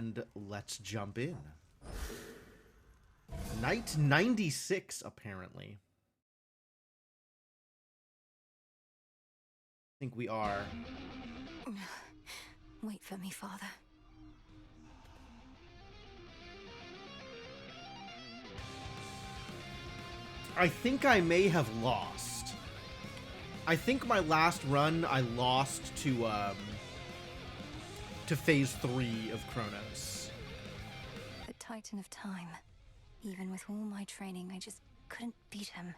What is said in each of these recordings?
and let's jump in. Night 96, apparently. I think we are. Wait for me, Father. I think I may have lost. I think my last run I lost to phase 3 of Chronos. The Titan of Time. Even with all my training, I just couldn't beat him.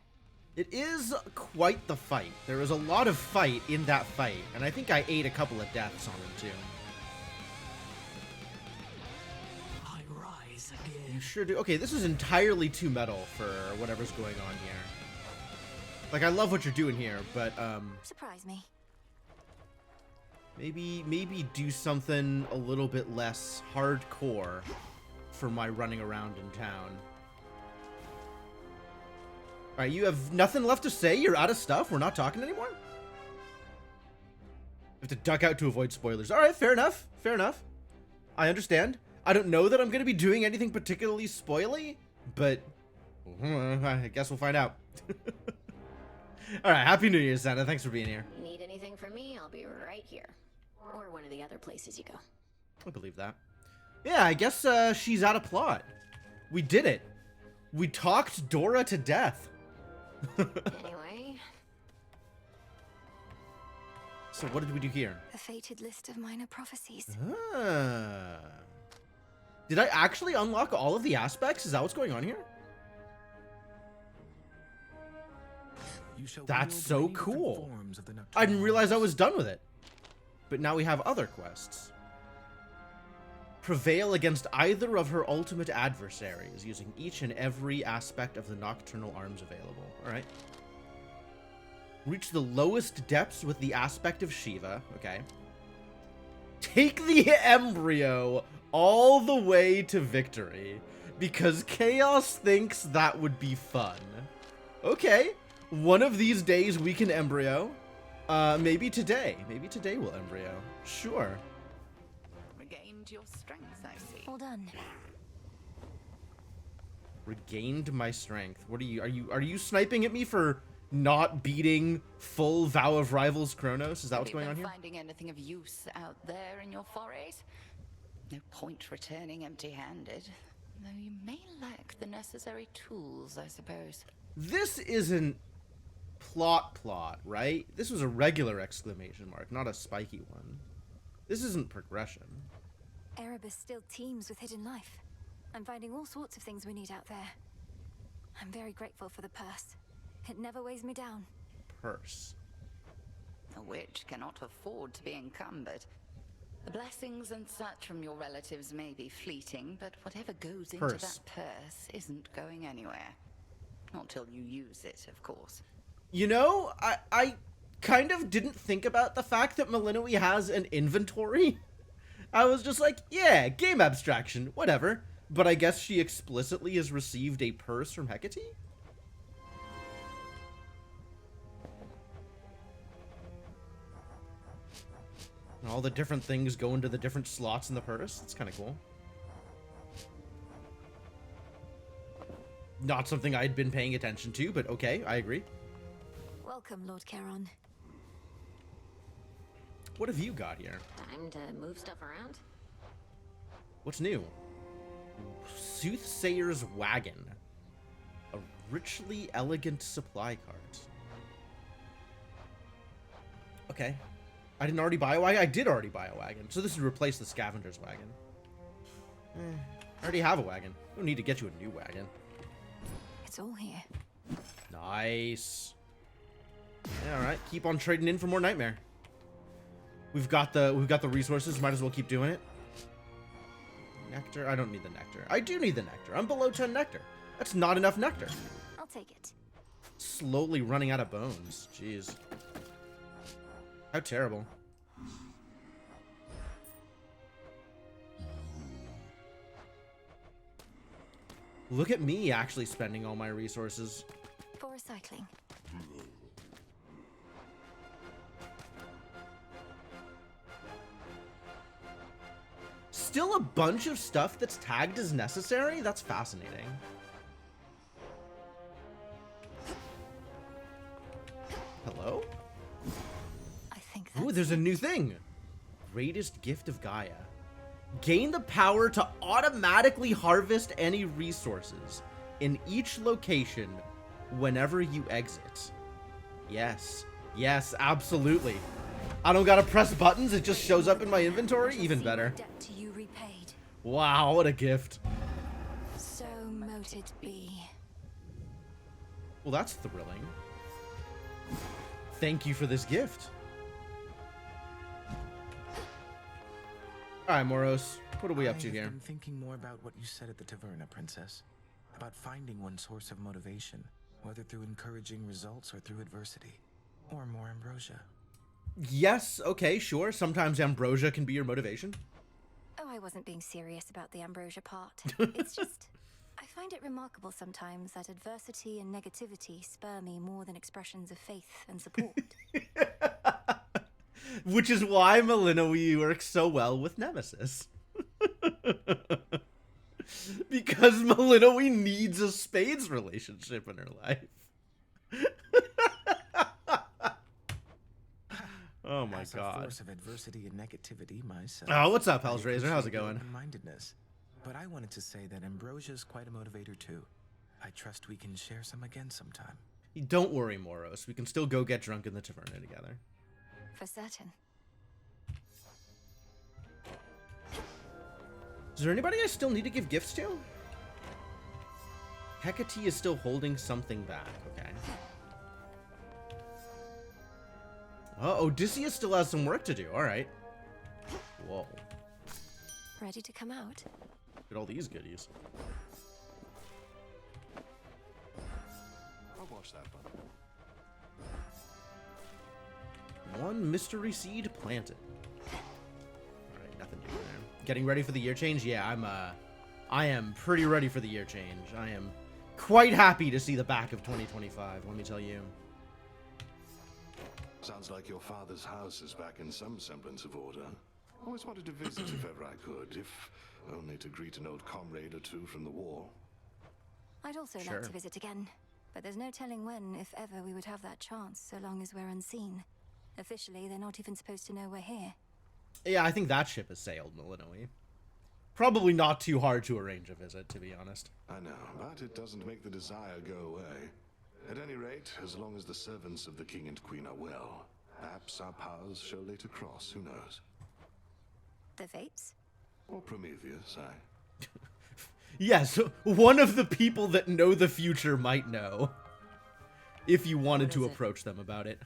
It is quite the fight. There is a lot of fight in that fight, and I think I ate a couple of deaths on him too. I rise again. You sure do. Okay, this is entirely too metal for whatever's going on here. Like, I love what you're doing here, but Surprise me. maybe do something a little bit less hardcore for my running around in town. Alright, you have nothing left to say? You're out of stuff? We're not talking anymore? Have to duck out to avoid spoilers. Alright, fair enough. Fair enough. I understand. I don't know that I'm going to be doing anything particularly spoily, but I guess we'll find out. Alright, Happy New Year, Santa. Thanks for being here. Need anything from me, I'll be right here. Or one of the other places you go. I believe that. Yeah, I guess she's out of plot. We did it. We talked Dora to death. Anyway, So what did we do here? A fated list of minor prophecies. Ah. Did I actually unlock all of the aspects? Is that what's going on here? That's so cool. I didn't realize I was done with it. But now we have other quests. Prevail against either of her ultimate adversaries using each and every aspect of the nocturnal arms available. Alright. Reach the lowest depths with the aspect of Shiva. Okay. Take the embryo all the way to victory. Because Chaos thinks that would be fun. Okay. One of these days we can embryo. Maybe today. Maybe today we'll embryo. Sure. Regained your strength, I see. All done. Regained my strength. What are you sniping at me for not beating full Vow of Rivals Chronos? Is that what's going on here? Finding anything of use out there in your forays? No point returning empty-handed. Though you may lack the necessary tools, I suppose. This isn't plot, right? This was a regular exclamation mark, not a spiky one. This isn't progression. Erebus still teems with hidden life. I'm finding all sorts of things we need out there. I'm very grateful for the purse. It never weighs me down. Purse. A witch cannot afford to be encumbered. The blessings and such from your relatives may be fleeting, but whatever goes into that purse isn't going anywhere. Not till you use it, of course. You know, I kind of didn't think about the fact that Malinois has an inventory. I was just like, yeah, game abstraction, whatever. But I guess she explicitly has received a purse from Hecate? And all the different things go into the different slots in the purse. That's kind of cool. Not something I'd been paying attention to, but okay, I agree. Welcome, Lord Charon. What have you got here? time to move stuff around? What's new? Soothsayer's Wagon. A richly elegant supply cart. Okay. I didn't already buy a wagon? I did already buy a wagon. So this would replace the scavenger's wagon. I already have a wagon. Don't need to get you a new wagon. It's all here. Nice. Yeah, all right. Keep on trading in for more Nightmare. We've got the resources. Might as well keep doing it. Nectar. I don't need the nectar. I do need the nectar. I'm below 10 nectar. That's not enough nectar. I'll take it. Slowly running out of bones. Jeez. How terrible. Look at me actually spending all my resources. For recycling. Still still a bunch of stuff that's tagged as necessary? That's fascinating. Hello? I think that's Ooh, there's a new thing. Greatest gift of Gaia. Gain the power to automatically harvest any resources in each location whenever you exit. Yes. Yes, absolutely. I don't gotta press buttons, it just shows up in my inventory? Even better. debt to you repaid. Wow, what a gift. So mote it be. Well, that's thrilling. Thank you for this gift. Alright, Moros. What are we up to here? I've been thinking more about what you said at the Taverna, Princess. About finding one source of motivation, whether through encouraging results or through adversity. Or more ambrosia. Yes, okay, sure. Sometimes ambrosia can be your motivation. Oh, I wasn't being serious about the ambrosia part. It's just, I find it remarkable sometimes that adversity and negativity spur me more than expressions of faith and support. Which is why Malinois works so well with Nemesis. Because Malinois needs a spades relationship in her life. Oh my god. A force of adversity and negativity myself. Oh, what's up, Hellraiser? How's it going? Mindedness. But I wanted to say that ambrosia is quite a motivator too. I trust we can share some again sometime. Don't worry, Moros. We can still go get drunk in the Taverna together. For certain. Is there anybody I still need to give gifts to? Hecate is still holding something back. Okay. Oh, Odysseus still has some work to do. All right. Whoa. Ready to come out? Look at all these goodies. I'll watch that one. One mystery seed planted. Alright, nothing new there. Getting ready for the year change? Yeah, I am pretty ready for the year change. I am quite happy to see the back of 2025, let me tell you. Sounds like your father's house is back in some semblance of order. Always wanted to visit if ever I could, if only to greet an old comrade or two from the war. I'd also Sure. like to visit again, but there's no telling when, if ever, we would have that chance, so long as we're unseen. Officially, they're not even supposed to know we're here. Yeah, I think that ship has sailed, Malinois. Probably not too hard to arrange a visit, to be honest. I know, but it doesn't make the desire go away. At any rate, as long as the servants of the king and queen are well, perhaps our paths shall later cross, who knows? The Fates? Or Prometheus, Yes, one of the people that know the future might know. If you wanted to approach them about it.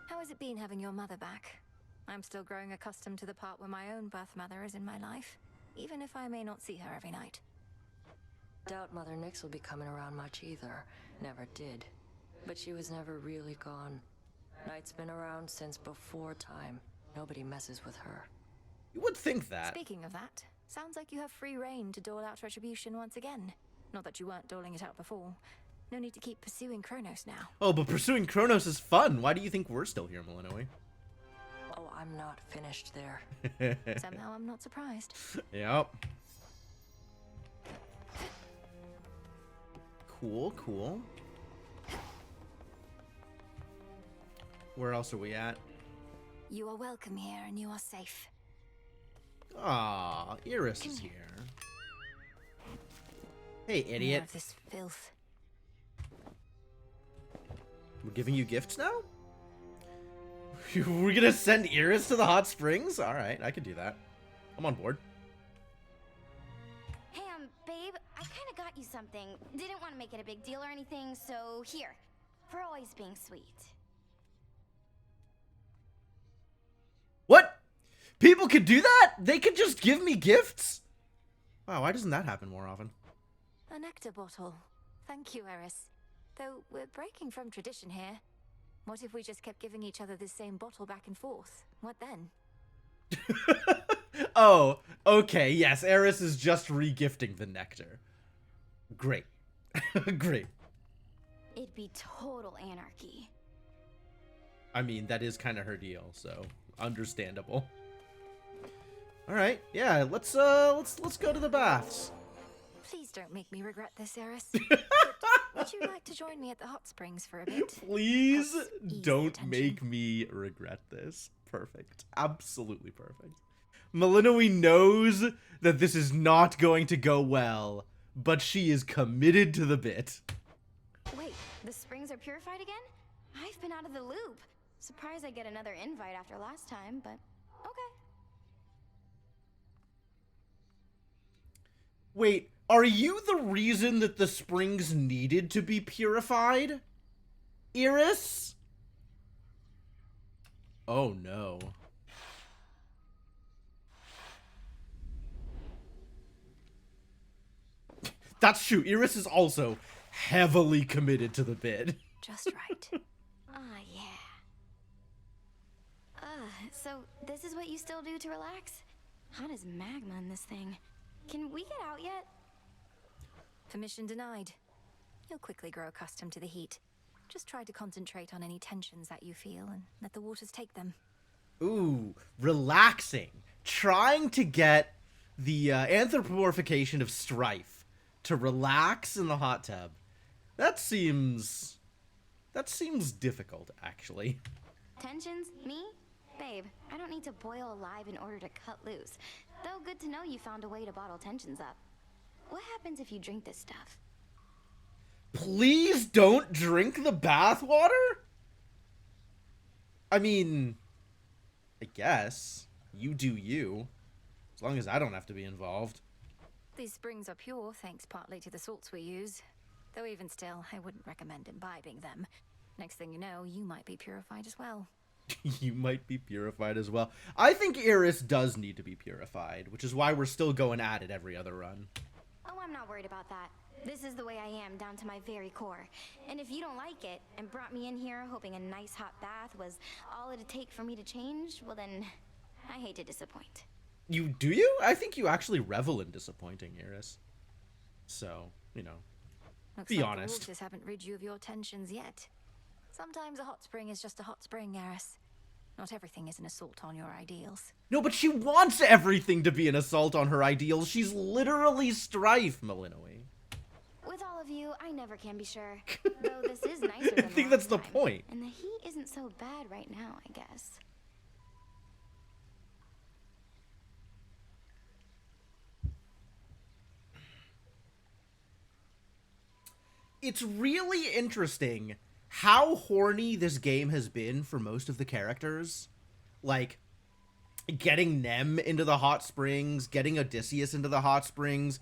How has it been having your mother back? I'm still growing accustomed to the part where my own birth mother is in my life, even if I may not see her every night. Doubt Mother Nyx will be coming around much either. Never did. But she was never really gone. Night's been around since before time. Nobody messes with her. You would think that. Speaking of that, sounds like you have free reign to dole out retribution once again. Not that you weren't doling it out before. No need to keep pursuing Kronos now. Oh, but pursuing Kronos is fun. Why do you think we're still here, Malinois? Oh, I'm not finished there. Somehow I'm not surprised. Yep. Cool, cool. Where else are we at? You are welcome here and you are safe. Aw, Iris is here. Hey, More idiot. of this filth. We're giving you gifts now? We're gonna send Iris to the hot springs? Alright, I could do that. I'm on board. Hey, babe, I kind of got you something. Didn't want to make it a big deal or anything, so here. For always being sweet. What? People could do that? They could just give me gifts? Wow, why doesn't that happen more often? A nectar bottle. Thank you, Eris. Though we're breaking from tradition here. What if we just kept giving each other the same bottle back and forth? What then? Oh, okay, yes, Eris is just re-gifting the nectar. Great. Great. It'd be total anarchy. I mean, that is kind of her deal, so understandable. All right, yeah, let's go to the baths. Please don't make me regret this, Eris. Would you like to join me at the hot springs for a bit? Please Helps ease don't the tension. make me regret this. Perfect. Absolutely perfect. Malinois knows that this is not going to go well, but she is committed to the bit. Wait, the springs are purified again? I've been out of the loop. Surprised I get another invite after last time, but okay. Wait, are you the reason that the springs needed to be purified? Iris? Oh no. That's true. Iris is also heavily committed to the bid. Just right. Ah, yeah. So this is what you still do to relax? Hot as magma in this thing. Can we get out yet? Permission denied. You'll quickly grow accustomed to the heat. Just try to concentrate on any tensions that you feel and let the waters take them. Ooh, relaxing. Trying to get the anthropomorphication of Strife to relax in the hot tub. That seems difficult, actually. Tensions? Me? Babe, I don't need to boil alive in order to cut loose. Though good to know you found a way to bottle tensions up. What happens if you drink this stuff? Please don't drink the bathwater? I mean, I guess. You do you. As long as I don't have to be involved. These springs are pure, thanks partly to the salts we use. Though even still, I wouldn't recommend imbibing them. Next thing you know, you might be purified as well. You might be purified as well. I think Iris does need to be purified, which is why we're still going at it every other run. Oh, I'm not worried about that. This is the way I am, down to my very core. And if you don't like it, and brought me in here hoping a nice hot bath was all it'd take for me to change, well then, I hate to disappoint. You do you? I think you actually revel in disappointing, Iris. So, you know, Looks be like honest. The waters haven't rid you of your tensions yet. Sometimes a hot spring is just a hot spring, Eris. Not everything is an assault on your ideals. No, but she wants everything to be an assault on her ideals. She's literally Strife, Malinois. With all of you, I never can be sure. Though this is nicer than I think that's the last time. point. And the heat isn't so bad right now, I guess. It's really interesting how horny this game has been for most of the characters. Like, getting Nem into the hot springs, getting Odysseus into the hot springs,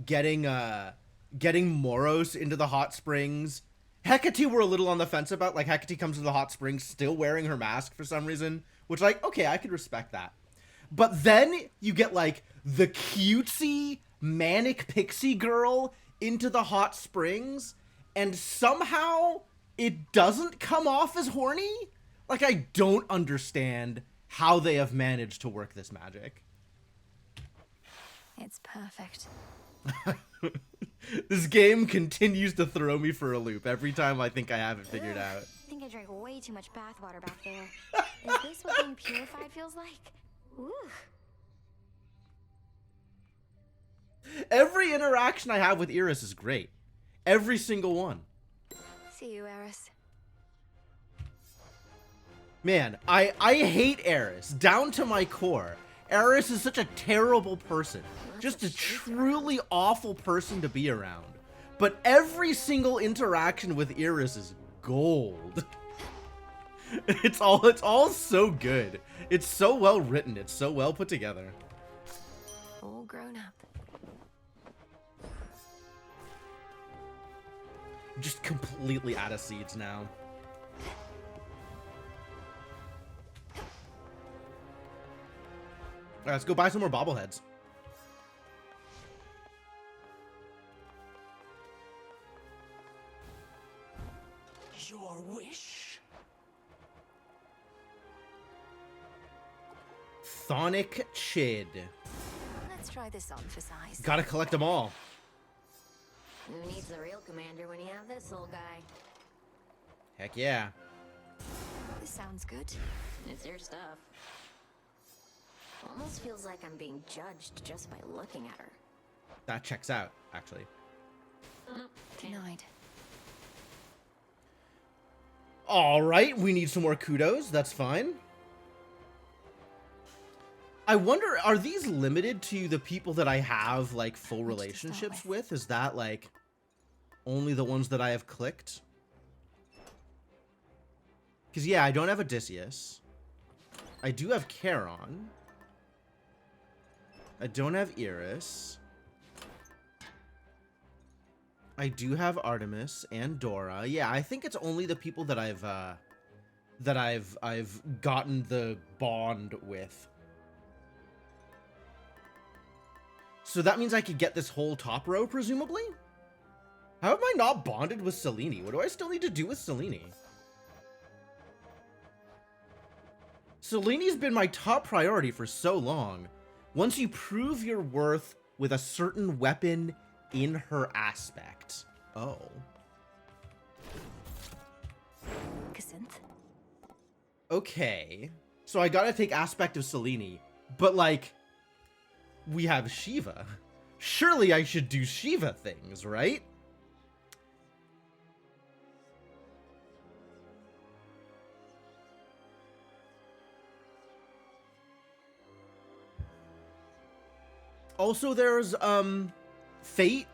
getting Moros into the hot springs. Hecate we're a little on the fence about. Like, Hecate comes to the hot springs still wearing her mask for some reason, which, like, okay, I could respect that. But then you get, like, the cutesy, manic pixie girl into the hot springs, and somehow it doesn't come off as horny? Like, I don't understand how they have managed to work this magic. It's perfect. This game continues to throw me for a loop every time I think I have it figured out. I think I drank way too much bathwater back there. Is this what being purified feels like? Ooh. Every interaction I have with Iris is great. Every single one. See you, Eris. Man, I hate Eris down to my core. Eris is such a terrible person. Just a truly awful person to be around. But every single interaction with Iris is gold. It's all so good. It's so well written. It's so well put together. All grown up. Just completely out of seeds now. All right, let's go buy some more bobbleheads. Your wish? Thonic Chid. Let's try this on for size. Gotta collect them all. Who needs a real commander when you have this little guy? Heck yeah. This sounds good. It's your stuff. Almost feels like I'm being judged just by looking at her. That checks out, actually. Denied. All right, we need some more kudos. That's fine. I wonder, are these limited to the people that I have, like, full relationships with? Is that, like, only the ones that I have clicked? Because, yeah, I don't have Odysseus. I do have Charon. I don't have Iris. I do have Artemis and Dora. Yeah, I think it's only the people that I've gotten the bond with. So that means I could get this whole top row, presumably? How am I not bonded with Selene? What do I still need to do with Selene? Selene's been my top priority for so long. Once you prove your worth with a certain weapon in her aspect. Oh. Cassinthe. Okay. So I gotta take aspect of Selene. But, like, we have Shiva. Surely I should do Shiva things, right? Also, there's, fate.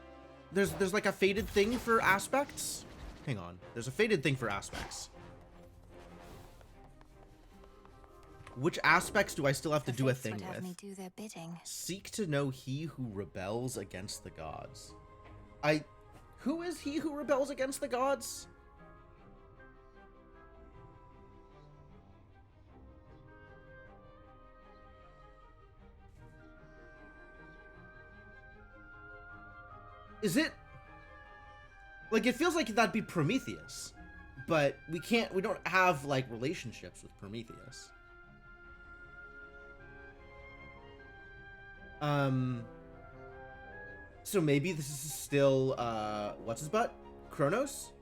There's like a fated thing for aspects. Hang on. There's a fated thing for aspects. Which aspects do I still have to do a thing would have with? me do their bidding. Seek to know he who rebels against the gods. Who is he who rebels against the gods? Is it? Like, it feels like that'd be Prometheus. But we don't have, like, relationships with Prometheus. So maybe this is still, what's his butt? Kronos?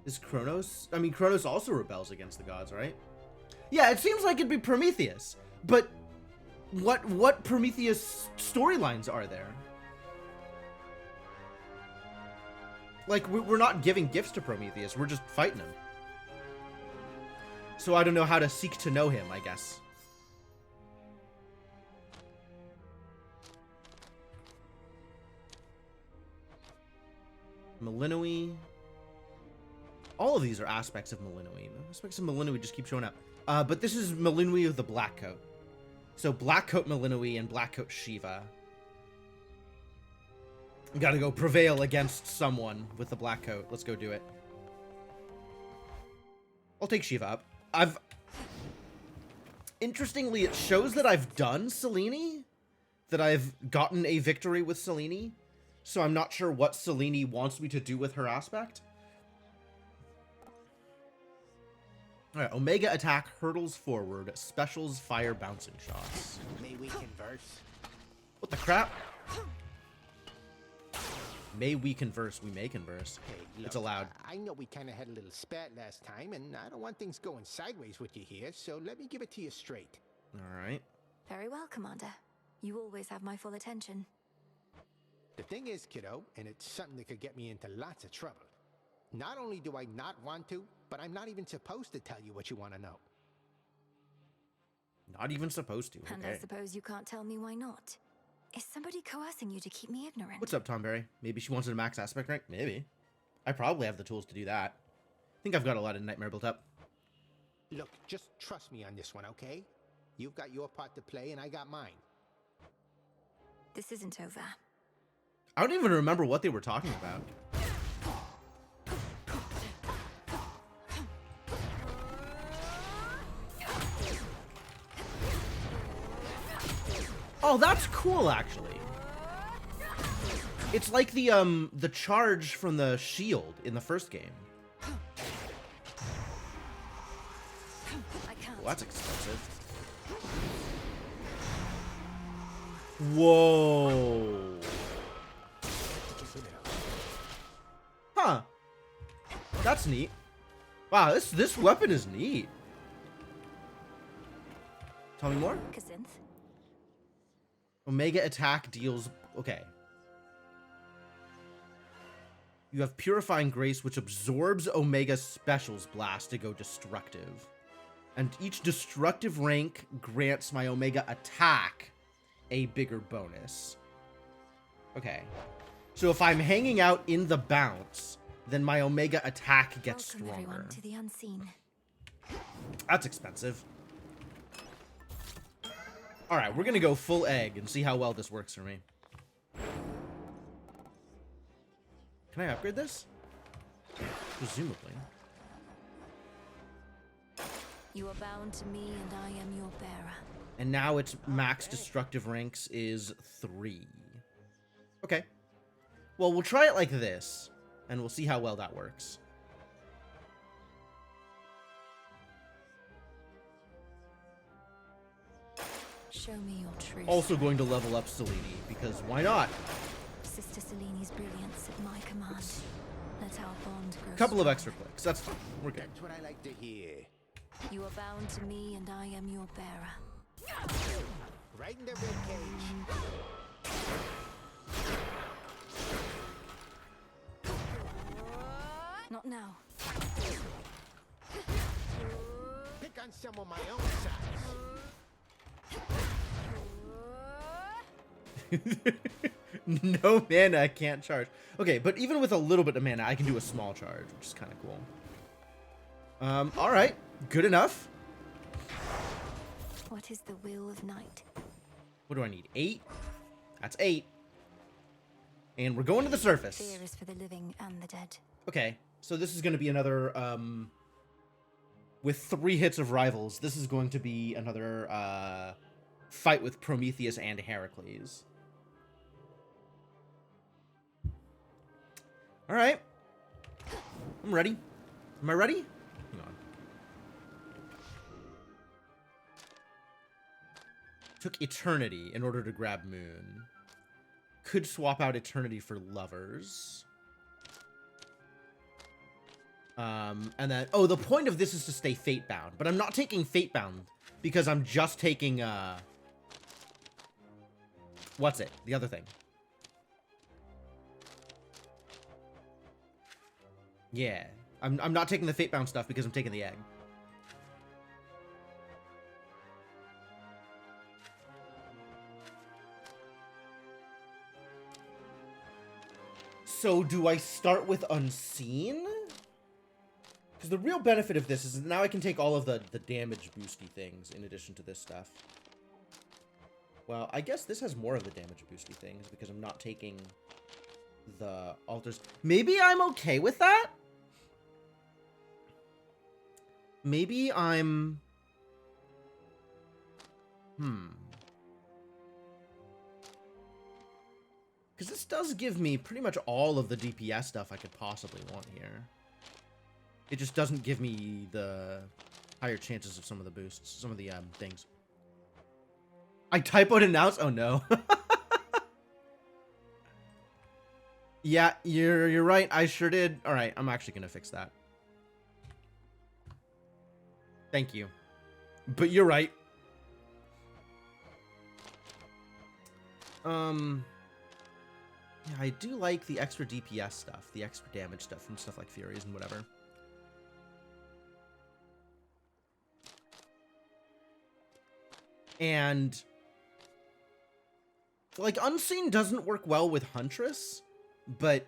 Is Kronos? I mean, Kronos also rebels against the gods, right? Yeah, it seems like it'd be Prometheus. But what Prometheus storylines are there? Like, we're not giving gifts to Prometheus. We're just fighting him. So I don't know how to seek to know him, I guess. Malinois. All of these are aspects of Malinois. Aspects of Malinois just keep showing up. But this is Malinois of the Black Coat. So Black Coat Malinois and Black Coat Shiva. Gotta go prevail against someone with the black coat. Let's go do it. I'll take Shiva up. Interestingly, it shows that I've done Selene. That I've gotten a victory with Selene. So I'm not sure what Selene wants me to do with her aspect. Alright, Omega attack hurtles forward. Specials fire bouncing shots. May we converse? What the crap? May we converse? We may converse. Hey, look, it's allowed. I know we kind of had a little spat last time, and I don't want things going sideways with you here, so let me give it to you straight. Alright. Very well, Commander. You always have my full attention. The thing is, kiddo, and it's something that could get me into lots of trouble. Not only do I not want to, but I'm not even supposed to tell you what you want to know. Not even supposed to. And Okay. I suppose you can't tell me why not. Is somebody coercing you to keep me ignorant? What's up, Tom Berry? Maybe she wants a max aspect rank? Maybe. I probably have the tools to do that. I think I've got a lot of Nightmare built up. Look, just trust me on this one, okay? You've got your part to play, and I got mine. This isn't over. I don't even remember what they were talking about. Oh, that's cool, actually. It's like the charge from the shield in the first game. I can't. Well, that's expensive. Whoa. Huh. That's neat. Wow, this weapon is neat. Tell me more. Kazinth. Omega attack deals... Okay. You have Purifying Grace, which absorbs Omega Special's blast to go destructive. And each destructive rank grants my Omega attack a bigger bonus. Okay. So if I'm hanging out in the bounce, then my Omega attack gets Welcome stronger. everyone to the unseen. That's expensive. Alright, we're gonna go full egg and see how well this works for me. Can I upgrade this? Presumably. You are bound to me and I am your bearer. And now its max destructive ranks is 3. Okay. Well, we'll try it like this, and we'll see how well that works. Show me your truth. Also going to level up Selene, because why not? Sister Selene's brilliance at my command. Let our bond grow. Couple of extra clicks. That's fine. We're good. That's what I like to hear. You are bound to me and I am your bearer. Right in the ribcage. Not now. Pick on some of my own size. No mana, I can't charge. Okay, but even with a little bit of mana, I can do a small charge, which is kind of cool. Alright. Good enough. What is the will of night? What do I need? 8? That's 8. And we're going to the surface. Fear is for the living and the dead. Okay, so this is going to be another, with 3 hits of rivals, this is going to be another, fight with Prometheus and Heracles. Alright. I'm ready. Am I ready? Hang on. Took Eternity in order to grab Moon. Could swap out Eternity for Lovers. And then... Oh, the point of this is to stay Fate-bound. But I'm not taking Fate-bound because I'm just taking, what's it? The other thing. Yeah. I'm not taking the Fate-bound stuff because I'm taking the egg. So do I start with Unseen? Because the real benefit of this is that now I can take all of the damage boosty things in addition to this stuff. Well, I guess this has more of the damage boosty things because I'm not taking the altars. Maybe I'm okay with that? Maybe I'm... Because this does give me pretty much all of the DPS stuff I could possibly want here. It just doesn't give me the higher chances of some of the boosts, some of the things. I typoed announce? Oh no. Yeah, you're right. I sure did. All right, I'm actually going to fix that. Thank you. But you're right. Yeah, I do like the extra DPS stuff, the extra damage stuff from stuff like Furies and whatever. And like Unseen doesn't work well with Huntress, but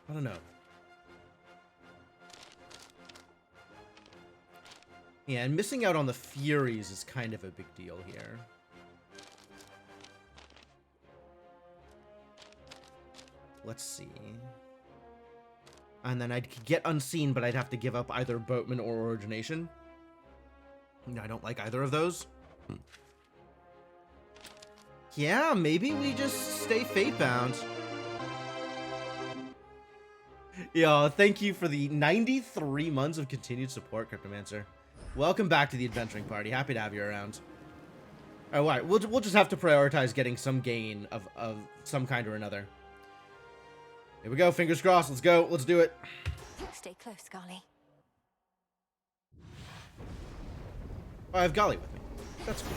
I don't know. Yeah, and missing out on the Furies is kind of a big deal here. Let's see. And then I'd get Unseen, but I'd have to give up either Boatman or Origination. I don't like either of those. Yeah, maybe we just stay Fate-bound. Yo, thank you for the 93 months of continued support, Cryptomancer. Welcome back to the adventuring party. Happy to have you around. All right, we'll just have to prioritize getting some gain of some kind or another. Here we go. Fingers crossed. Let's go. Let's do it. Stay close, Scarly. Oh, I have Golly with me. That's cool.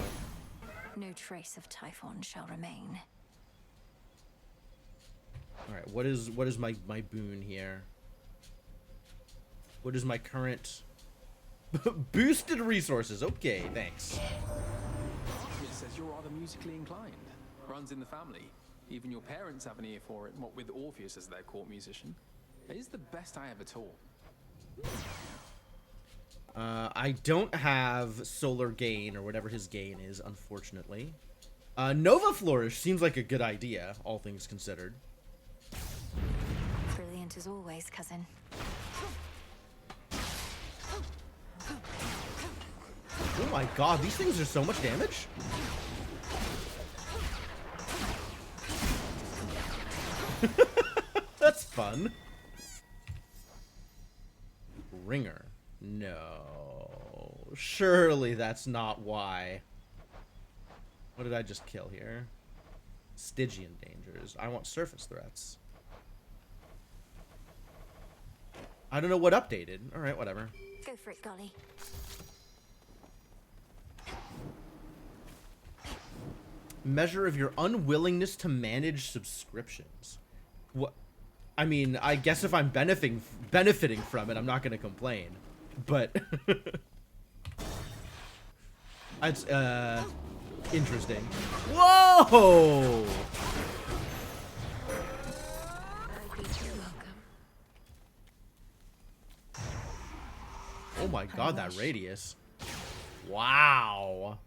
No trace of Typhon shall remain. All right, what is my boon here? What is my current boosted resources? Okay, thanks. It says you're rather musically inclined. Runs in the family. Even your parents have an ear for it, what with Orpheus as their court musician. It is the best I ever taught. I don't have Solar Gain, or whatever his gain is, unfortunately. Nova Flourish seems like a good idea, all things considered. Brilliant as always, cousin. Oh my god, these things are so much damage? That's fun. Ringer. No. Surely that's not why. What did I just kill here? Stygian dangers. I want surface threats. I don't know what updated. Alright, whatever. Go for it, Golly. Measure of your unwillingness to manage subscriptions. What? I mean, I guess if I'm benefiting from it, I'm not going to complain. But it's interesting. Whoa! Oh my god, that radius. Wow.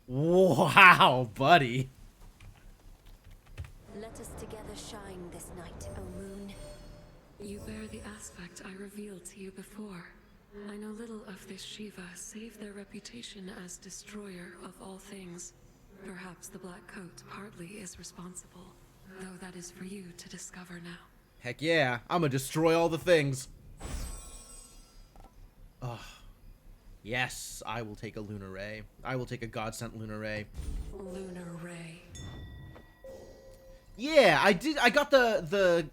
Wow, buddy. Let us together shine this night, O moon. You bear the aspect I revealed to you before. I know little of this Shiva, save their reputation as destroyer of all things. Perhaps the Black Coat partly is responsible, though that is for you to discover now. Heck yeah, I'm gonna destroy all the things. Ugh. Yes, I will take a Lunar Ray. I will take a God-sent Lunar Ray. Lunar Ray. Yeah, I did. I got the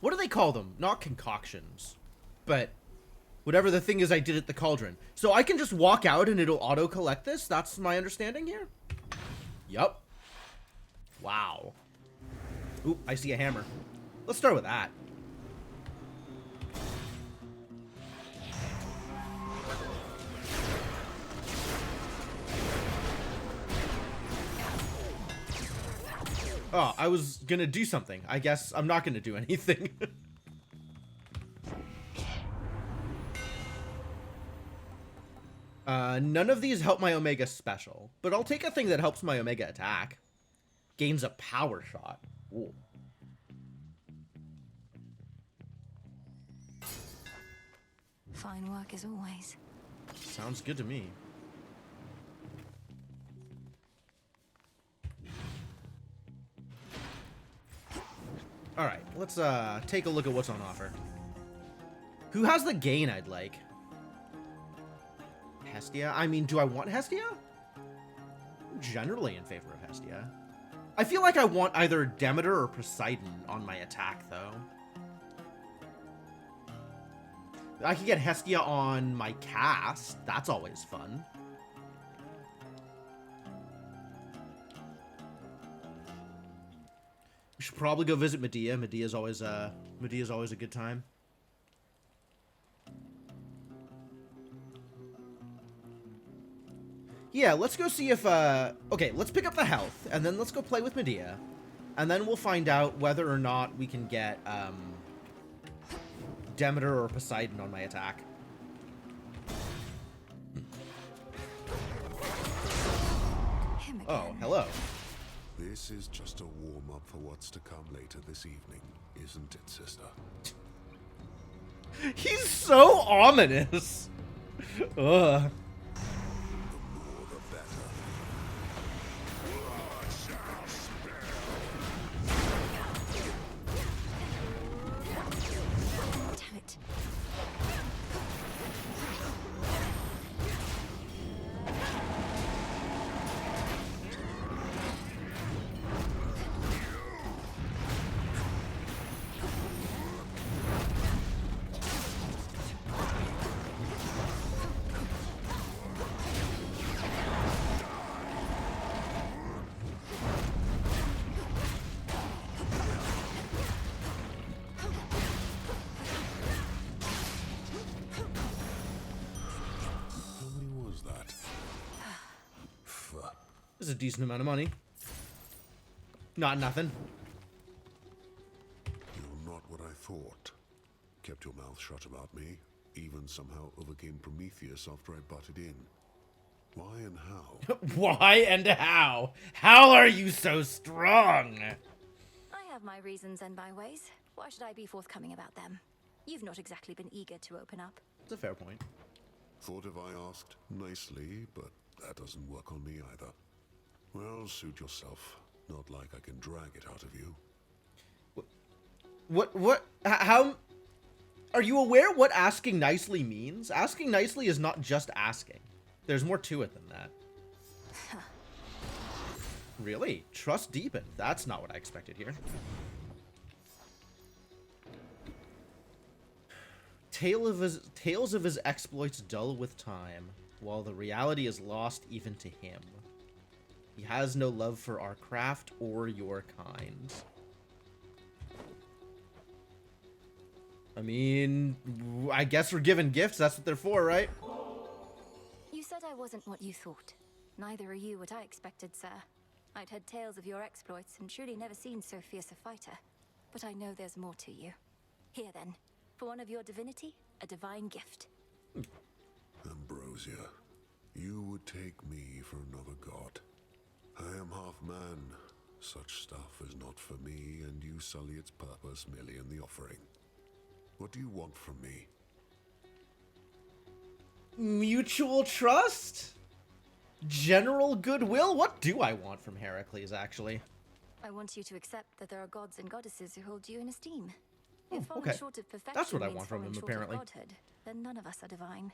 what do they call them? Not concoctions, but whatever the thing is I did at the cauldron. So I can just walk out and it'll auto-collect this? That's my understanding here? Yup. Wow. Ooh, I see a hammer. Let's start with that. Oh, I was gonna do something. I guess I'm not gonna do anything. None of these help my Omega special, but I'll take a thing that helps my Omega attack. Gains a power shot. Ooh. Fine work as always. Sounds good to me. Alright, let's take a look at what's on offer. Who has the gain I'd like? Hestia? I mean, do I want Hestia? I'm generally in favor of Hestia. I feel like I want either Demeter or Poseidon on my attack, though. I could get Hestia on my cast. That's always fun. We should probably go visit Medea. Medea's always a good time. Yeah, let's go see if okay, let's pick up the health and then let's go play with Medea. And then we'll find out whether or not we can get Demeter or Poseidon on my attack. Oh, hello. This is just a warm-up for what's to come later this evening, isn't it, sister? He's so ominous. Ugh. This is a decent amount of money. Not nothing. You're not what I thought. Kept your mouth shut about me, even somehow overcame Prometheus after I butted in. Why and how? Why and how? How are you so strong? I have my reasons and my ways. Why should I be forthcoming about them? You've not exactly been eager to open up. It's a fair point. Thought if I asked nicely, but that doesn't work on me either. Well, suit yourself. Not like I can drag it out of you. How? Are you aware what asking nicely means? Asking nicely is not just asking. There's more to it than that. Really? Trust deepened. That's not what I expected here. Tales of his exploits dull with time, while the reality is lost even to him. He has no love for our craft or your kind. I mean, I guess we're given gifts. That's what they're for, right? You said I wasn't what you thought. Neither are you what I expected, sir. I'd heard tales of your exploits and truly never seen so fierce a fighter. But I know there's more to you. Here then, for one of your divinity, a divine gift. Ambrosia, you would take me for another god. I am half man. Such stuff is not for me, and you sully its purpose merely in the offering. What do you want from me? Mutual trust? General goodwill? What do I want from Heracles, actually? I want you to accept that there are gods and goddesses who hold you in esteem. If falling Okay. short of perfection That's what I means want from falling him, short of apparently. godhood, then none of us are divine.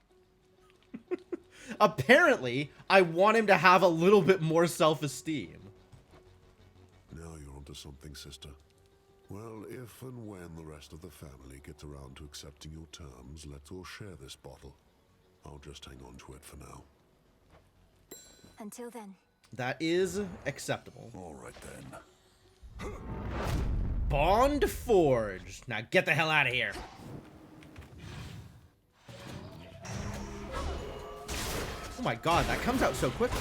Apparently, I want him to have a little bit more self-esteem. Now you're onto something, sister. Well, if and when the rest of the family gets around to accepting your terms, let's all share this bottle. I'll just hang on to it for now. Until then. That is acceptable. All right then. Bond forged. Now get the hell out of here. Oh my god, that comes out so quickly.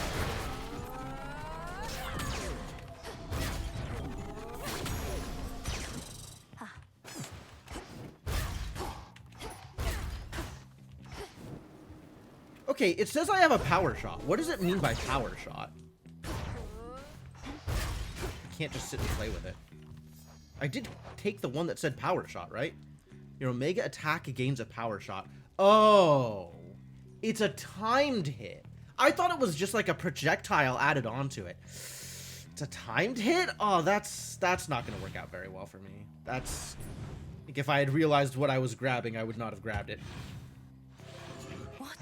Okay, it says I have a power shot. What does it mean by power shot? I can't just sit and play with it. I did take the one that said power shot, right? Your Omega attack gains a power shot. Oh, it's a timed hit. I thought it was just like a projectile added onto it. It's a timed hit? Oh, that's not going to work out very well for me. That's... like if I had realized what I was grabbing, I would not have grabbed it. What?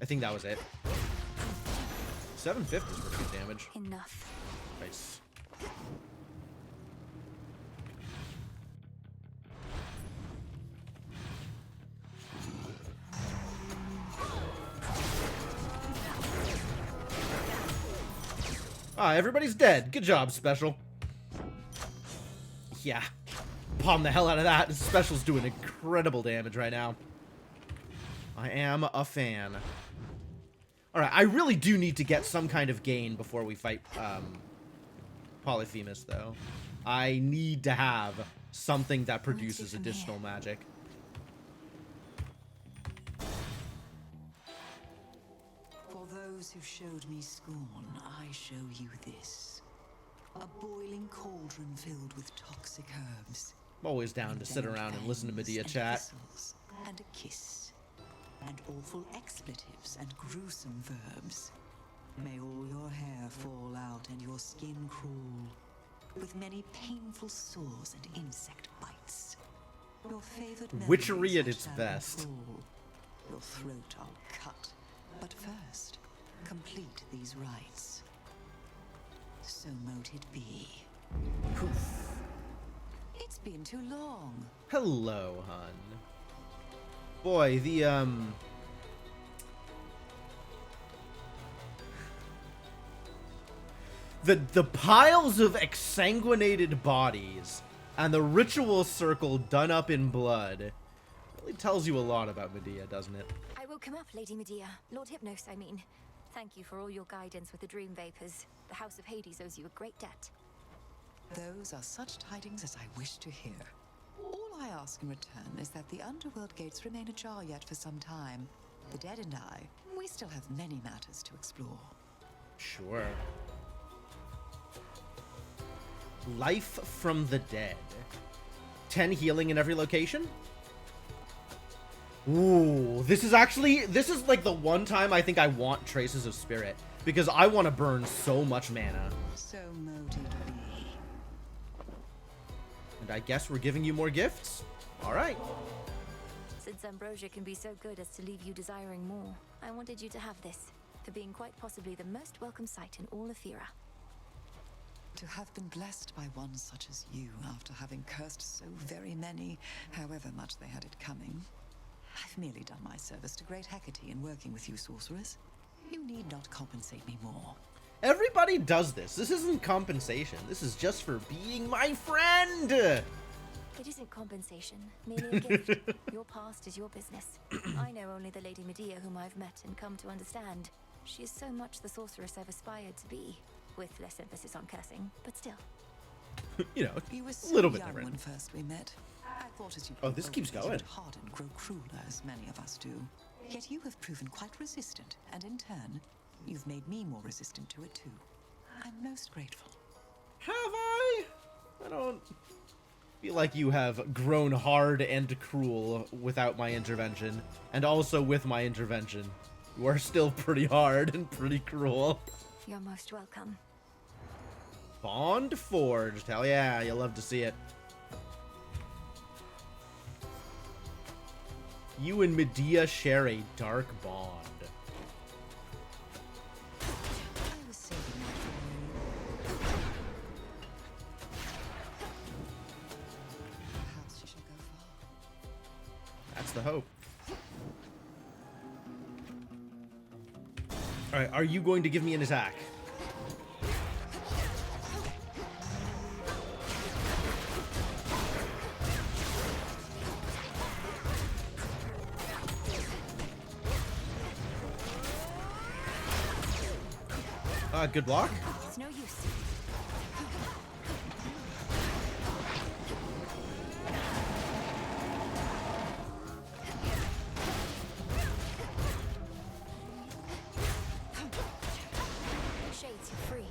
I think that was it. 750 is pretty good damage. Enough. Nice. Ah, everybody's dead. Good job, Special. Yeah. Palm the hell out of that. Special's doing incredible damage right now. I am a fan. Alright, I really do need to get some kind of gain before we fight Polyphemus, though. I need to have something that produces additional magic. For those who showed me scorn, I show you this. A boiling cauldron filled with toxic herbs. I'm always down to sit around and listen to Medea chat. And a kiss. And awful expletives and gruesome verbs. May all your hair fall out and your skin crawl, with many painful sores and insect bites. Your favored Witchery at its best. Your throat I'll cut, but first, complete these rites. So mote it be. Poof. It's been too long. Hello, hun. Boy, the piles of exsanguinated bodies And the ritual circle done up in blood really tells you a lot about Medea, doesn't it? I will come up, Lady Medea. Lord Hypnos, I mean. Thank you for all your guidance with the Dream Vapors. The House of Hades owes you a great debt. Those are such tidings as I wish to hear. All I ask in return is that the underworld gates remain ajar yet for some time. The dead and I, we still have many matters to explore. Sure. Life from the dead. 10 healing in every location? Ooh, this is like the one time I think I want Traces of Spirit. Because I want to burn so much mana. So moted be. And I guess we're giving you more gifts? Alright. Since Ambrosia can be so good as to leave you desiring more, I wanted you to have this, for being quite possibly the most welcome sight in all of Fira. To have been blessed by one such as you after having cursed so very many, however much they had it coming. I've merely done my service to great Hecate in working with you, sorceress. You need not compensate me more. Everybody does this. This isn't compensation. This is just for being my friend. It isn't compensation, merely a gift. Your past is your business. I know only the Lady Medea whom I've met and come to understand. She is so much the sorceress I've aspired to be, with less emphasis on cursing, but still. You know, you were a little bit young different. when first we met. I thought as you Oh, this keeps going. harden, grow crueler, as many of us do. Yet you have proven quite resistant, and in turn, you've made me more resistant to it too. I'm most grateful. Have I? I don't feel like you have grown hard and cruel without my intervention, and also with my intervention. You are still pretty hard and pretty cruel. You're most welcome. Bond forged. Hell yeah, you'll love to see it. You and Medea share a dark bond. I was saving that for you. Perhaps she shall go far. That's the hope. Alright, are you going to give me an attack? Good block. It's no use. Shades, you're free.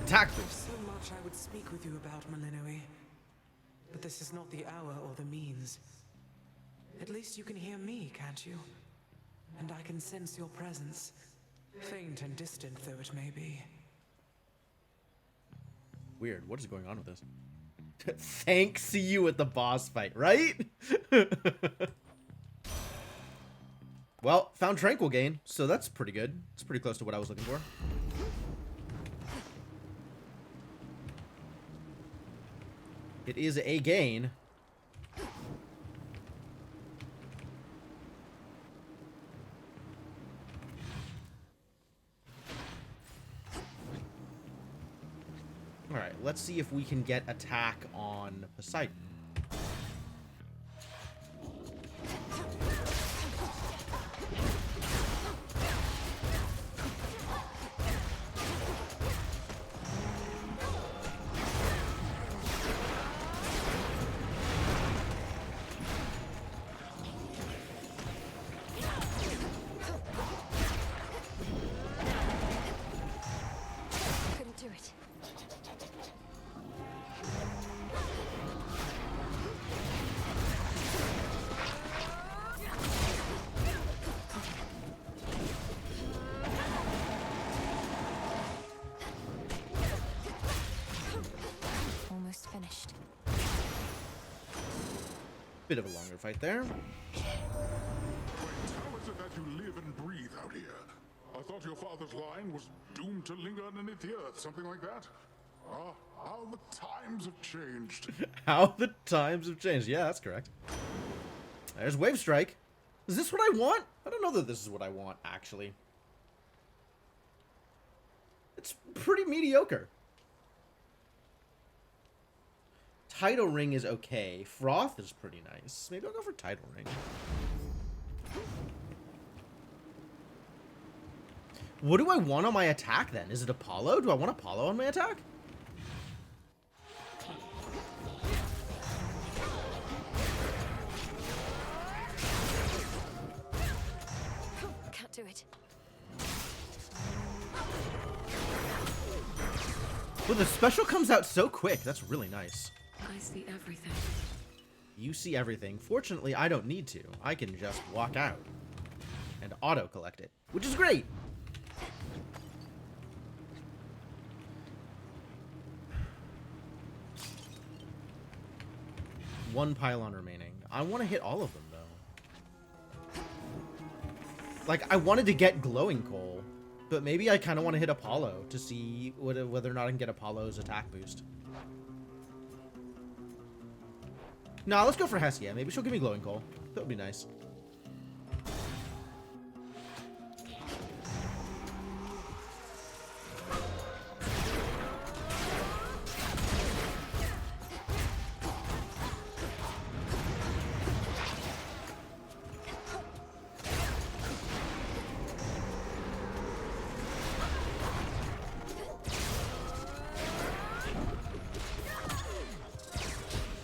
Attack boost. So much I would speak with you about, Malinoe. But this is not the hour or the means. At least you can hear me, can't you? And I can sense your presence. Faint and distant though it may be. Weird. What is going on with this? Thanks, see you at the boss fight, right? Well, found Tranquil Gain, so that's pretty good. It's pretty close to what I was looking for. It is a gain. Alright, let's see if we can get attack on Poseidon. Couldn't do it. Almost finished. Bit of a longer fight there. How is it that you live and breathe out here? I thought your father's line was doomed to linger underneath the earth, something like that. Ah, how the times have changed. How the times have changed. Yeah, that's correct. There's Wave Strike. Is this what I want? I don't know that this is what I want, actually. It's pretty mediocre. Tidal Ring is okay. Froth is pretty nice. Maybe I'll go for Tidal Ring. What do I want on my attack, then? Is it Apollo? Do I want Apollo on my attack? Can't do it. Well, the special comes out so quick. That's really nice. I see everything. You see everything. Fortunately, I don't need to. I can just walk out and auto-collect it, which is great. One pylon remaining. I want to hit all of them, though. Like, I wanted to get Glowing Coal, but maybe I kind of want to hit Apollo to see whether or not I can get Apollo's attack boost. Nah, let's go for Hestia. Maybe she'll give me Glowing Coal. That would be nice.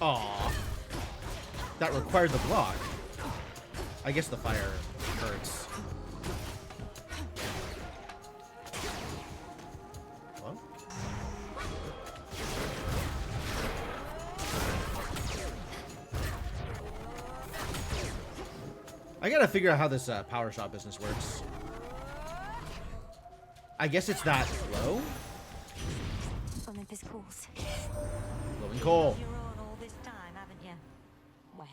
Aw. That required the block. I guess the fire hurts. Hello? I gotta figure out how this power shot business works. I guess it's that low? Olympus calls. Glowing Coal. Well,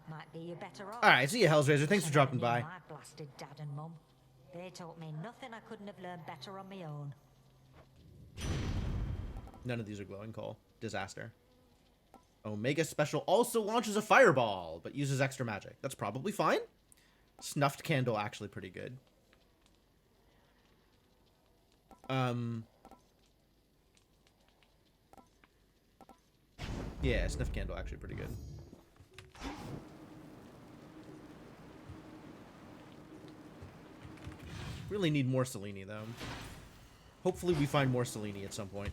might be you better off. Alright, see you, Hellraiser. Thanks for dropping by. My blasted dad and mum. They taught me nothing I couldn't have learned better on my own. None of these are Glowing Coal. Disaster. Omega Special also launches a fireball, but uses extra magic. That's probably fine. Snuffed Candle, actually pretty good. Yeah, Snuffed Candle, actually pretty good. Really need more Selene, though. Hopefully we find more Selene at some point.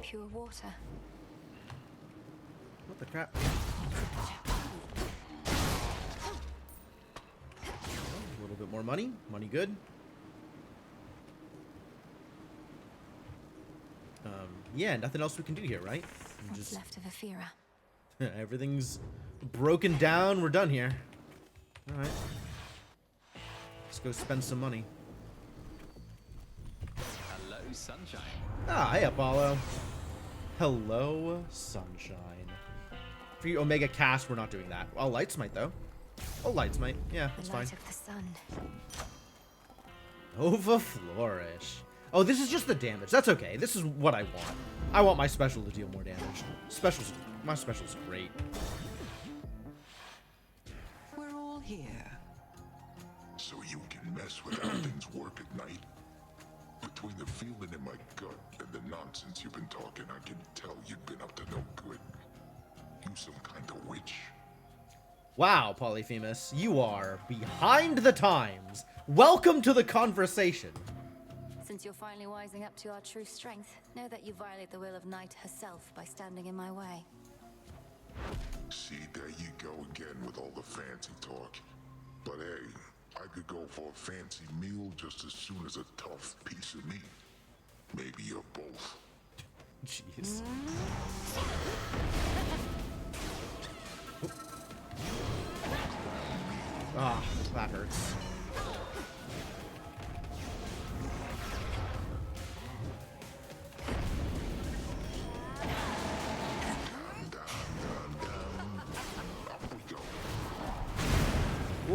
Pure water. What the crap? A little bit more money. Money good. Yeah, nothing else we can do here, right? What's left of Aphira? Everything's broken down. We're done here. All right. Let's go spend some money. Hello, Sunshine. Ah, hey, Apollo. Hello, Sunshine. For your Omega cast, we're not doing that. Oh, Light Smite, though. Oh, Light Smite. Yeah, that's fine. The light of the sun. Nova Flourish. Oh, this is just the damage. That's okay. This is what I want. I want my special to deal more damage. My special's great. We're all here. So you can mess with how things work at night? Between the feeling in my gut and the nonsense you've been talking, I can tell you've been up to no good. You some kind of witch. Wow, Polyphemus, you are behind the times. Welcome to the conversation. Since you're finally wising up to our true strength, know that you violate the will of Night herself by standing in my way. See, there you go again with all the fancy talk. But hey, I could go for a fancy meal just as soon as a tough piece of meat. Maybe you're both. Jeez. Ah, that hurts.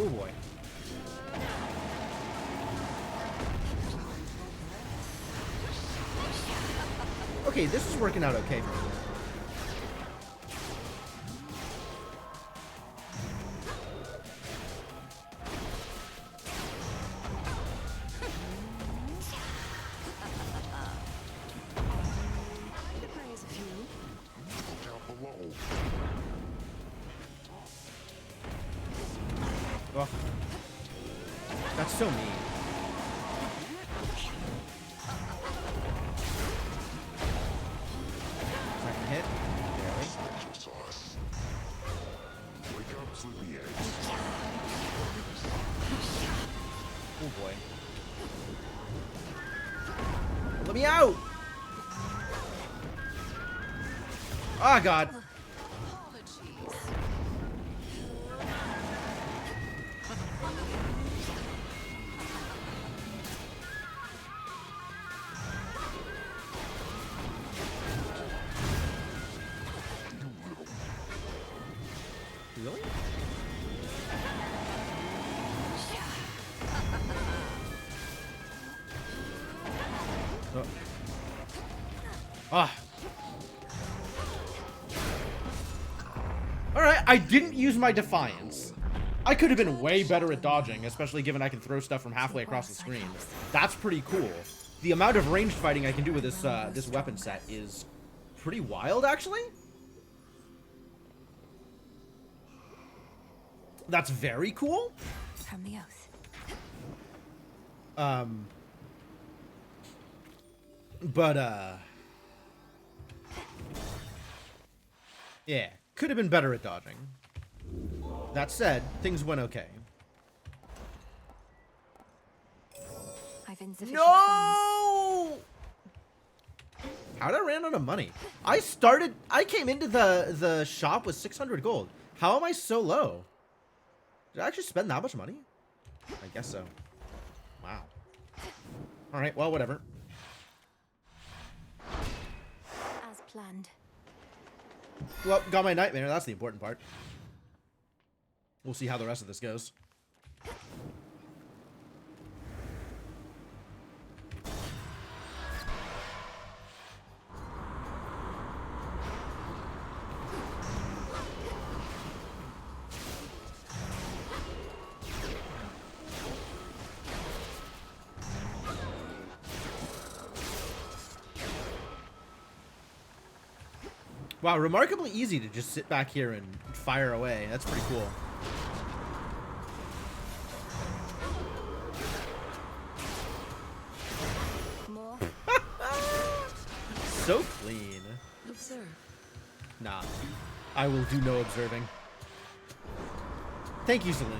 Oh boy. Okay, this is working out okay for me. That's so mean. Second hit. Barely. Oh boy. Let me out! Oh god. Really? Oh. Ah. Alright, I didn't use my Defiance. I could have been way better at dodging, especially given I can throw stuff from halfway across the screen. That's pretty cool. The amount of ranged fighting I can do with this this weapon set is pretty wild, actually. That's very cool. From the oath. Yeah, could have been better at dodging. That said, things went okay. I've insufficient No! How'd I ran out of money? I came into the shop with 600 gold. How am I so low? Did I actually spend that much money? I guess so. Wow. Alright, well, whatever. As planned. Well, got my nightmare. That's the important part. We'll see how the rest of this goes. Wow, remarkably easy to just sit back here and fire away. That's pretty cool. More. So clean. Observe. Nah, I will do no observing. Thank you, Selene.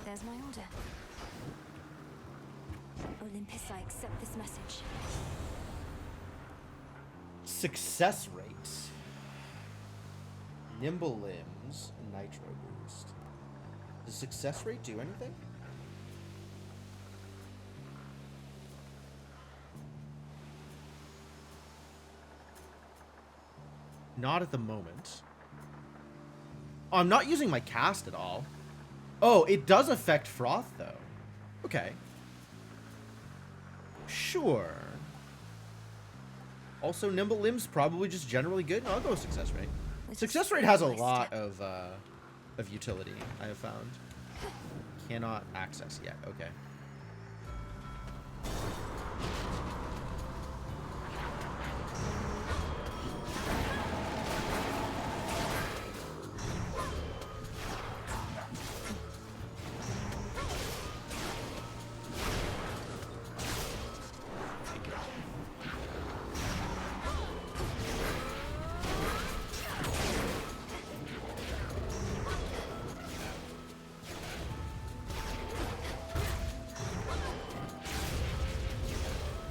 There's my order. Olympus, I accept this message. Success rate. Nimble limbs, nitro boost. Does success rate do anything? Not at the moment. Oh, I'm not using my cast at all. Oh, it does affect Froth, though. Okay. Sure. Also, Nimble Limbs probably just generally good. No, I'll go with Success Rate. Success Rate has a lot of utility, I have found. Cannot access yet. Okay.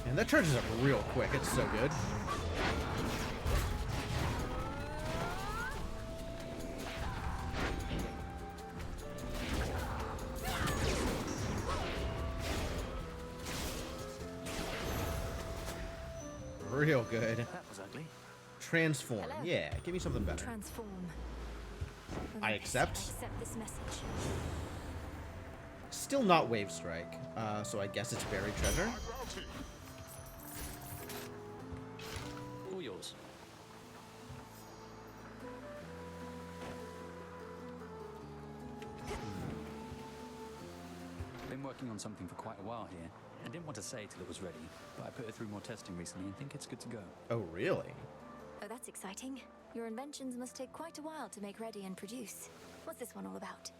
And that charges up real quick. It's so good. Real good. That was ugly. Transform. Hello. Yeah, give me something better. Transform. I Olympus, accept. I accept this message. Still not Wave Strike, so I guess it's Buried Treasure. All yours. Been working on something for quite a while here. I didn't want to say till it was ready, but I put it through more testing recently and think it's good to go. Oh, really? Oh, that's that's exciting. Your inventions must take quite a while to make ready and produce. What's this one all about?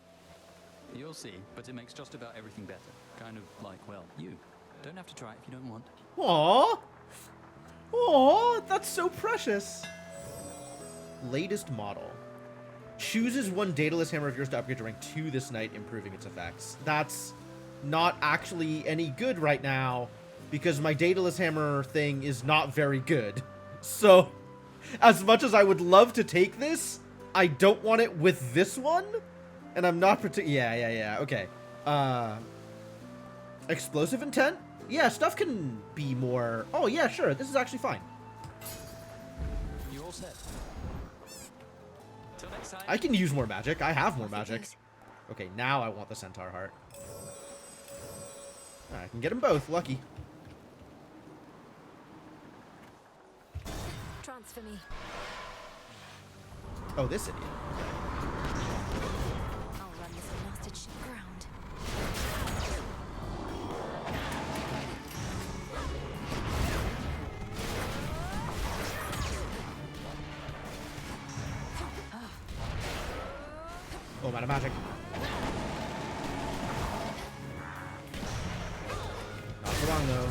You'll see, but it makes just about everything better. Kind of like, well, you. Don't have to try it if you don't want. Aww. Aww, that's so precious. Latest model. Chooses one Daedalus hammer of yours to upgrade to rank 2 this night, improving its effects. That's not actually any good right now, because my Daedalus hammer thing is not very good. So, as much as I would love to take this, I don't want it with this one. And I'm not yeah, okay. Explosive intent? Yeah, stuff can be more... Oh, yeah, sure, this is actually fine. You all set? Till next time. I can use more magic. I have more magic. Okay, now I want the Centaur Heart. I can get them both. Lucky. Transfer me. Oh, this idiot. I'll run this blasted ship around. Oh, I'm out of magic. Not for long, though.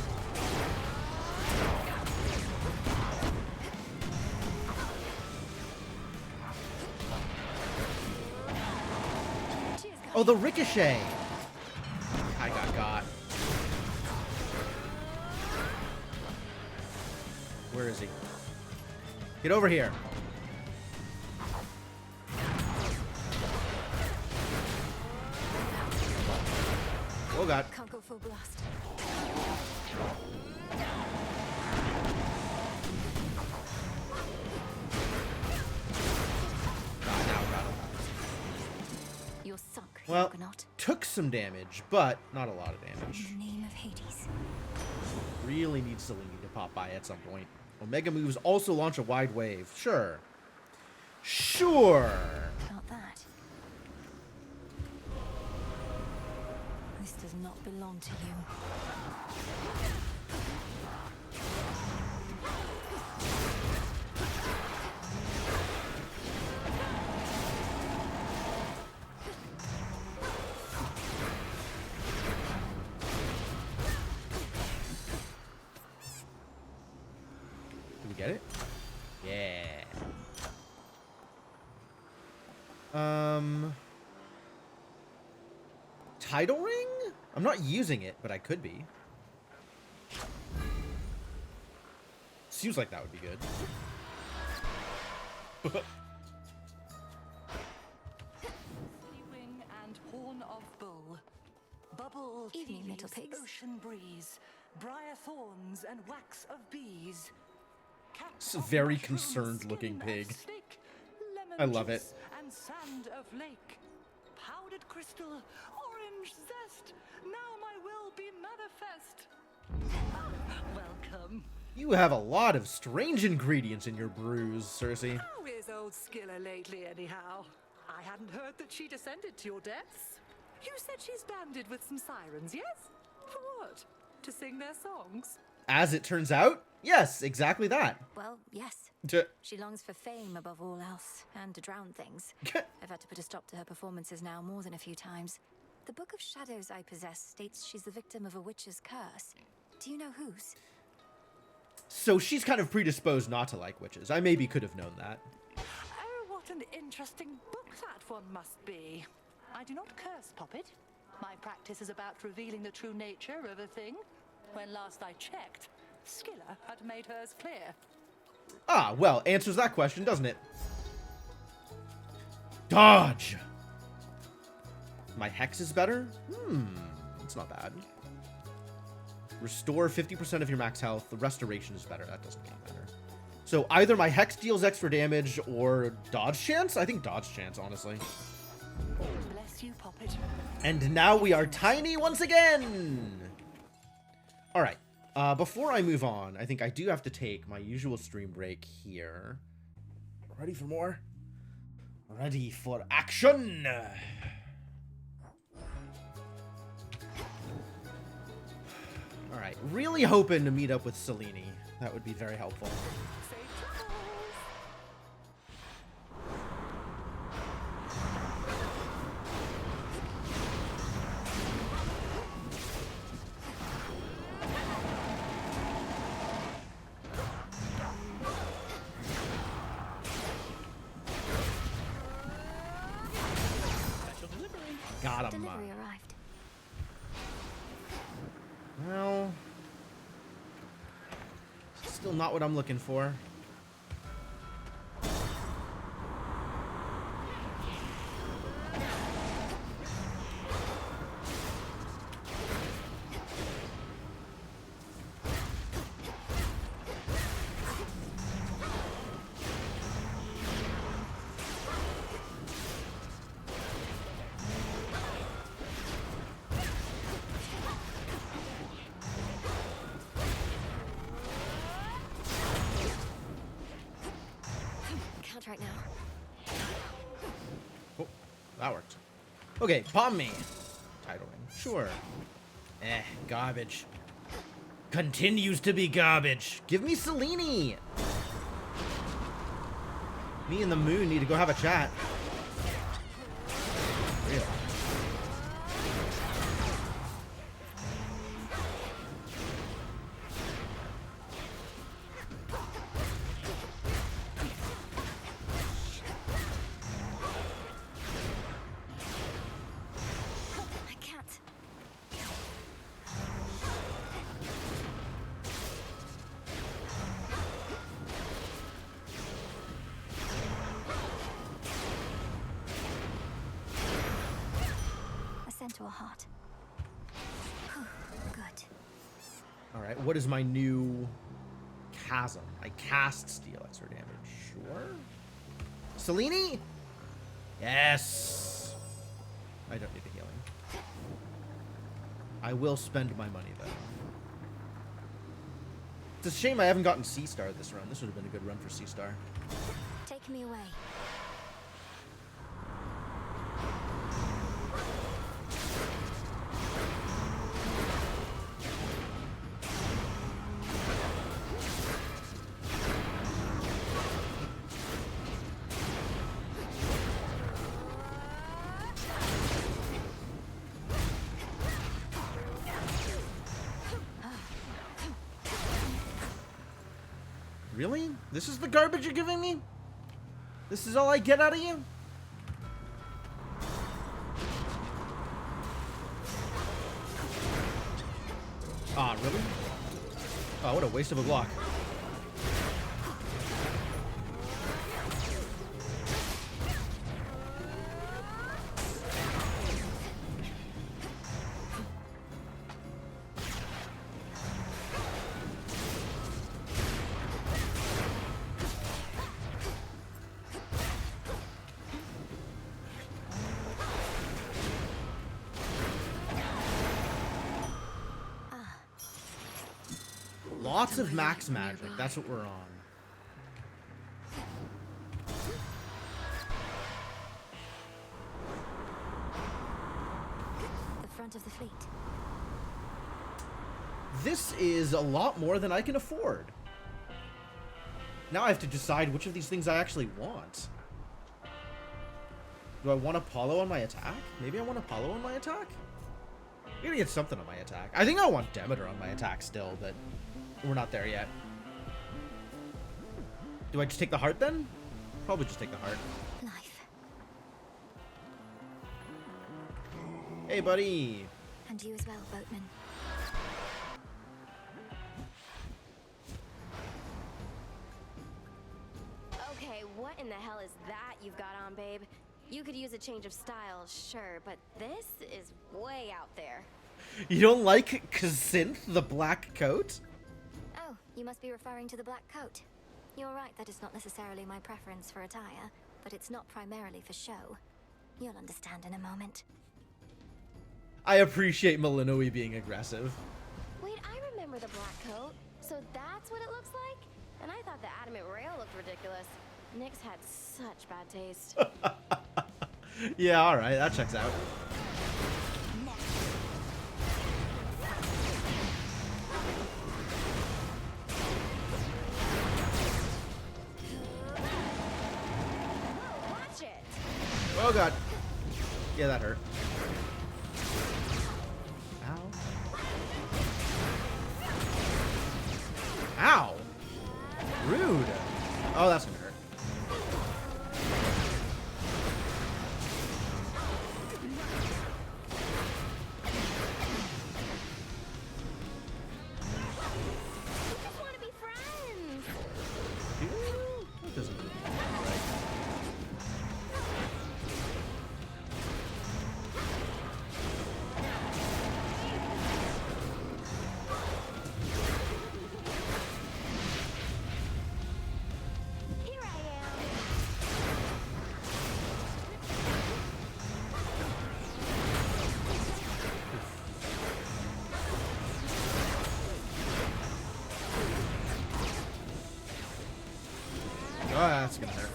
Oh, the ricochet! I got. Where is he? Get over here. Oh god. Can't go full blast. You're sunk, Well, Argonaut. took some damage, but not a lot of damage. In the name of Hades. Really need Selene to pop by at some point. Omega moves also launch a wide wave. Sure. Sure. Not that. This does not belong to you. Did we get it? Yeah. Tidal ring? I'm not using it, but I could be. Seems like that would be good. Wing and horn of bull, bubble Evening, tea little leaves, pigs. ocean breeze, briar thorns and wax of bees. It's a very concerned-looking pig. I love it. And sand of lake, powdered crystal, orange zest. Now my will be manifest. Welcome. You have a lot of strange ingredients in your brews, Cersei. How is old Skilla lately, anyhow? I hadn't heard that she descended to your depths. You said she's banded with some sirens, yes? For what? To sing their songs? As it turns out, yes, exactly that. Well, yes. She longs for fame above all else, and to drown things. I've had to put a stop to her performances now more than a few times. The Book of Shadows I possess states she's the victim of a witch's curse. Do you know whose? So she's kind of predisposed not to like witches. I maybe could have known that. Oh, what an interesting book that one must be. I do not curse, Poppet. My practice is about revealing the true nature of a thing. When last I checked, Skilla had made hers clear. Ah, well, answers that question, doesn't it? Dodge! My hex is better? It's not bad. Restore 50% of your max health. The restoration is better. That doesn't get better. So either my hex deals extra damage or dodge chance? I think dodge chance, honestly. Bless you, Poppet. And now we are tiny once again! Alright. Before I move on, I think I do have to take my usual stream break here. Ready for more? Ready for action! Alright, really hoping to meet up with Selene. That would be very helpful. Got him. Delivery arrived. Well, still not what I'm looking for. Right now. Oh, that worked. Okay, palm me. Titling. Sure. Garbage. Continues to be garbage. Give me Selene. Me and the moon need to go have a chat. Real. To a heart. Good. All right, what is my new chasm? I cast steel extra damage. Sure. Selene? Yes. I don't need the healing. I will spend my money though. It's a shame I haven't gotten C-Star this run. This would have been a good run for C-Star. Take me away. Really? This is the garbage you're giving me? This is all I get out of you? Ah, really? Oh, what a waste of a block. Lots of max magic. That's what we're on. The front of the fleet. This is a lot more than I can afford. Now I have to decide which of these things I actually want. Do I want Apollo on my attack? Maybe I want Apollo on my attack? I'm gonna get something on my attack. I think I want Demeter on my attack still, but we're not there yet. Do I just take the heart then? Probably just take the heart. Life. Hey, buddy. And you as well, boatman. Okay, what in the hell is that you've got on, babe? You could use a change of style, sure, but this is way out there. You don't like K'Zinth, the black coat? Oh, you must be referring to the black coat. You're right, that is not necessarily my preference for attire, but it's not primarily for show. You'll understand in a moment. I appreciate Malinois being aggressive. Wait, I remember the black coat. So that's what it looks like? And I thought the adamant rail looked ridiculous. Nyx had such bad taste. Yeah, alright, that checks out. Watch it! Oh god. Yeah, that hurt. Ow. Ow! Rude. Oh, that's gonna hurt. that's gonna hurt.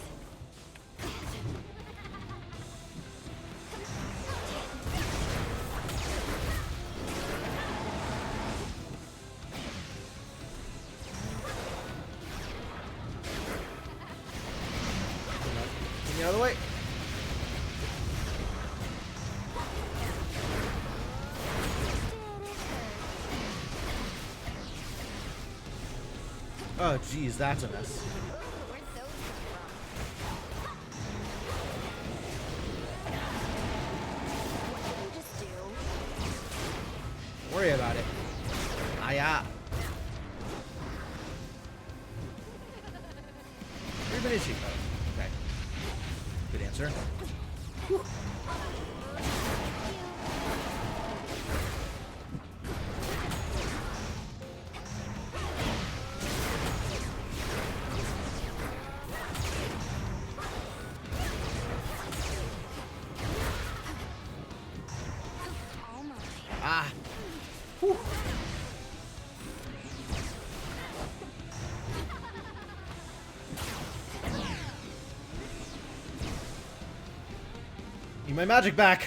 Get me out of the way. Oh, geez, that's a mess. Don't worry about it. Aya. Where even is she? Oh, okay. Good answer. Whew. Ah. Whew. Need my magic back.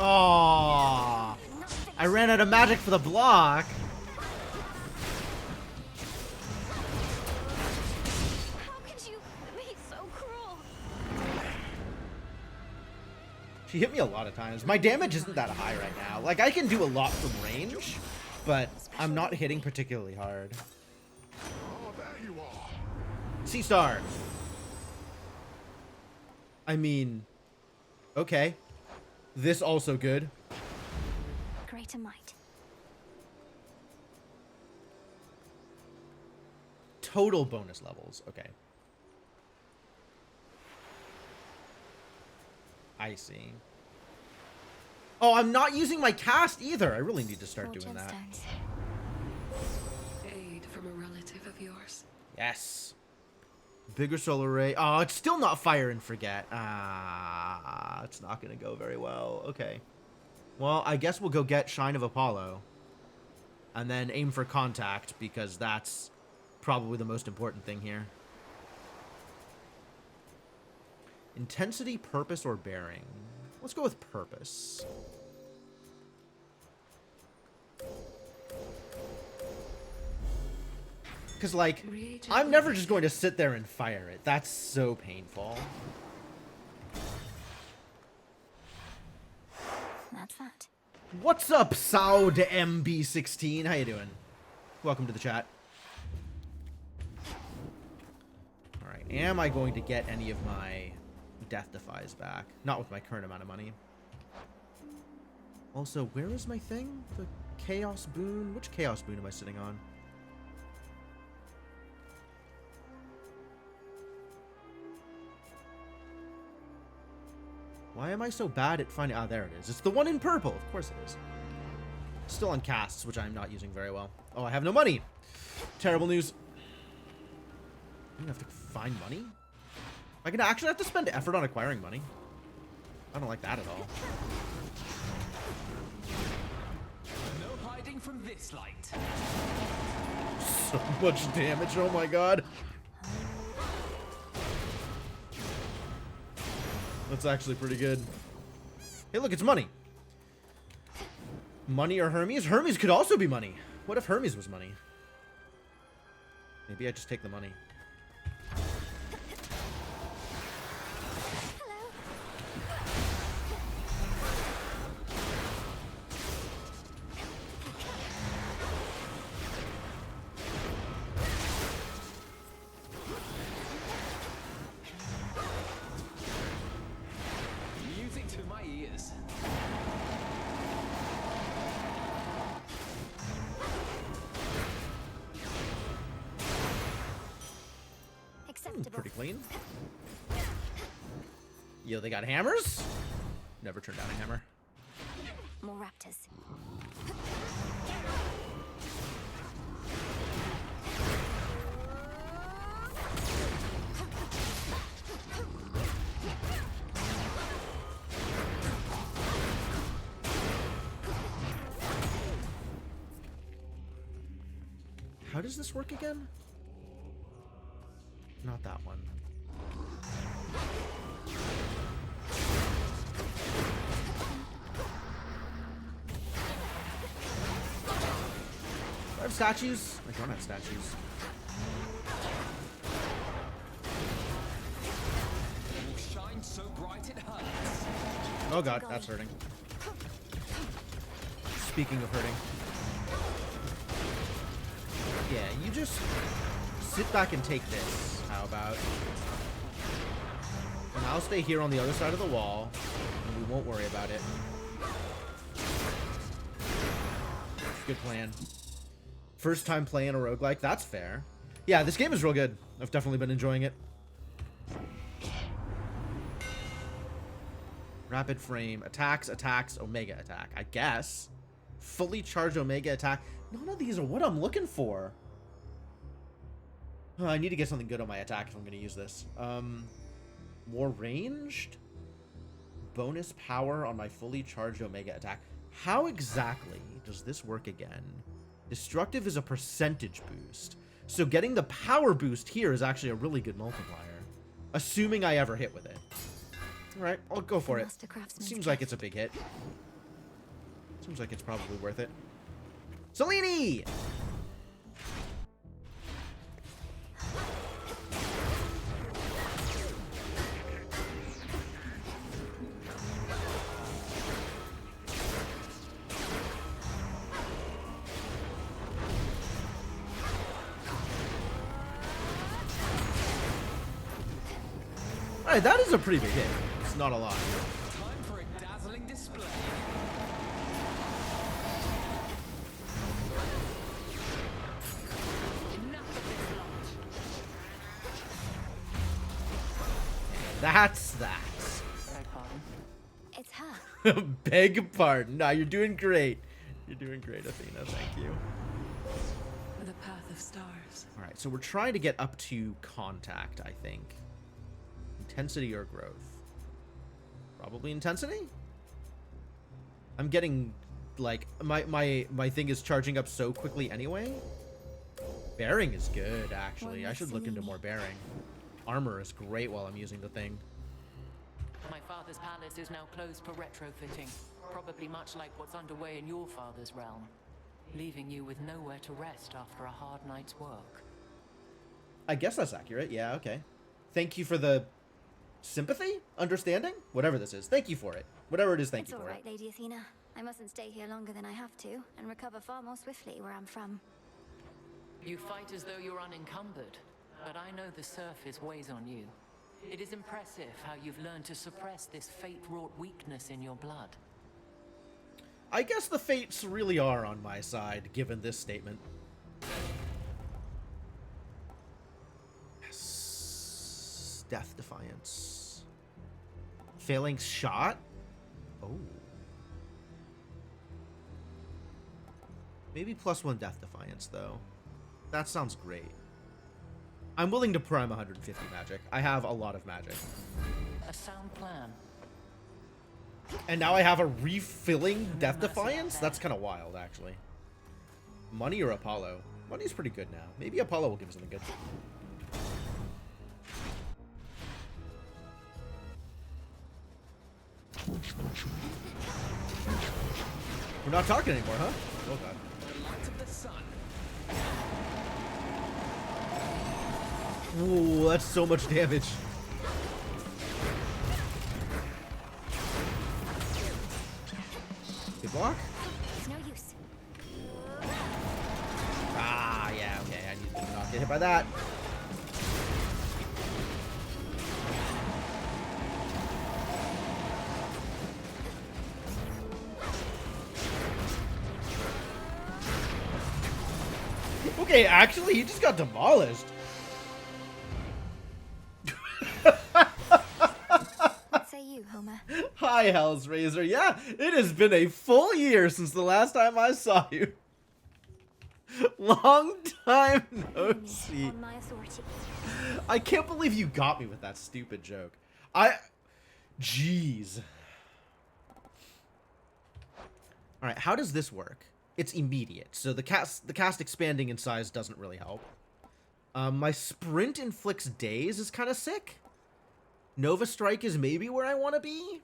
Oh, I ran out of magic for the block. How could you be so cruel? She hit me a lot of times. My damage isn't that high right now. Like, I can do a lot from range, but I'm not hitting particularly hard. Oh, there you are. C-Star. I mean, okay. This also good. Greater might. Total bonus levels. Okay. I see. Oh, I'm not using my cast either. I really need to start doing that. Aid from a relative of yours. Yes. Bigger solar ray. Oh, it's still not fire and forget. Ah, it's not going to go very well. Okay. Well, I guess we'll go get Shine of Apollo. And then aim for contact, because that's probably the most important thing here. Intensity, purpose, or bearing? Let's go with purpose. Because, like, I'm never just going to sit there and fire it. That's so painful. That's that. What's up, Saud MB16? How you doing? Welcome to the chat. Alright, am I going to get any of my Death Defies back? Not with my current amount of money. Also, where is my thing? The Chaos Boon? Which Chaos Boon am I sitting on? Why am I so bad at finding... Ah, there it is. It's the one in purple. Of course it is. Still on casts, which I'm not using very well. Oh, I have no money. Terrible news. I'm gonna have to find money? I can actually have to spend effort on acquiring money. I don't like that at all. No hiding from this light. So much damage. Oh my god. That's actually pretty good. Hey, look, it's money. Money or Hermes? Hermes could also be money. What if Hermes was money? Maybe I just take the money. Music to my ears. Acceptable. Pretty clean. Yo, they got hammers? Never turned down a hammer. More raptors. How does this work again? Not that one. Do I have statues? I don't have statues. Shine so bright it hurts. Oh god, that's hurting. Speaking of hurting. Yeah, you just sit back and take this. How about? And I'll stay here on the other side of the wall, and we won't worry about it. Good plan. First time playing a roguelike, that's fair. Yeah, this game is real good. I've definitely been enjoying it. Rapid frame, attacks, omega attack. I guess. Fully charged omega attack. None of these are what I'm looking for. I need to get something good on my attack if I'm going to use this. More ranged? Bonus power on my fully charged omega attack. How exactly does this work again? Destructive is a percentage boost. So getting the power boost here is actually a really good multiplier. Assuming I ever hit with it. Alright, I'll go for it. Seems like it's a big hit. Seems like it's probably worth it. Selene! Alright, that is a pretty big hit. It's not a lot. Time for a dazzling display. That's that. It's her. Beg pardon. No, you're doing great. You're doing great, Athena. Thank you. The path of stars. Alright, so we're trying to get up to contact, I think. Intensity or growth? Probably intensity? I'm getting, like, my thing is charging up so quickly anyway. Bearing is good, actually. I should look into more bearing. Armor is great while I'm using the thing. My father's palace is now closed for retrofitting. Probably much like what's underway in your father's realm. Leaving you with nowhere to rest after a hard night's work. I guess that's accurate. Yeah, okay. Thank you for the sympathy? Understanding? Whatever this is. Thank you for it. Whatever it is, thank you for it. It's all right, Lady Athena. I mustn't stay here longer than I have to, and recover far more swiftly where I'm from. You fight as though you're unencumbered, but I know the surface weighs on you. It is impressive how you've learned to suppress this fate-wrought weakness in your blood. I guess the fates really are on my side, given this statement. Yes. Death Defiance. Failing shot? Oh. Maybe +1 Death Defiance, though. That sounds great. I'm willing to prime 150 magic. I have a lot of magic. A sound plan. And now I have a refilling Death Defiance? That's kind of wild, actually. Money or Apollo? Money's pretty good now. Maybe Apollo will give us something good. We're not talking anymore, huh? Oh, God. The light of the sun. Ooh, that's so much damage. Good block? No use. Ah, yeah, okay. I need to not get hit by that. Okay, actually, he just got demolished. What say you, Homer? Hi, Hell's Razor. Yeah, it has been a full year since the last time I saw you. Long time no see. On my authority. I can't believe you got me with that stupid joke. Jeez. Alright, how does this work? it's immediate. So the cast expanding in size doesn't really help. My sprint inflicts daze is kind of sick. Nova Strike is maybe where I want to be.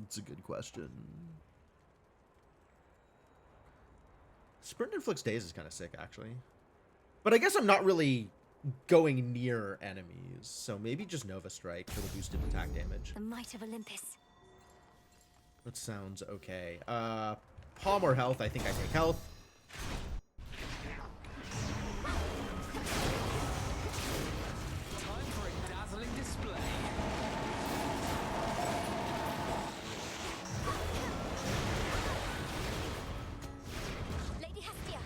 It's a good question. Sprint inflicts daze is kind of sick, actually. But I guess I'm not really going near enemies, so maybe just Nova Strike for the boosted attack damage. The might of Olympus. That sounds okay. Palm or health? I think I take health. Time for a dazzling display. Lady Hestia.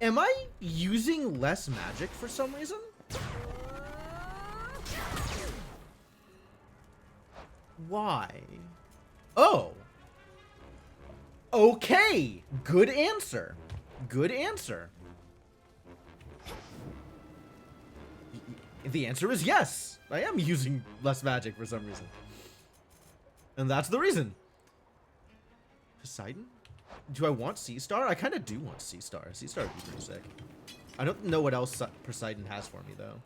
Am I using less magic for some reason? Why? Oh. Okay. Good answer. Good answer. The answer is yes. I am using less magic for some reason. And that's the reason. Poseidon? Do I want Sea Star? I kind of do want Sea Star. Sea Star would be pretty sick. I don't know what else Poseidon has for me, though.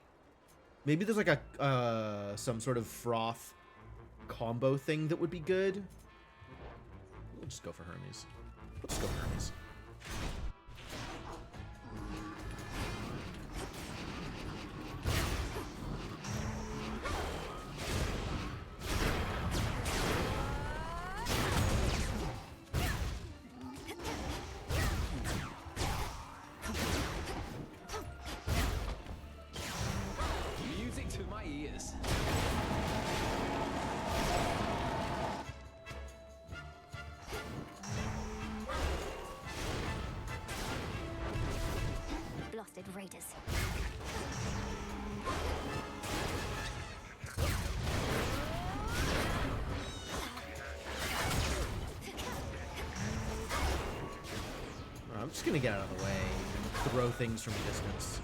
Maybe there's like a some sort of froth combo thing that would be good. We'll just go for Hermes. Let's go for Hermes. Music to my ears. Blasted raiders. I'm just gonna get out of the way and throw things from a distance.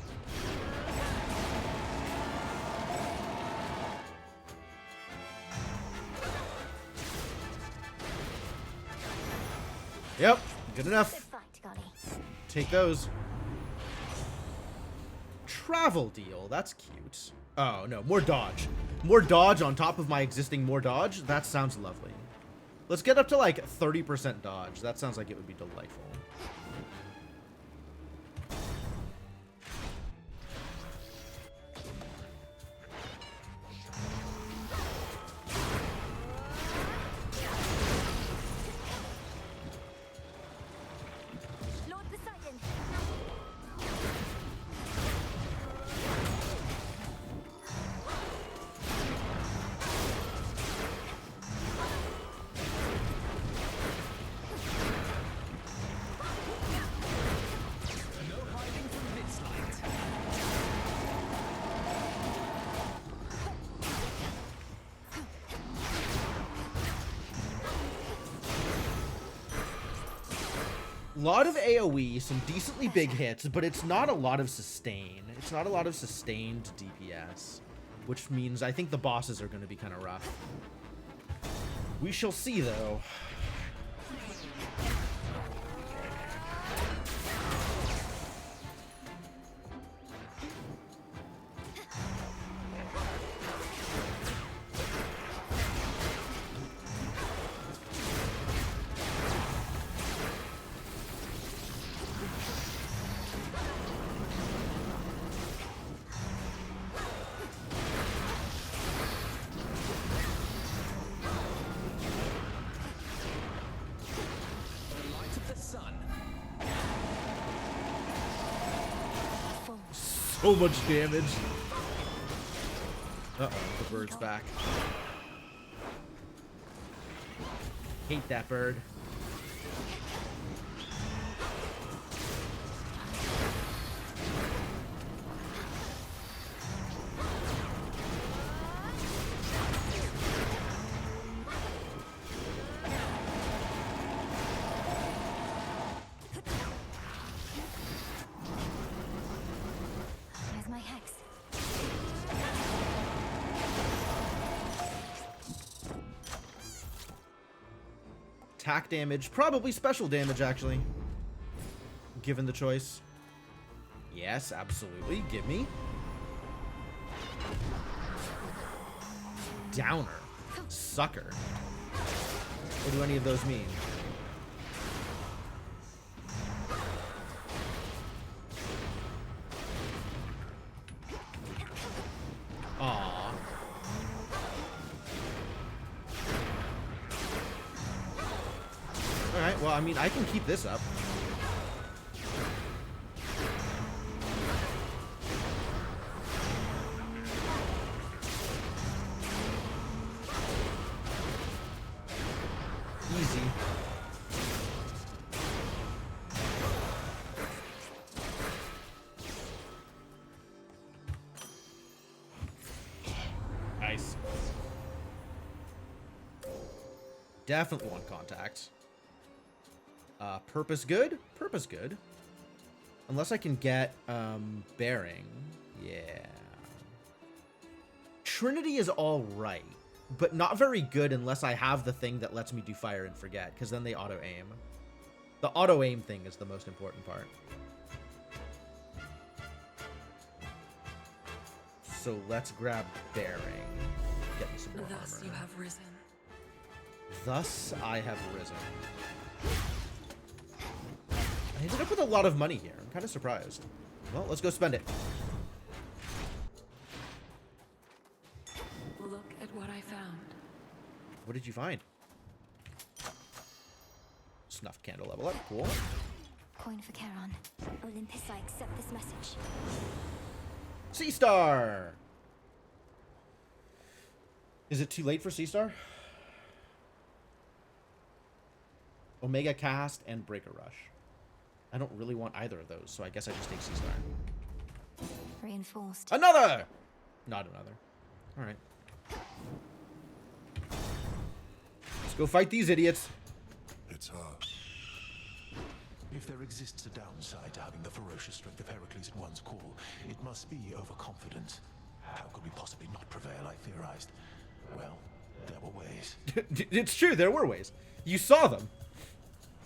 Yep, good enough. Good fight, Golly. Take those. Travel deal, that's cute. Oh no, more dodge. More dodge on top of my existing more dodge? That sounds lovely. Let's get up to like 30% dodge. That sounds like it would be delightful. Lord Poseidon. No hiding from this light. Lot of AoE, some decently big hits, but it's not a lot of sustain. It's not a lot of sustained DPS, which means I think the bosses are going to be kind of rough. We shall see, though. The light of the sun. So much damage. Uh-oh, the bird's back. Hate that bird. Where's my hex? attack damage, probably special damage, actually. Given the choice. Yes, absolutely. Give me. Downer. Sucker. What do any of those mean? Aww. Alright, well, I mean, I can keep this up. Easy. Nice. Definitely want contact. Purpose good? Purpose good. Unless I can get, bearing. Yeah. Trinity is alright, but not very good unless I have the thing that lets me do fire and forget, because then they auto-aim. The auto-aim thing is the most important part. So let's grab bearing. Get me some more Thus armor. you have risen. Thus I have risen. I ended up with a lot of money here. I'm kind of surprised. Well, let's go spend it. Look at what I found. What did you find? Snuff candle level up. Cool. Coin for Charon. Olympus, I accept this message. Sea Star! Is it too late for Sea Star? Omega Cast and Breaker Rush. I don't really want either of those, so I guess I just take Sea Star. Reinforced. Another! Not another. Alright. Let's go fight these idiots. It's her. If there exists a downside to having the ferocious strength of Heracles in one's call, it must be overconfidence. How could we possibly not prevail, I theorized. Well, there were ways. It's true, there were ways. You saw them.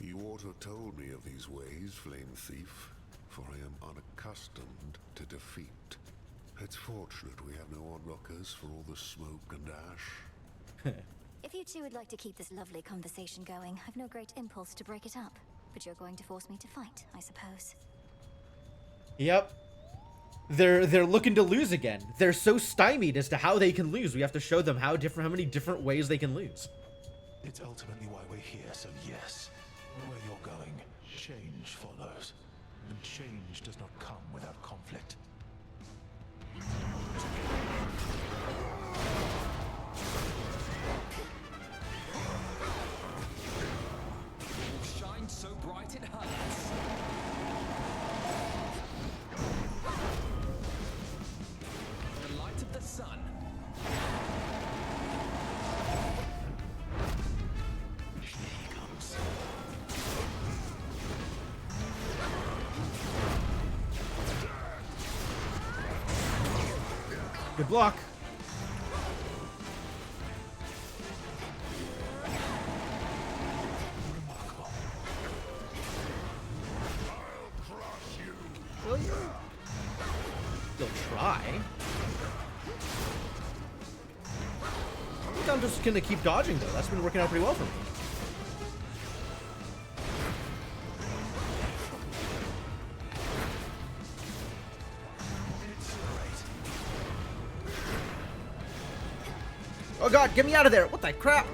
You ought to have told me of these ways, Flame Thief, for I am unaccustomed to defeat. It's fortunate we have no onlookers for all the smoke and ash. If you two would like to keep this lovely conversation going, I've no great impulse to break it up. But you're going to force me to fight, I suppose. Yep. They're looking to lose again. They're so stymied as to how they can lose. We have to show them how many different ways they can lose. It's ultimately why we're here, so yes. Where you're going, change follows. And change does not come without conflict. Shine so bright it hurts. The light of the sun. Here he comes. Good block. Will you? You'll try. I think I'm just gonna keep dodging though. That's been working out pretty well for me. Oh god, get me out of there! What the crap?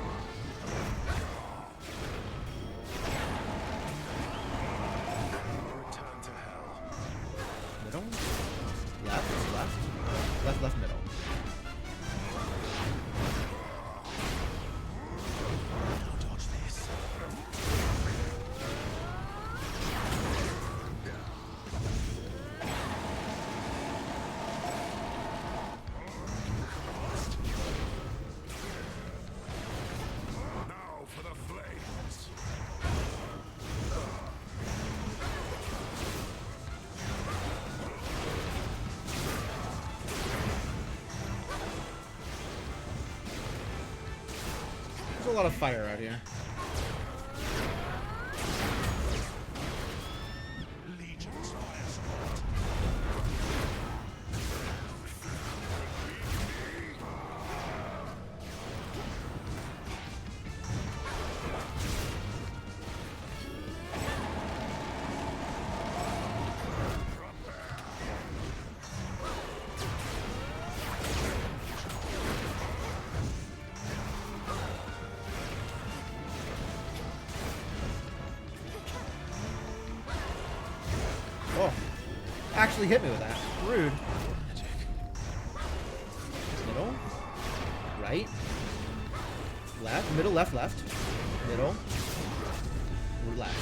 Middle? Left, left. Left, left, middle. Now dodge this. Now for the flames. There's a lot of fire out here. actually hit me with that. Rude. Middle. Right. Left. Middle, left, left. Middle. Left.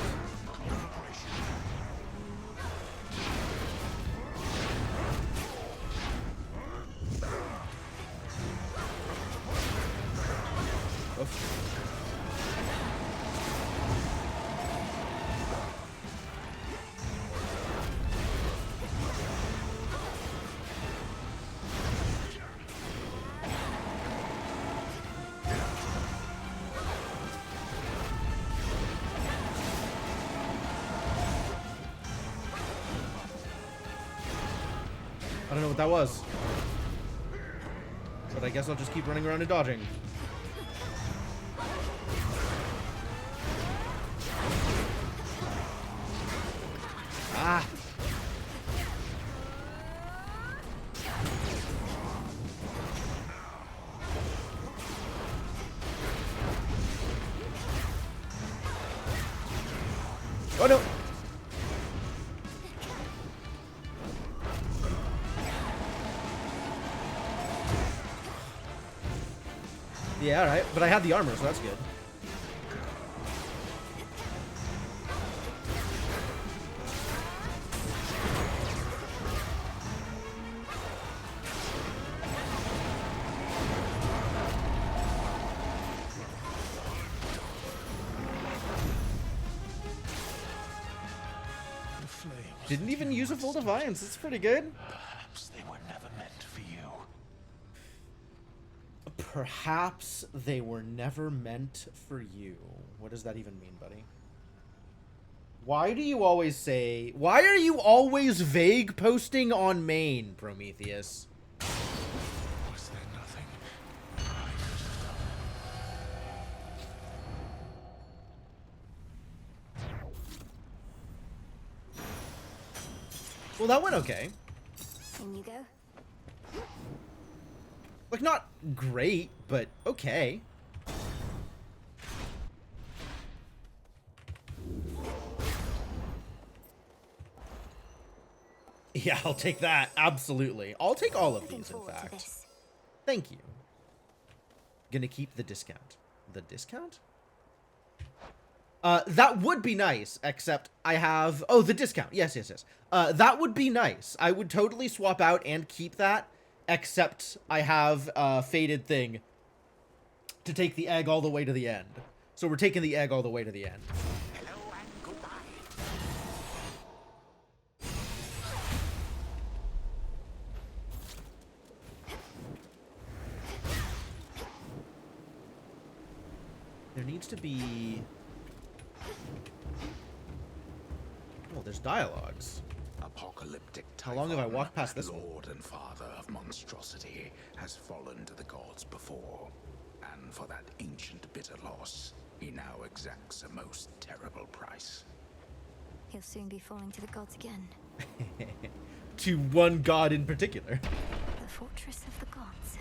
Oof. I don't know what that was. But I guess I'll just keep running around and dodging. Ah! Oh no! Yeah, alright. But I had the armor, so that's good. Didn't even use a full Defiance. That's pretty good. Perhaps they were never meant for you. Perhaps they were never meant for you. What does that even mean, buddy? Why do you always say... Why are you always vague posting on main, Prometheus? Was there nothing I could have done? Well, that went okay. In you go. Like, not great, but okay. Yeah, I'll take that. Absolutely. I'll take all of these, in fact. Thank you. Gonna keep the discount. The discount? That would be nice, except I have... Oh, the discount. Yes, yes, yes. That would be nice. I would totally swap out and keep that, except I have a fated thing to take the egg all the way to the end. So we're taking the egg all the way to the end. Hello and goodbye. There needs to be... Oh, there's dialogues. Apocalyptic How long have I walked past this one? Lord and father of monstrosity has fallen to the gods before, and for that ancient bitter loss, he now exacts a most terrible price. He'll soon be falling to the gods again. To one god in particular. The fortress of the gods.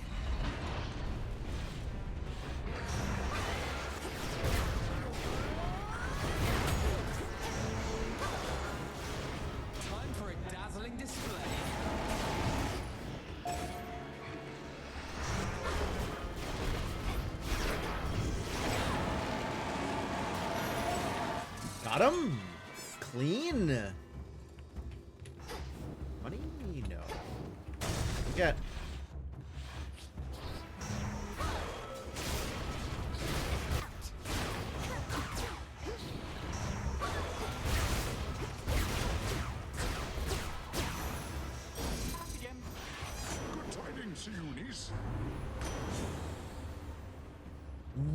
Time for a dazzling display. Got him. Clean. Money? No. Get. Good tidings, Eunice.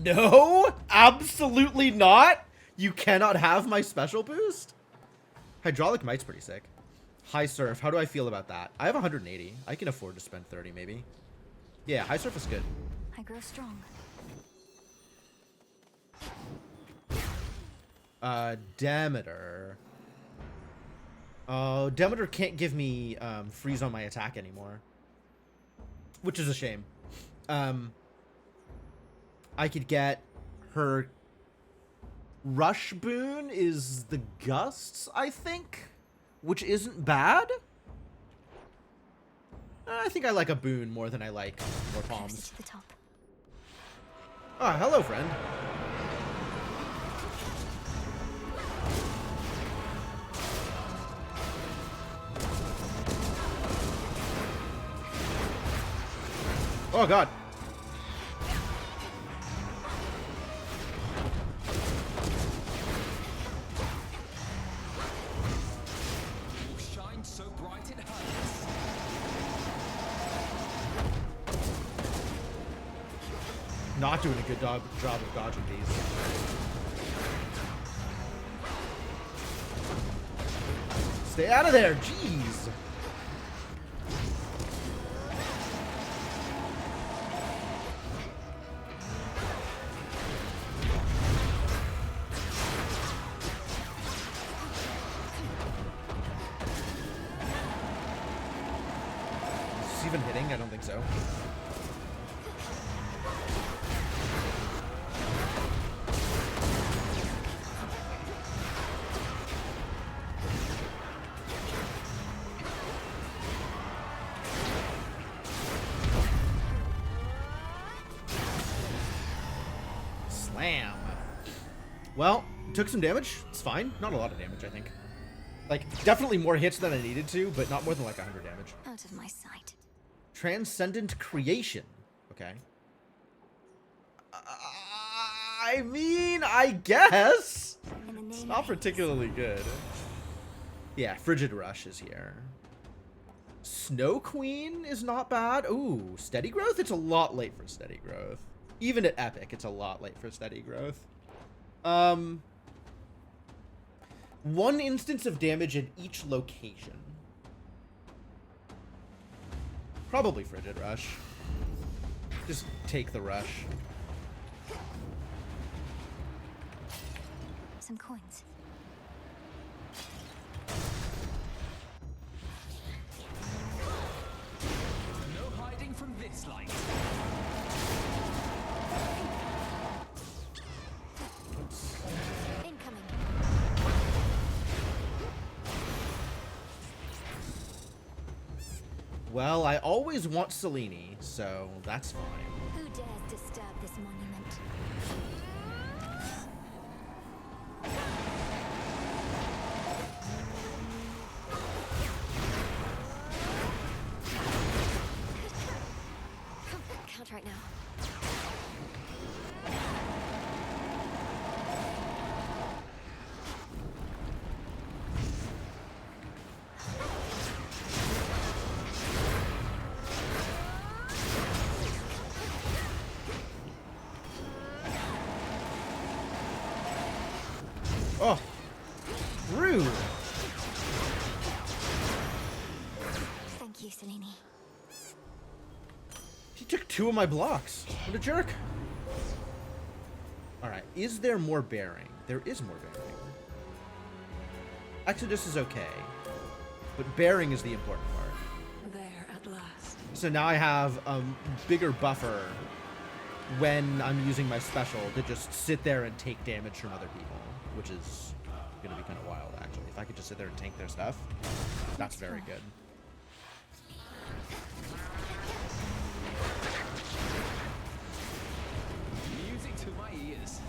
No, absolutely not. You cannot have my special boost. Hydraulic Mite's pretty sick. High Surf, how do I feel about that? I have 180. I can afford to spend 30 maybe. Yeah, High Surf is good. I grow strong. Demeter. Oh, Demeter can't give me freeze on my attack anymore. Which is a shame. I could get her rush boon is the gusts, I think, which isn't bad. I think I like a boon more than I like more palms. To the top. Ah, hello, friend. Oh, God. Shine so bright it hurts. Not doing a good job of dodging these. Stay out of there, jeez. Is this even hitting? I don't think so. Slam. Well, took some damage. It's fine. Not a lot of damage, I think. Like, definitely more hits than I needed to, but not more than like 100 damage. Out of my sight. Transcendent Creation. Okay. I mean, I guess. It's not particularly good. Yeah, Frigid Rush is here. Snow Queen is not bad. Ooh, Steady Growth? It's a lot late for Steady Growth. Even at Epic, it's a lot late for Steady Growth. 1 instance of damage in each location. Probably Frigid Rush. Just take the rush. Some coins. No hiding from this light. Incoming. Well, I always want Selene, so that's fine. Who dares disturb this monument? Can't right now. Oh, rude. Thank you, Selene. He took 2 of my blocks. What a jerk. Alright, is there more bearing? There is more bearing. Exodus is okay, but bearing is the important part. There at last. So now I have a bigger buffer when I'm using my special to just sit there and take damage from other people, which is going to be kind of wild, actually. If I could just sit there and tank their stuff, that's very good. Music to my ears.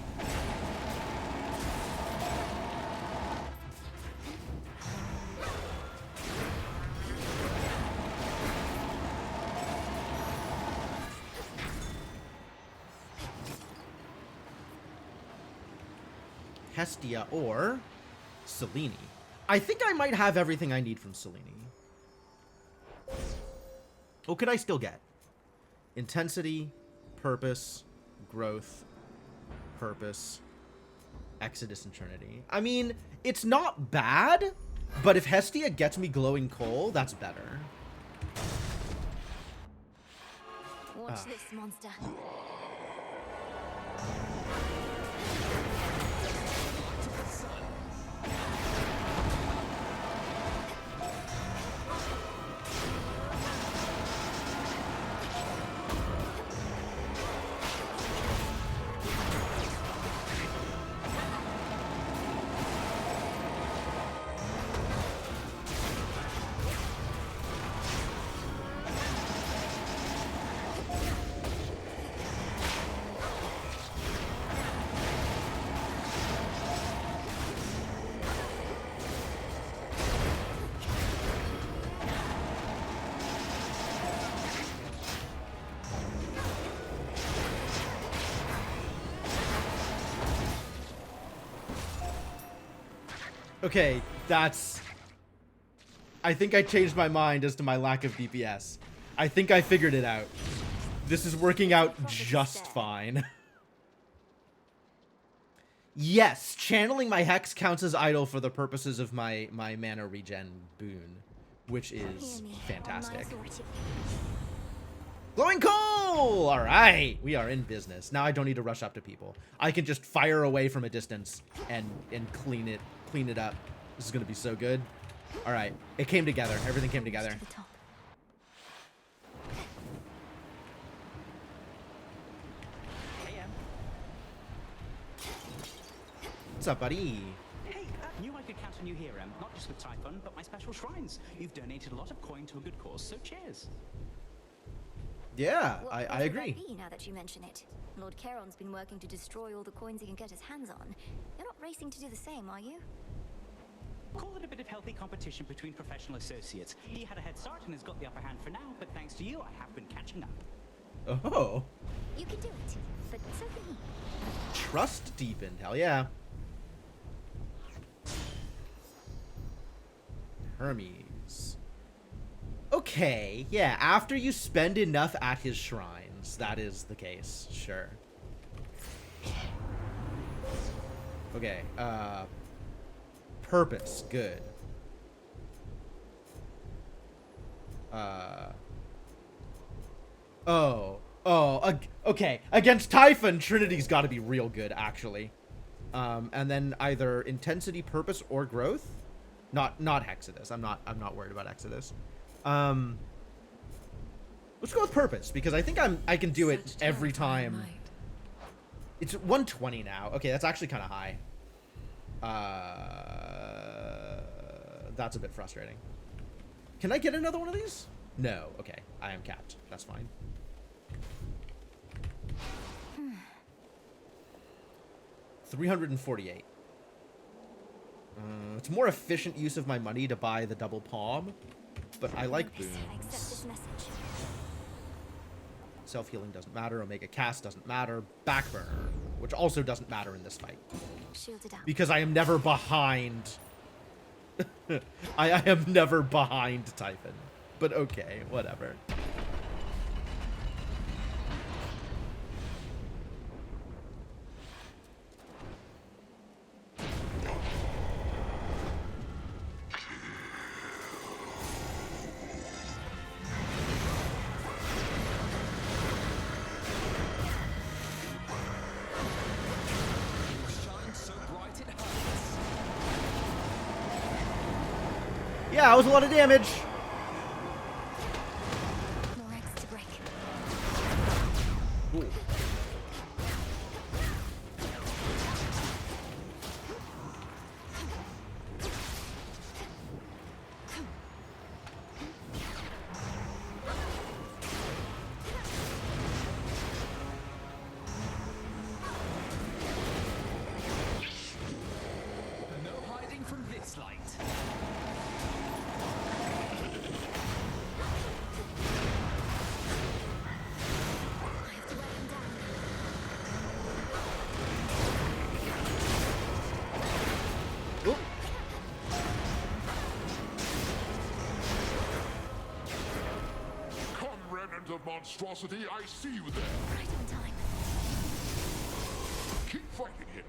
Hestia or Selene. I think I might have everything I need from Selene. What could I still get? Intensity, purpose, growth, purpose, Exodus, and Trinity. I mean, it's not bad, but if Hestia gets me glowing coal, that's better. Watch this monster. Okay, that's... I think I changed my mind as to my lack of DPS. I think I figured it out. This is working out just fine. Yes, channeling my Hex counts as idle for the purposes of my mana regen boon, which is fantastic. Glowing coal! Alright, we are in business. Now I don't need to rush up to people. I can just fire away from a distance and clean it up. This is gonna be so good. Alright, it came together. Everything came together. What's up, buddy? Hey, knew I could count on you here, not just with Typhon, but my special shrines. You've donated a lot of coin to a good cause, so cheers. Yeah, What I would agree. that be now that you mention it? Lord Charon's been working to destroy all the coins he can get his hands on. You're not racing to do the same, are you? Call it a bit of healthy competition between professional associates. He had a head start and has got the upper hand for now, but thanks to you, I have been catching up. Oh. You can do it, but so can he. Trust deepened. Hell yeah. Hermes. Okay, yeah, after you spend enough at his shrines, that is the case, sure. Okay, purpose, good. Okay, against Typhon, Trinity's gotta be real good, actually. And then either intensity, purpose, or growth. Not Hexadus. I'm not worried about Exodus. Let's go with purpose because I think I can do it every time. It's 120 now. Okay, that's actually kind of high. That's a bit frustrating. Can I get another one of these? No. Okay, I am capped. That's fine. $348. It's more efficient use of my money to buy the double palm, but I like boons. Self-healing doesn't matter. Omega cast doesn't matter. Backburner, which also doesn't matter in this fight. Because I am never behind. I am never behind Typhon. But okay, whatever. Yeah, that was a lot of damage. More eggs to break. Ooh. No hiding from this light. Come, remnant of monstrosity, I see you there. Right on time. Keep fighting him.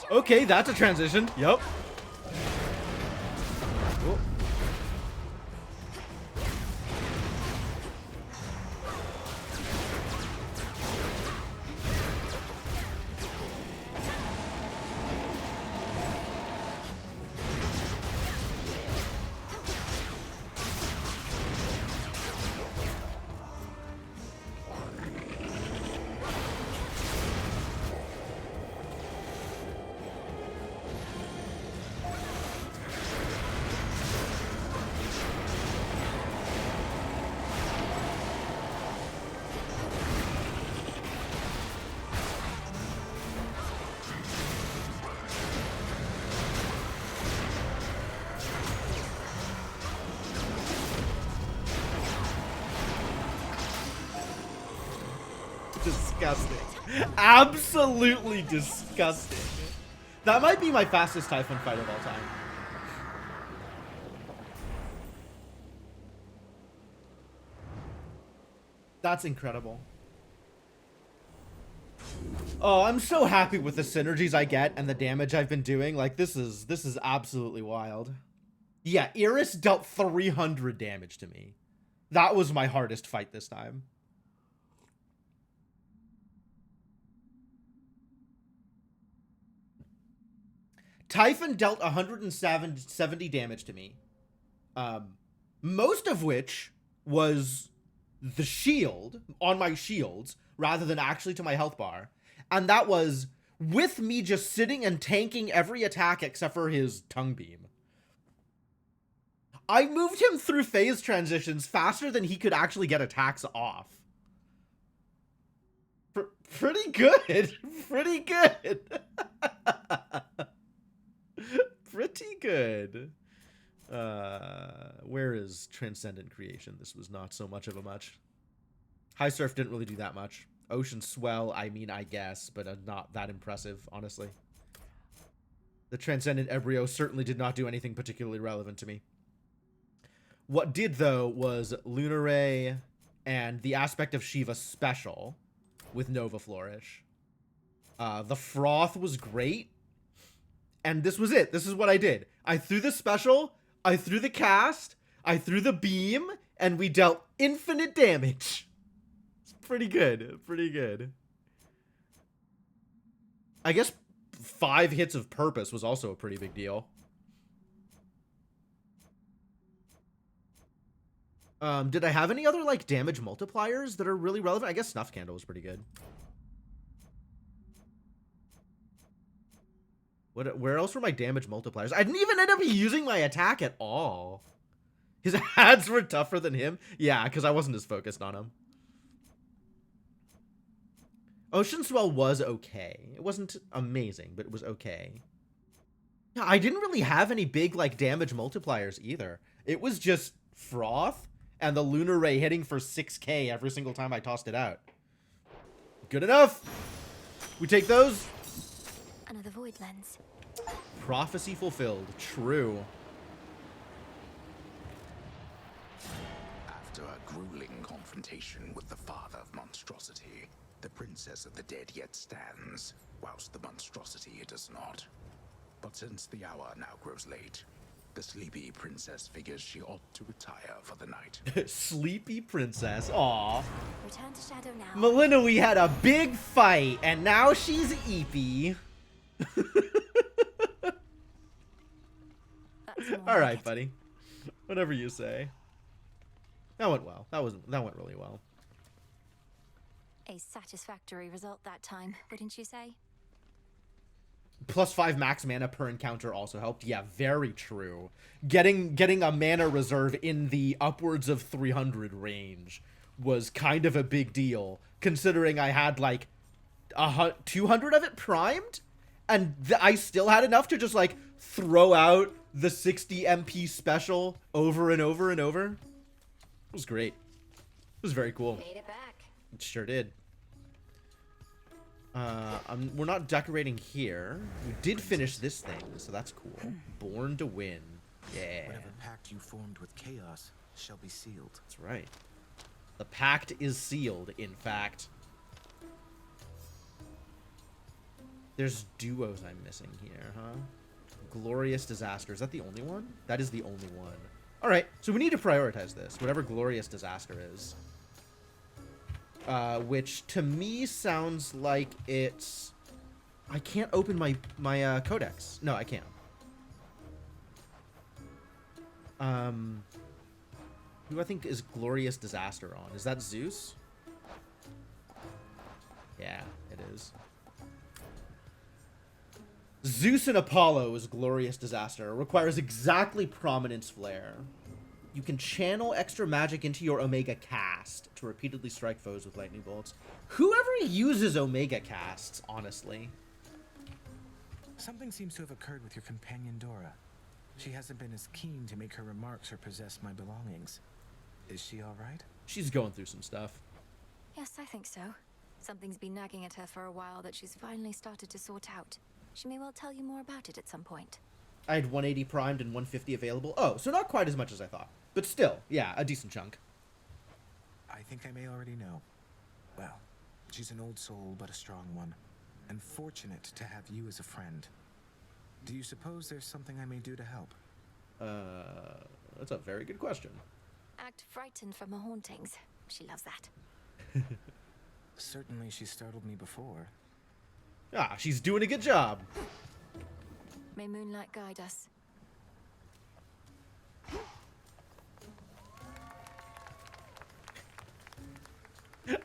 Okay, that's a transition. Yup. Oh. disgusting. Absolutely disgusting. That might be my fastest Typhon fight of all time. That's incredible. Oh, I'm so happy with the synergies I get and the damage I've been doing. Like, this is absolutely wild. Yeah, Iris dealt 300 damage to me. That was my hardest fight this time. Typhon dealt 170 damage to me. Most of which was the shield on my shields rather than actually to my health bar. And that was with me just sitting and tanking every attack except for his tongue beam. I moved him through phase transitions faster than he could actually get attacks off. Pretty good. Pretty good. Pretty good. Where is Transcendent Creation? This was not so much of a much. High Surf didn't really do that much. Ocean Swell, I mean, I guess, but not that impressive, honestly. The Transcendent Embryo certainly did not do anything particularly relevant to me. What did, though, was Lunar Ray and the Aspect of Shiva special with Nova Flourish. The Froth was great. And this was it. This is what I did. I threw the special, I threw the cast, I threw the beam, and we dealt infinite damage. It's pretty good. Pretty good. I guess 5 hits of purpose was also a pretty big deal. Did I have any other, like, damage multipliers that are really relevant? I guess Snuff Candle was pretty good. Where else were my damage multipliers? I didn't even end up using my attack at all. His ads were tougher than him. Yeah, because I wasn't as focused on him. Ocean Swell was okay. It wasn't amazing, but it was okay. Yeah, I didn't really have any big, like, damage multipliers either. It was just Froth and the Lunar Ray hitting for 6k every single time I tossed it out. Good enough. We take those. Another void lens. Prophecy fulfilled. True. After a grueling confrontation with the father of monstrosity, the princess of the dead yet stands, whilst the monstrosity does not. But since the hour now grows late, the sleepy princess figures she ought to retire for the night. Sleepy princess. Aw. Return to Shadow now. Melina, we had a big fight, and now she's eepy. All right, buddy. Whatever you say. That went well. That went really well. A satisfactory result that time, wouldn't you say? +5 max mana per encounter also helped. Yeah, very true. Getting a mana reserve in the upwards of 300 range was kind of a big deal, considering I had like 200 of it primed, and I still had enough to just like throw out the 60 MP special over and over and over. It was great. It was very cool. Made it back. It sure did. We're not decorating here. We did finish this thing, so that's cool. Born to Win. Yeah. Whatever pact you formed with Chaos shall be sealed. That's right. The pact is sealed, in fact. There's duos I'm missing here, huh? Glorious Disaster. Is that the only one? That is the only one. Alright, so we need to prioritize this, whatever Glorious Disaster is. Which to me sounds like it's... I can't open my codex. No, I can't. Who do I think is Glorious Disaster on? Is that Zeus? Yeah, it is. Zeus and Apollo is Glorious Disaster. It requires exactly Prominence Flare. You can channel extra magic into your Omega Cast to repeatedly strike foes with lightning bolts. Whoever uses Omega Casts, honestly. Something seems to have occurred with your companion Dora. She hasn't been as keen to make her remarks or possess my belongings. Is she all right? She's going through some stuff. Yes, I think so. Something's been nagging at her for a while that she's finally started to sort out. She may well tell you more about it at some point. I had 180 primed and 150 available. Oh, so not quite as much as I thought. But still, yeah, a decent chunk. I think I may already know. Well, she's an old soul, but a strong one. And fortunate to have you as a friend. Do you suppose there's something I may do to help? That's a very good question. Act frightened from her hauntings. She loves that. Certainly she startled me before. Ah, she's doing a good job. May moonlight guide us.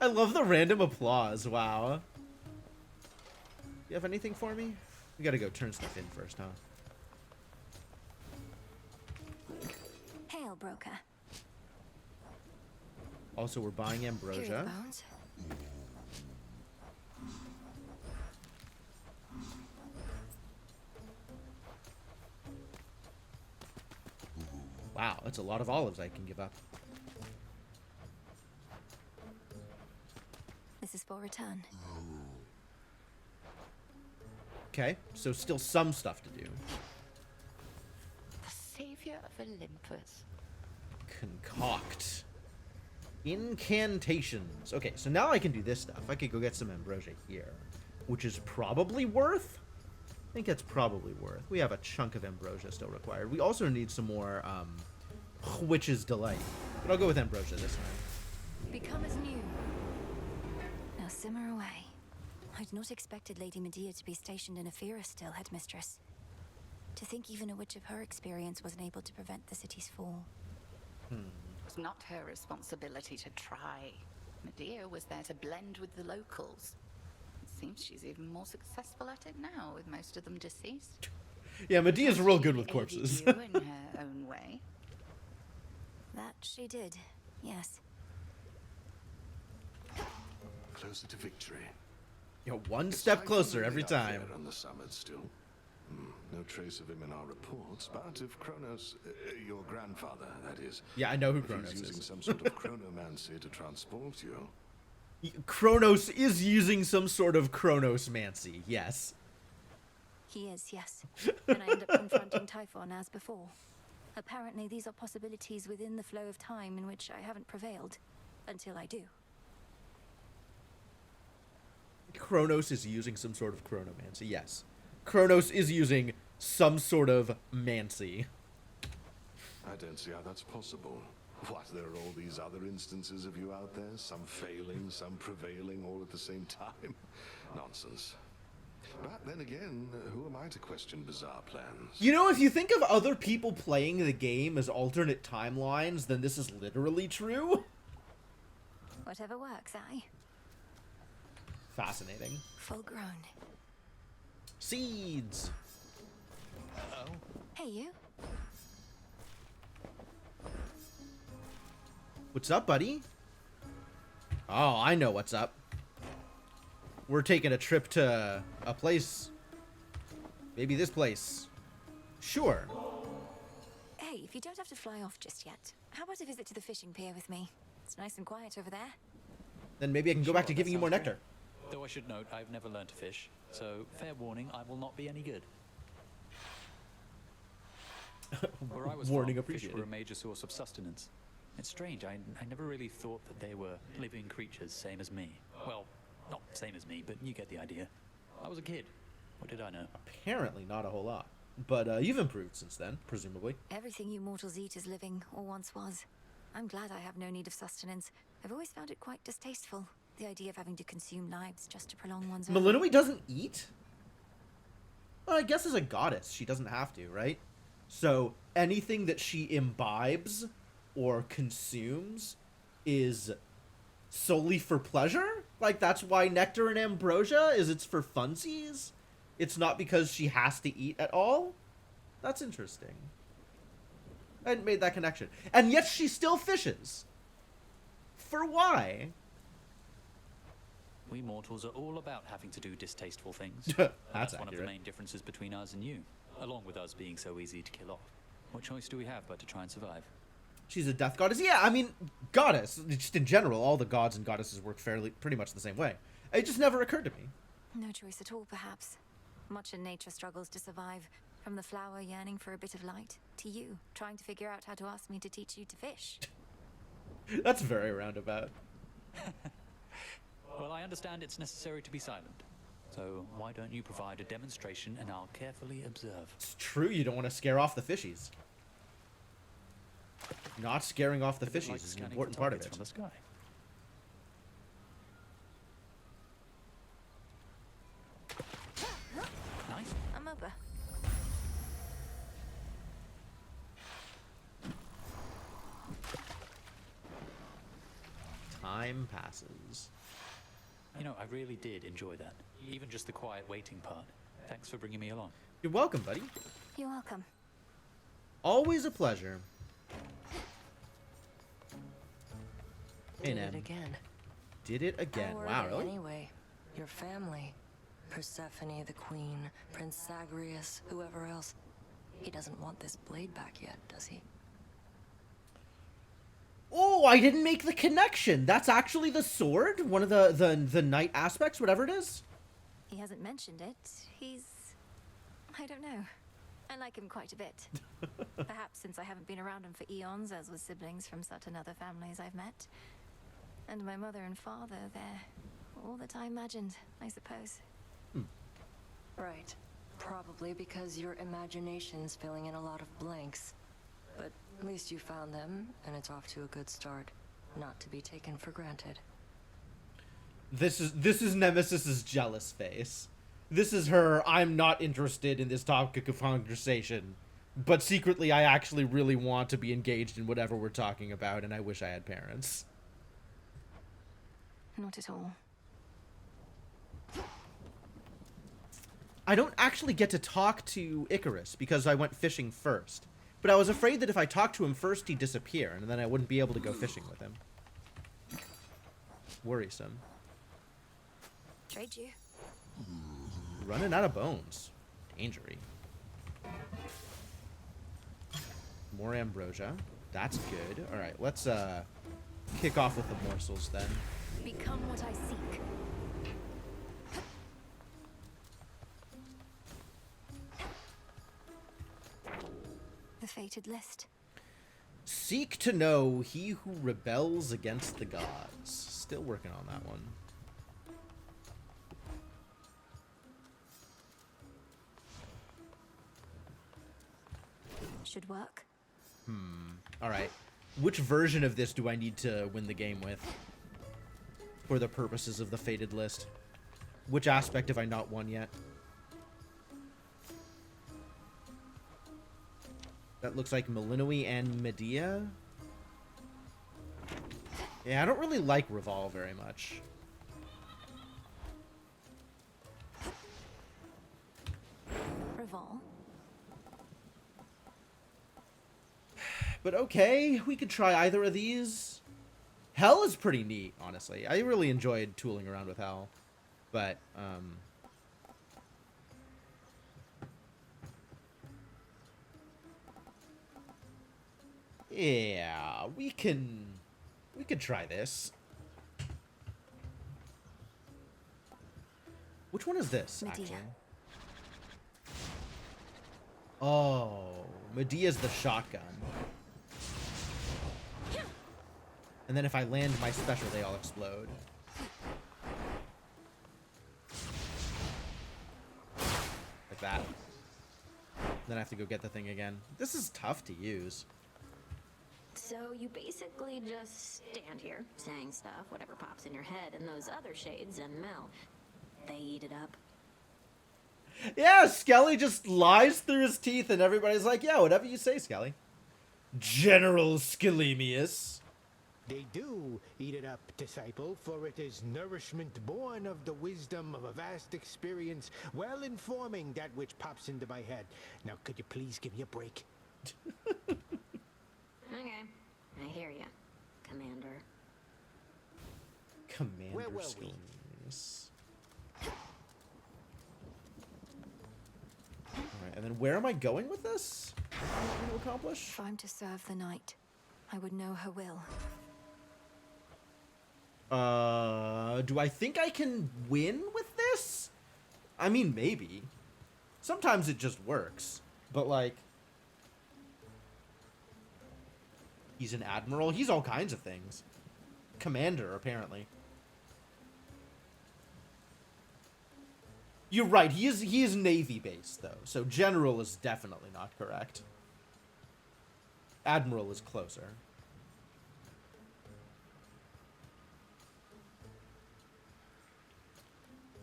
I love the random applause. Wow. You have anything for me? We gotta go turn stuff in first, huh? Hail, broker. Also, we're buying ambrosia. Here are the bones. Wow, that's a lot of olives I can give up. This is for return. Okay, so still some stuff to do. The savior of Olympus. Concoct. Incantations. Okay, so now I can do this stuff. I could go get some ambrosia here, which is probably worth. I think that's probably worth. We have a chunk of ambrosia still required. We also need some more Witch's Delight. But I'll go with ambrosia this time. Become as new. Now simmer away. I'd not expected Lady Medea to be stationed in Ephira still, Headmistress. To think even a witch of her experience wasn't able to prevent the city's fall. It's not her responsibility to try. Medea was there to blend with the locals. It seems she's even more successful at it now, with most of them deceased. Yeah, Medea's real good with corpses. You in her own way. That she did, yes. Closer to victory. You know, one step closer every time. On the summit still. No trace of him in our reports, but if Kronos, your grandfather, that is. Yeah, I know who if Kronos he's using is. some sort of chronomancy to transport you. Kronos is using some sort of chronosmancy, yes. He is, yes. And I end up confronting Typhon as before. Apparently, these are possibilities within the flow of time in which I haven't prevailed. Until I do. Kronos is using some sort of chronomancy, yes. Kronos is using some sort of mancy. I don't see how that's possible. What, there are all these other instances of you out there? Some failing, some prevailing, all at the same time? Nonsense. But then again, who am I to question bizarre plans? You know, if you think of other people playing the game as alternate timelines, then this is literally true. Whatever works, aye. Fascinating. Full grown. Seeds. Uh-oh. Hey, you. What's up, buddy? Oh, I know what's up. We're taking a trip to a place. Maybe this place. Sure. Hey, if you don't have to fly off just yet, how about a visit to the fishing pier with me? It's nice and quiet over there. Then maybe I can go back to giving you more nectar. Though I should note, I've never learned to fish, so fair warning, I will not be any good. Where I was Warning from, fish appreciated. were a major source of sustenance. It's strange, I never really thought that they were living creatures, same as me. Well, not same as me, but you get the idea. I was a kid. What did I know? Apparently not a whole lot. But you've improved since then, presumably. Everything you mortals eat is living, or once was. I'm glad I have no need of sustenance. I've always found it quite distasteful, the idea of having to consume lives just to prolong one's own. Melinoe doesn't eat? Well, I guess as a goddess, she doesn't have to, right? So anything that she imbibes or consumes is solely for pleasure? Like, that's why nectar and ambrosia is it's for funsies? It's not because she has to eat at all? That's interesting. I hadn't made that connection. And yet she still fishes. For why? We mortals are all about having to do distasteful things. That's one of the accurate. main differences between us and you, along with us being so easy to kill off. What choice do we have but to try and survive? She's a death goddess. Yeah, I mean, goddess. Just in general, all the gods and goddesses work pretty much the same way. It just never occurred to me. No choice at all, perhaps. Much in nature struggles to survive. From the flower yearning for a bit of light, to you, trying to figure out how to ask me to teach you to fish. That's very roundabout. Well, I understand it's necessary to be silent. So why don't you provide a demonstration and I'll carefully observe. It's true you don't want to scare off the fishies. Not scaring off the fishies is an important part of it. From the sky. Nice. I'm over. Time passes. You know, I really did enjoy that. Even just the quiet waiting part. Thanks for bringing me along. You're welcome, buddy. You're welcome. Always a pleasure. Did it again. Did it again. How Wow, are they really? Anyway, your family. Persephone the queen, Prince Zagreus, whoever else. He doesn't want this blade back yet, does he? Oh, I didn't make the connection. That's actually the sword? One of the knight aspects, whatever it is? He hasn't mentioned it. He's... I don't know. I like him quite a bit. Perhaps since I haven't been around him for eons, as with siblings from certain other families I've met. And my mother and father, they're all that I imagined, I suppose. Right. Probably because your imagination's filling in a lot of blanks. But at least you found them, and it's off to a good start. Not to be taken for granted. This is Nemesis's jealous face. This is her, I'm not interested in this topic of conversation, but secretly I actually really want to be engaged in whatever we're talking about, and I wish I had parents. Not at all. I don't actually get to talk to Icarus because I went fishing first. But I was afraid that if I talked to him first, he'd disappear, and then I wouldn't be able to go fishing with him. Worrisome. Trade you. Running out of bones. Dangery. More ambrosia. That's good. Alright, let's kick off with the morsels then. Become what I seek. The fated list. Seek to know he who rebels against the gods. Still working on that one. Should work. Alright. Which version of this do I need to win the game with? For the purposes of the fated list. Which aspect have I not won yet? That looks like Melinoe and Medea. Yeah, I don't really like Revolve very much. Revolve. But okay, we could try either of these. Hell is pretty neat, honestly. I really enjoyed tooling around with Hell. But, yeah, we could try this. Which one is this, Medea. actually? Oh, Medea's the shotgun. And then if I land my special, they all explode. Like that. Then I have to go get the thing again. This is tough to use. So you basically just stand here, saying stuff, whatever pops in your head, and those other shades and Mel, they eat it up. Yeah, Skelly just lies through his teeth and everybody's like, yeah, whatever you say, Skelly. General Skelemius. They do eat it up, disciple, for it is nourishment born of the wisdom of a vast experience, well informing that which pops into my head. Now, could you please give me a break? Okay, I hear ya, Commander. Commander Where were we? Skelemius. Alright, and then where am I going with this? What am I going to accomplish? If I'm to serve the night, I would know her will. Do I think I can win with this? I mean, maybe. Sometimes it just works. But, like... He's an admiral. He's all kinds of things. Commander, apparently. You're right. He is Navy-based, though. So general is definitely not correct. Admiral is closer.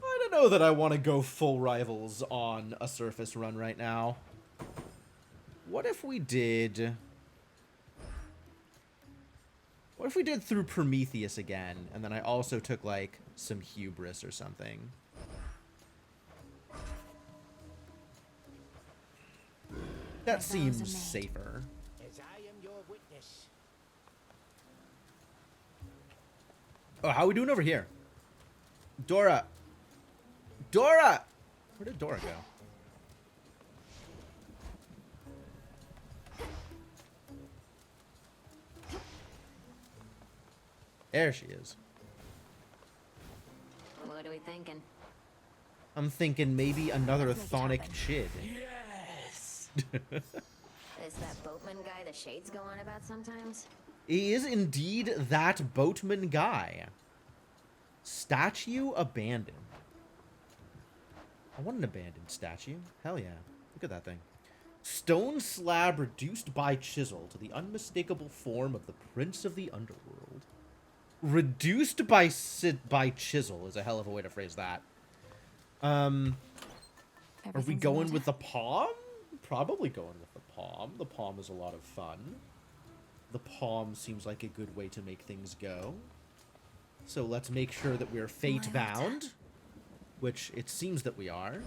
I don't know that I want to go full rivals on a surface run right now. What if we did... What if we did through Prometheus again, and then I also took, like, some hubris or something? That seems safer. As I am your witness. Oh, how are we doing over here? Dora! Dora! Where did Dora go? There she is. What are we thinking? I'm thinking maybe another Thonic Chid. Yes! Is that boatman guy the shades go on about sometimes? He is indeed that boatman guy. Statue abandoned. I want an abandoned statue. Hell yeah. Look at that thing. Stone slab reduced by chisel to the unmistakable form of the Prince of the Underworld. Reduced by chisel is a hell of a way to phrase that. Are we going with the palm? Probably going with the palm. The palm is a lot of fun. The palm seems like a good way to make things go. So let's make sure that we're fate-bound, which it seems that we are.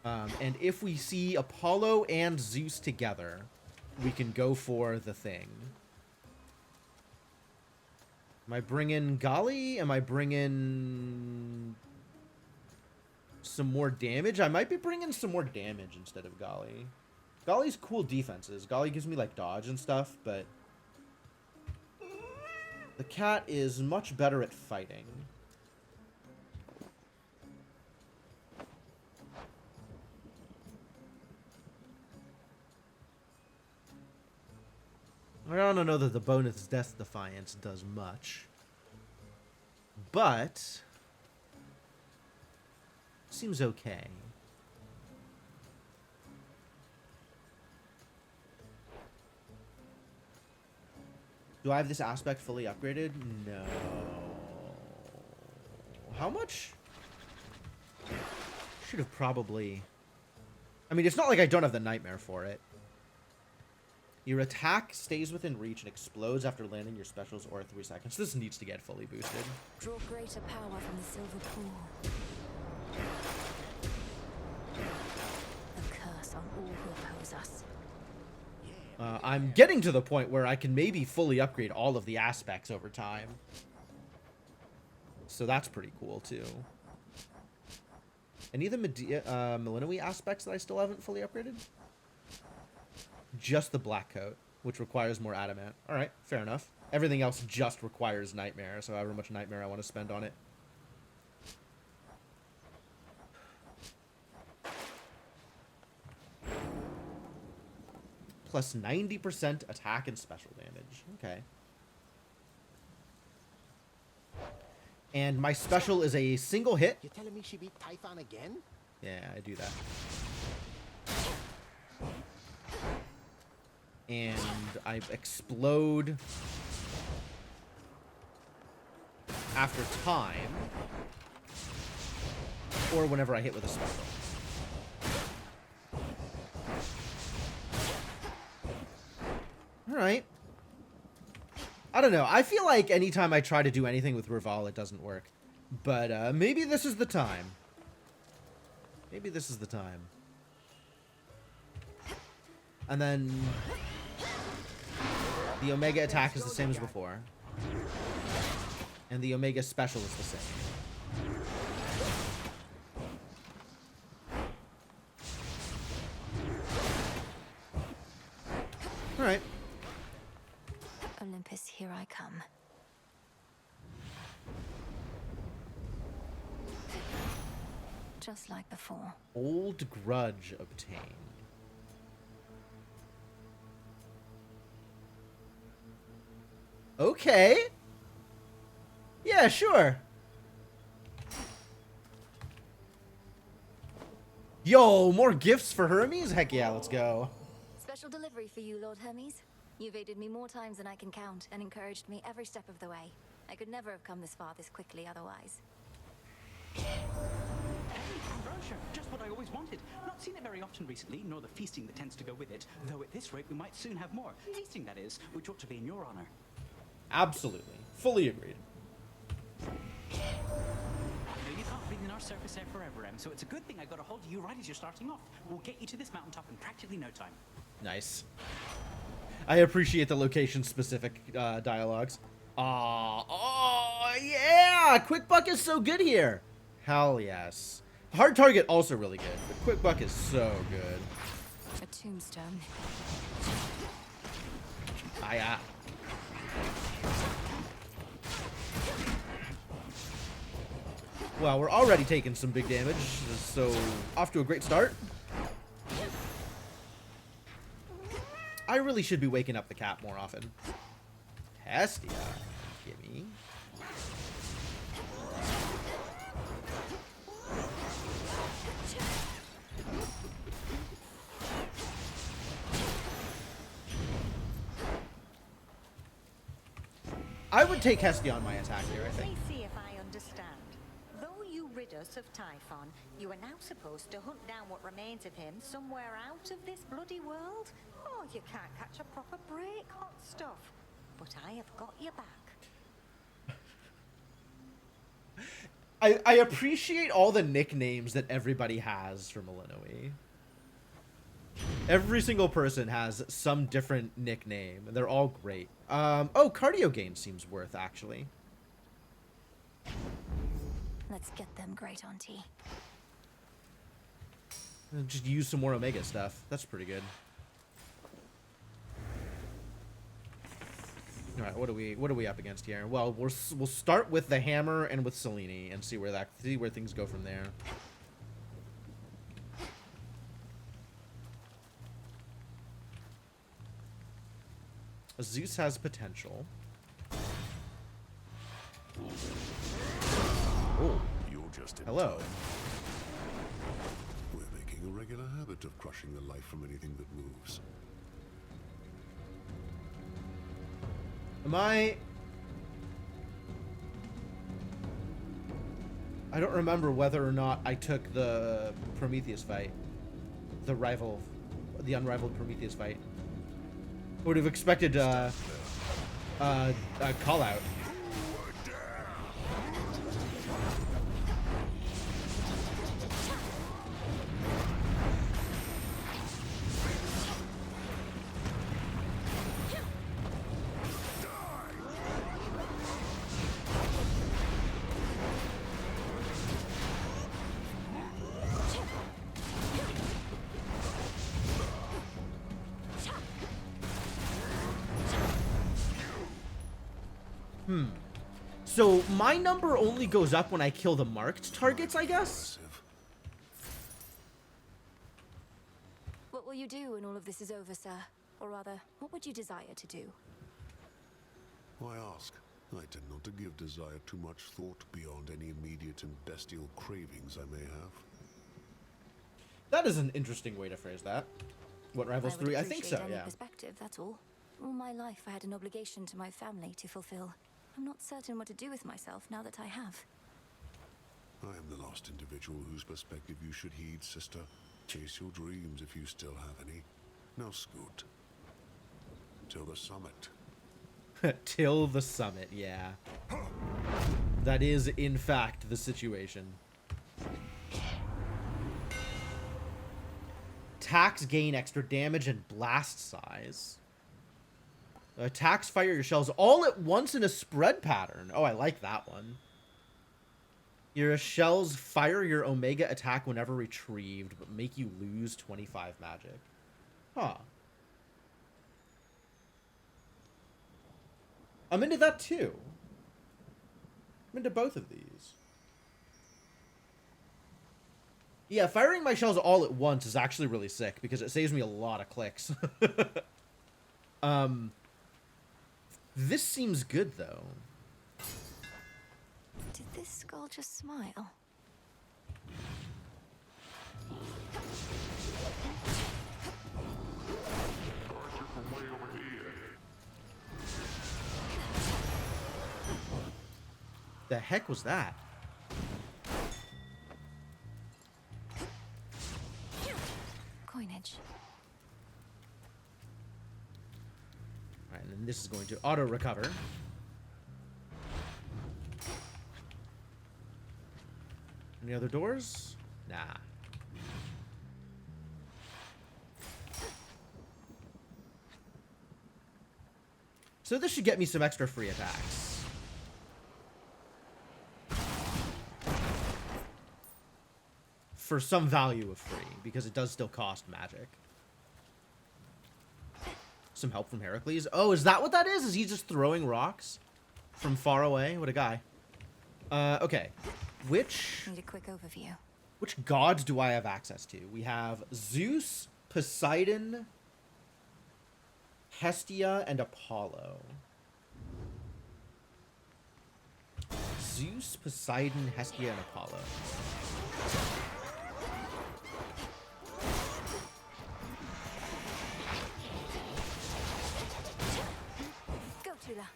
And if we see Apollo and Zeus together, we can go for the thing. Am I bringing Gali? Am I bringing some more damage? I might be bringing some more damage instead of Gali. Gali's cool defenses. Gali gives me, like, dodge and stuff, but... the cat is much better at fighting. I don't know that the bonus Death Defiance does much. But... seems okay. Do I have this aspect fully upgraded? No. How much? Should have probably... I mean, it's not like I don't have the nightmare for it. Your attack stays within reach and explodes after landing your specials or 3 seconds. This needs to get fully boosted. Draw greater power from the silver pool. A curse on all who oppose us. I'm getting to the point where I can maybe fully upgrade all of the aspects over time. So that's pretty cool, too. Any of the Millennium aspects that I still haven't fully upgraded? Just the black coat, which requires more adamant. Alright, fair enough. Everything else just requires nightmare, so however much nightmare I want to spend on it. Plus 90% attack and special damage. Okay. And my special is a single hit. You're telling me she beat Typhon again? Yeah, I do that. And I explode after time, or whenever I hit with a special. Alright. I don't know. I feel like anytime I try to do anything with Raval, it doesn't work. But maybe this is the time. Maybe this is the time. And then the Omega attack is the same as before. And the Omega special is the same. Alright. just like before. Old grudge obtained. Okay. Yeah, sure. Yo, more gifts for Hermes? Heck yeah, let's go. Special delivery for you, Lord Hermes. You've aided me more times than I can count and encouraged me every step of the way. I could never have come this far this quickly otherwise. Hey, ambrosia, just what I always wanted. Not seen it very often recently, nor the feasting that tends to go with it. Though at this rate, we might soon have more. Tasting, that is, which ought to be in your honor. Absolutely. Fully agreed. I know you can't breathe in our surface air forever, Em, so it's a good thing I got a hold of you right as you're starting off. We'll get you to this mountaintop in practically no time. Nice. I appreciate the location-specific dialogues. Oh, yeah! Quick Buck is so good here. Hell yes. Hard Target also really good, but Quick Buck is so good. A tombstone. Yeah. Well, we're already taking some big damage, so off to a great start. I really should be waking up the cat more often. Hestia, gimme. I would take Hestia on my attack here, I think. Let me see if I understand. Though you rid us of Typhon, you are now supposed to hunt down what remains of him somewhere out of this bloody world? Oh, you can't catch a proper break, hot stuff. But I have got your back. I appreciate all the nicknames that everybody has for Millenoi. Every single person has some different nickname, and they're all great. Oh, cardio gain seems worth, actually. Let's get them great, Auntie. Just use some more Omega stuff. That's pretty good. All right, what are we up against here? Well, we'll start with the hammer and with Selene and see where things go from there. Zeus has potential. Oh, you're just in hello. time. We're making a regular habit of crushing the life from anything that moves. Am I don't remember whether or not I took the Prometheus fight. The unrivaled Prometheus fight. I would have expected a call out. So my number only goes up when I kill the marked targets, I guess? What will you do when all of this is over, sir? Or rather, what would you desire to do? Why ask? I tend not to give desire too much thought beyond any immediate and bestial cravings I may have. That is an interesting way to phrase that. What Rivals 3? I think so, any yeah. Perspective, that's all. All my life I had an obligation to my family to fulfill. I'm not certain what to do with myself now that I have. I am the last individual whose perspective you should heed, sister. Chase your dreams if you still have any. Now scoot. Till the summit. Till the summit, yeah. That is, in fact, the situation. Attacks gain extra damage and blast size. Attacks fire your shells all at once in a spread pattern. Oh, I like that one. Your shells fire your Omega attack whenever retrieved, but make you lose 25 magic. Huh. I'm into that too. I'm into both of these. Yeah, firing my shells all at once is actually really sick because it saves me a lot of clicks. This seems good, though. Did this skull just smile? The heck was that? Coinage. Alright, and then this is going to auto-recover. Any other doors? Nah. So this should get me some extra free attacks. For some value of free, because it does still cost magic. Some help from Heracles. Oh, is that what that is? Is he just throwing rocks from far away? What a guy. Okay. Need a quick overview. Which gods do I have access to? We have Zeus, Poseidon, Hestia, and Apollo. Zeus, Poseidon, Hestia, and Apollo. Go, Tula.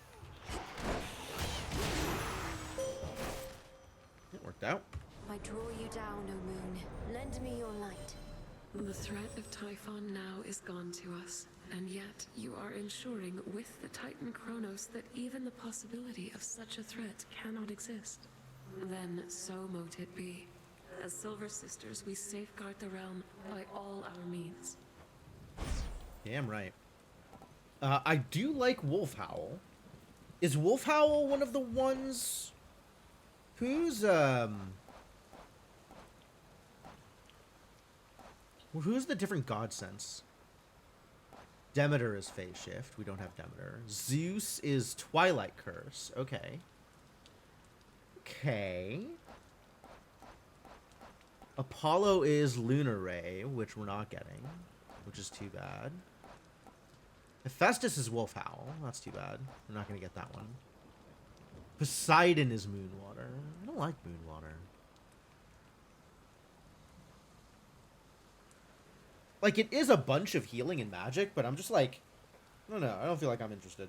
It worked out. I draw you down, O moon. Lend me your light. The threat of Typhon now is gone to us, and yet you are ensuring with the Titan Kronos that even the possibility of such a threat cannot exist. Then so mote it be. As Silver Sisters, we safeguard the realm by all our means. Damn right. I do like Wolfhowl. Is Wolfhowl one of the ones who's the different god sense? Demeter is Phase Shift. We don't have Demeter. Zeus is Twilight Curse. Okay. Okay. Apollo is Lunar Ray, which we're not getting, which is too bad. Hephaestus is Wolfhowl. That's too bad. We're not going to get that one. Poseidon is Moonwater. I don't like Moonwater. Like, it is a bunch of healing and magic, but I'm just like, I don't know. I don't feel like I'm interested.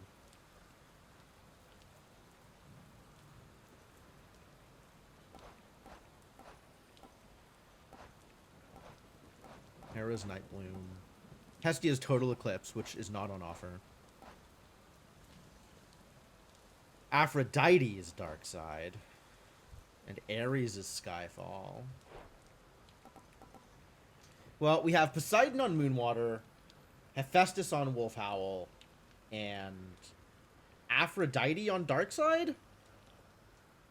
Hera's Night Bloom. Hestia's Total Eclipse, which is not on offer. Aphrodite is Dark Side. And Ares is Skyfall. Well, we have Poseidon on Moonwater, Hephaestus on Wolfhowl, and Aphrodite on Darkside?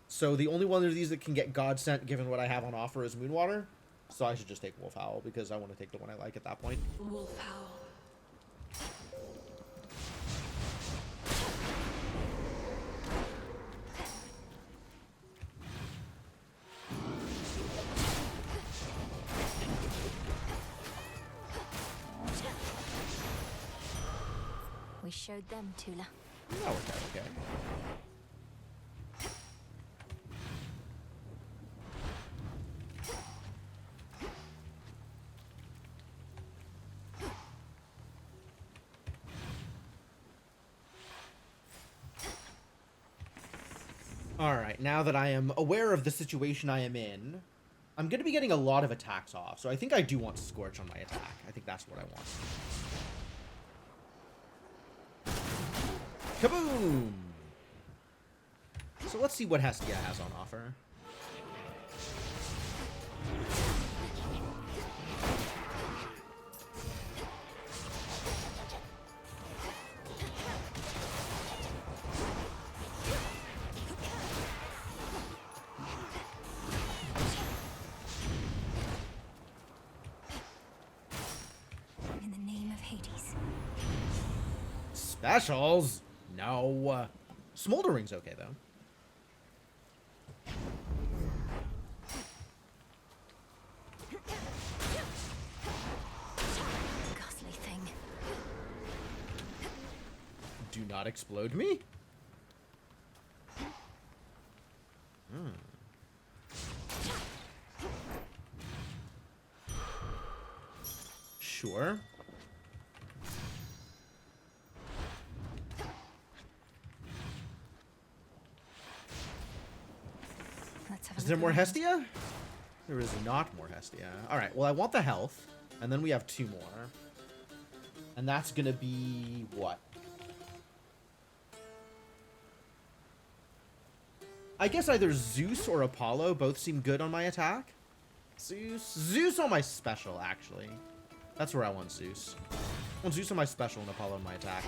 So the only one of these that can get God Sent, given what I have on offer, is Moonwater. So I should just take Wolfhowl, because I want to take the one I like at that point. Wolfhowl. We showed them, Tula. That worked out okay. Alright, now that I am aware of the situation I am in, I'm going to be getting a lot of attacks off, so I think I do want Scorch on my attack. I think that's what I want. Kaboom! So let's see what Hestia has on offer. In the name of Hades. Specials? No. Smoldering's okay, though. not explode me? Sure. Is there more Hestia? There is not more Hestia. Alright, well I want the health. And then we have 2 more. And that's gonna be what? I guess either Zeus or Apollo both seem good on my attack. Zeus on my special, actually. That's where I want Zeus. I want Zeus on my special and Apollo on my attack.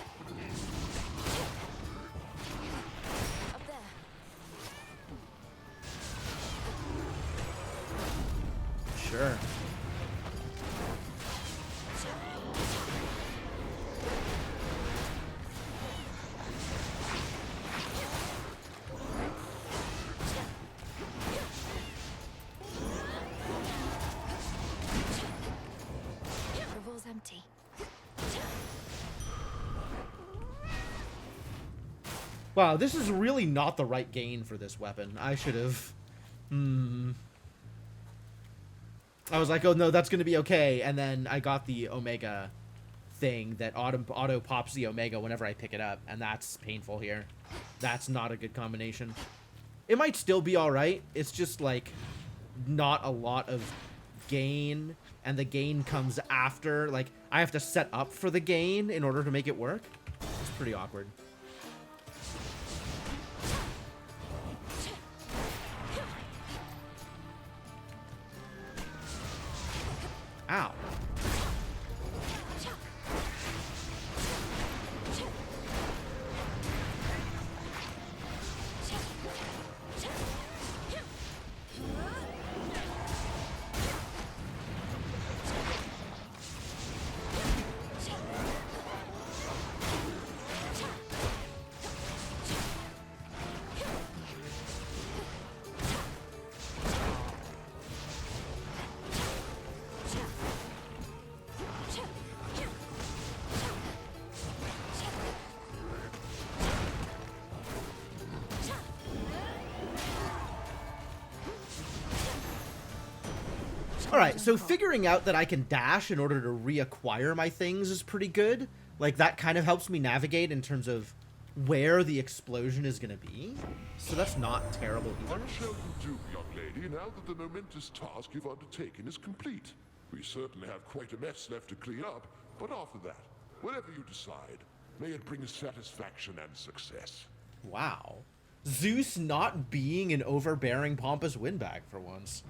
Sure. Revol's empty. Wow, this is really not the right gain for this weapon. I should have... I was like, oh no, that's going to be okay. And then I got the Omega thing that auto pops the Omega whenever I pick it up. And that's painful here. That's not a good combination. It might still be alright. It's just like not a lot of gain. And the gain comes after. Like, I have to set up for the gain in order to make it work. It's pretty awkward. Ow. Alright, so figuring out that I can dash in order to reacquire my things is pretty good. Like, that kind of helps me navigate in terms of where the explosion is going to be. So that's not terrible either. What shall you do, young lady, now that the momentous task you've undertaken is complete? We certainly have quite a mess left to clean up, but after that, whatever you decide, may it bring satisfaction and success. Wow. Zeus not being an overbearing, pompous windbag for once.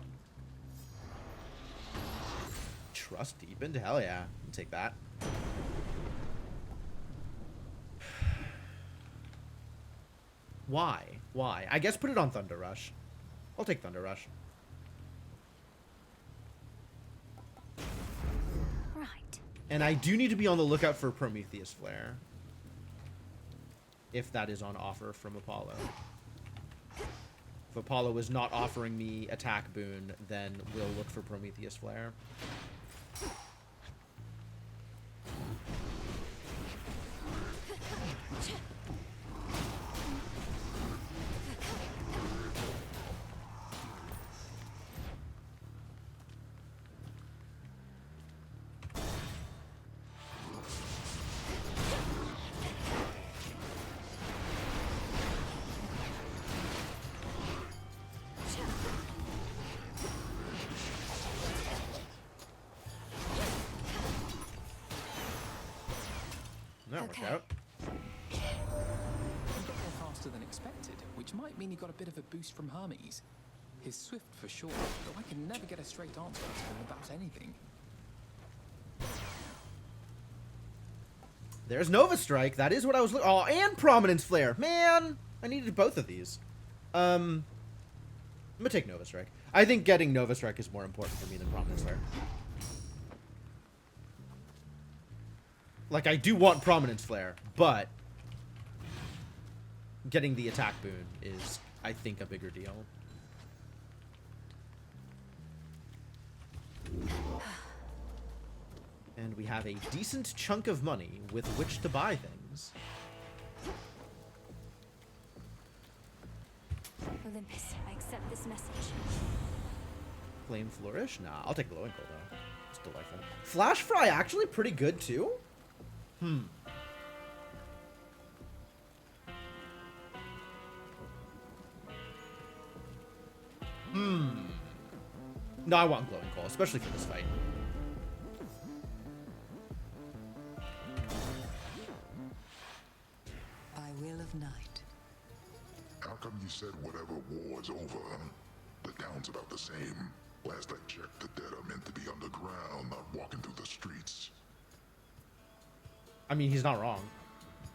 Trust deepened? Hell yeah. I'll take that. Why? Why? I guess put it on Thunder Rush. I'll take Thunder Rush. Right. And I do need to be on the lookout for Prometheus Flare. If that is on offer from Apollo. If Apollo is not offering me attack boon, then we'll look for Prometheus Flare. That worked out. You got there faster than expected, which might mean you got a bit of a boost from Hermes. He's swift for sure, though I can never get a straight answer out of him about anything. There's Nova Strike. That is what I was looking. Oh, and Prominence Flare. Man, I needed both of these. I'm gonna take Nova Strike. I think getting Nova Strike is more important for me than Prominence Flare. Like, I do want Prominence Flare, but getting the attack boon is, I think, a bigger deal. And we have a decent chunk of money with which to buy things. message. Flame Flourish? Nah, I'll take Glowing Coal, though. It's delightful. Flash Fry, actually pretty good, too? No, I want Glowing Coal, especially for this fight. By will of night. How come you said whatever war's over, huh? The town's about the same. Last I checked, the dead are meant to be underground, not walking through the streets. I mean, he's not wrong.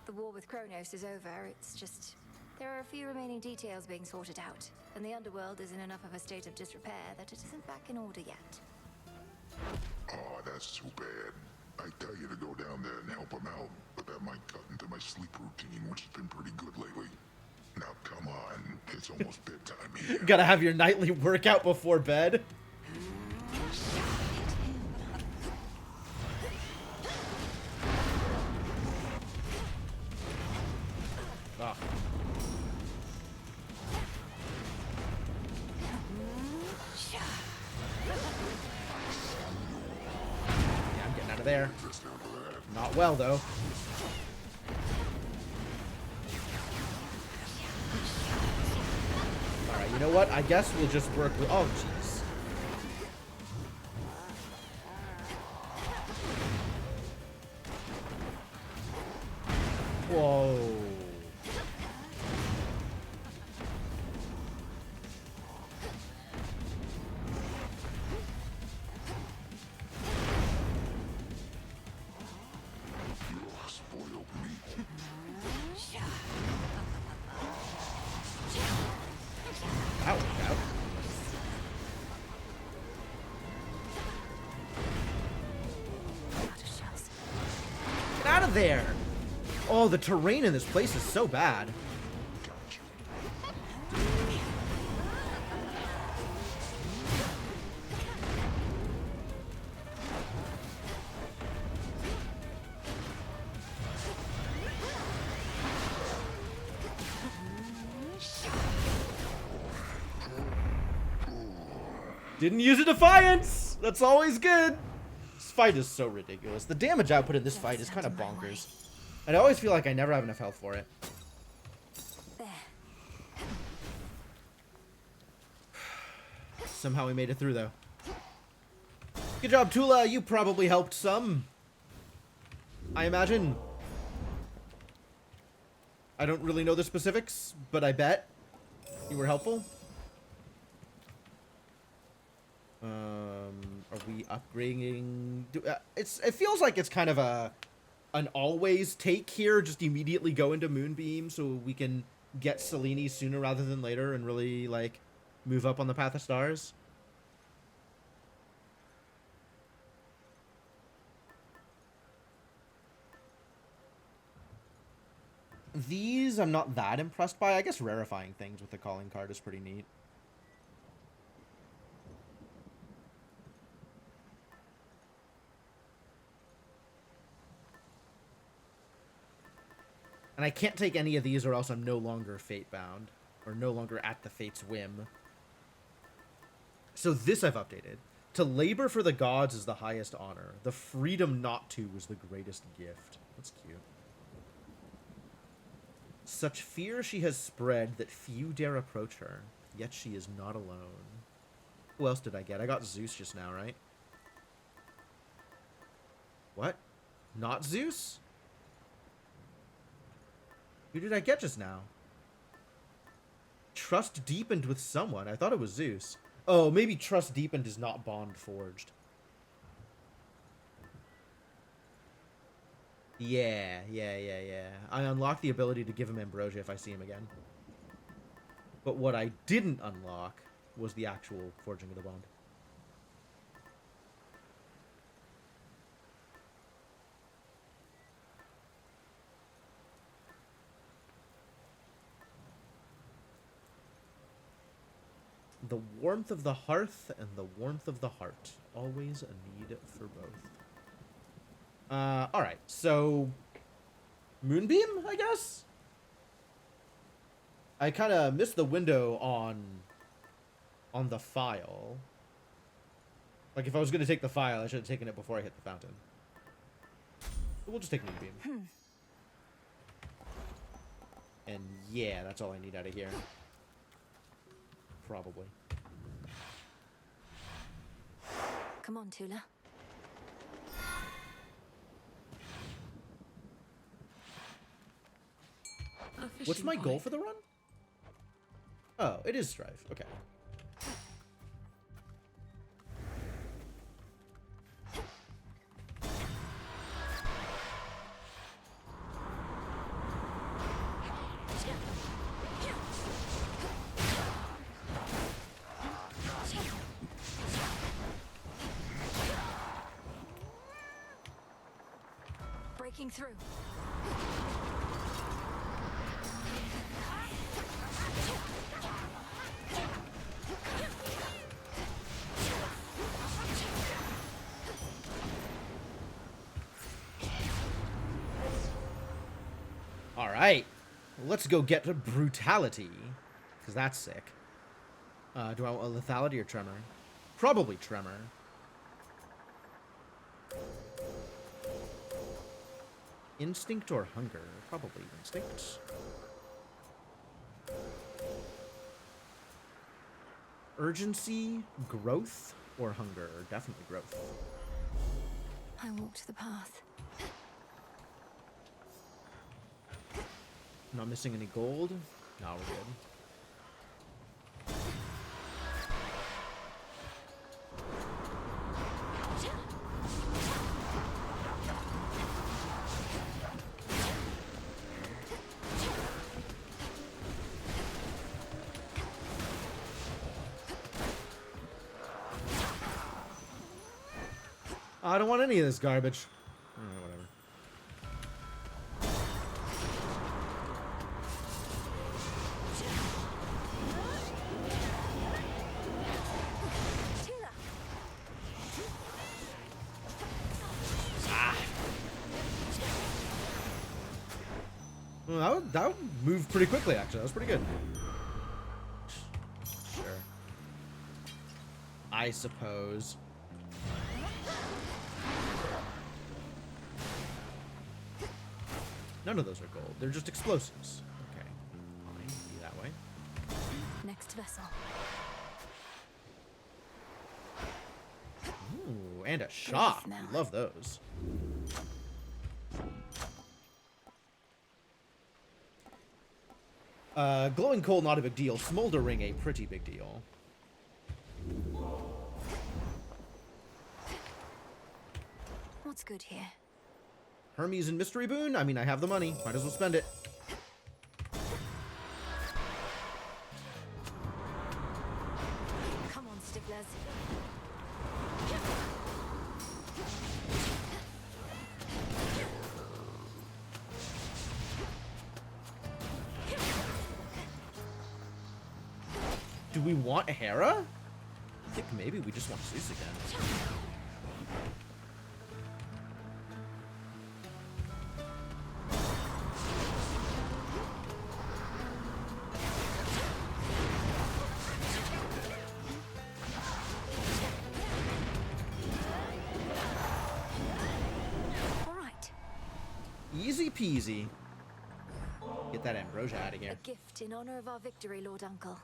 The war with Kronos is over. It's just there are a few remaining details being sorted out, and the underworld is in enough of a state of disrepair that it isn't back in order yet. Oh, that's too bad. I tell you to go down there and help him out, but that might cut into my sleep routine, which has been pretty good lately. Now, come on. It's almost bedtime here. Gotta have your nightly workout before bed. Ah. Yeah, I'm getting out of there. Not well, though. Alright, you know what? I guess we'll just work with... Oh, jeez. Whoa. Spoiled meat. That worked out. Get out of there! Oh, the terrain in this place is so bad. Didn't use a Defiance! That's always good! This fight is so ridiculous. The damage output in this fight is kind of bonkers. And I always feel like I never have enough health for it. Somehow we made it through, though. Good job, Tula. You probably helped some. I imagine. I don't really know the specifics, but I bet you were helpful. Are we upgrading? It feels like it's kind of an always take here. Just immediately go into Moonbeam so we can get Selene sooner rather than later and really like move up on the Path of Stars. These I'm not that impressed by. I guess rarefying things with the calling card is pretty neat. And I can't take any of these or else I'm no longer fate-bound. Or no longer at the fate's whim. So this I've updated. To labor for the gods is the highest honor. The freedom not to is the greatest gift. That's cute. Such fear she has spread that few dare approach her. Yet she is not alone. Who else did I get? I got Zeus just now, right? What? Not Zeus? Who did I get just now? Trust deepened with someone. I thought it was Zeus. Oh, maybe trust deepened is not bond forged. Yeah. I unlocked the ability to give him Ambrosia if I see him again. But what I didn't unlock was the actual forging of the bond. The warmth of the hearth and the warmth of the heart. Always a need for both. Alright, so... Moonbeam, I guess? I kind of missed the window on on the file. Like, if I was going to take the file, I should have taken it before I hit the fountain. But we'll just take Moonbeam. And yeah, that's all I need out of here. Probably. Come on, Tula. What's my goal for the run? Oh, it is Strive. Okay. Breaking through. All right, let's go get to brutality, because that's sick. Do I want a lethality or tremor? Probably tremor. Instinct or hunger? Probably instinct. Urgency, growth, or hunger? Definitely growth. I walked the path. Not missing any gold? No, we're good. I don't want any of this garbage. Whatever. Well, that would move pretty quickly, actually. That was pretty good. Sure. I suppose. None of those are gold. They're just explosives. Okay. Fine. Be that way. Next vessel. Ooh, and a shop. We love those. Glowing coal, not a big deal. Smoldering, a pretty big deal. What's good here? Hermes and Mystery Boon? I mean, I have the money. Might as well spend it. Come on, sticklers. Do we want Hera? I think maybe we just want Zeus again. Easy peasy. Get that ambrosia out of here. A gift in honor of our victory, Lord Uncle.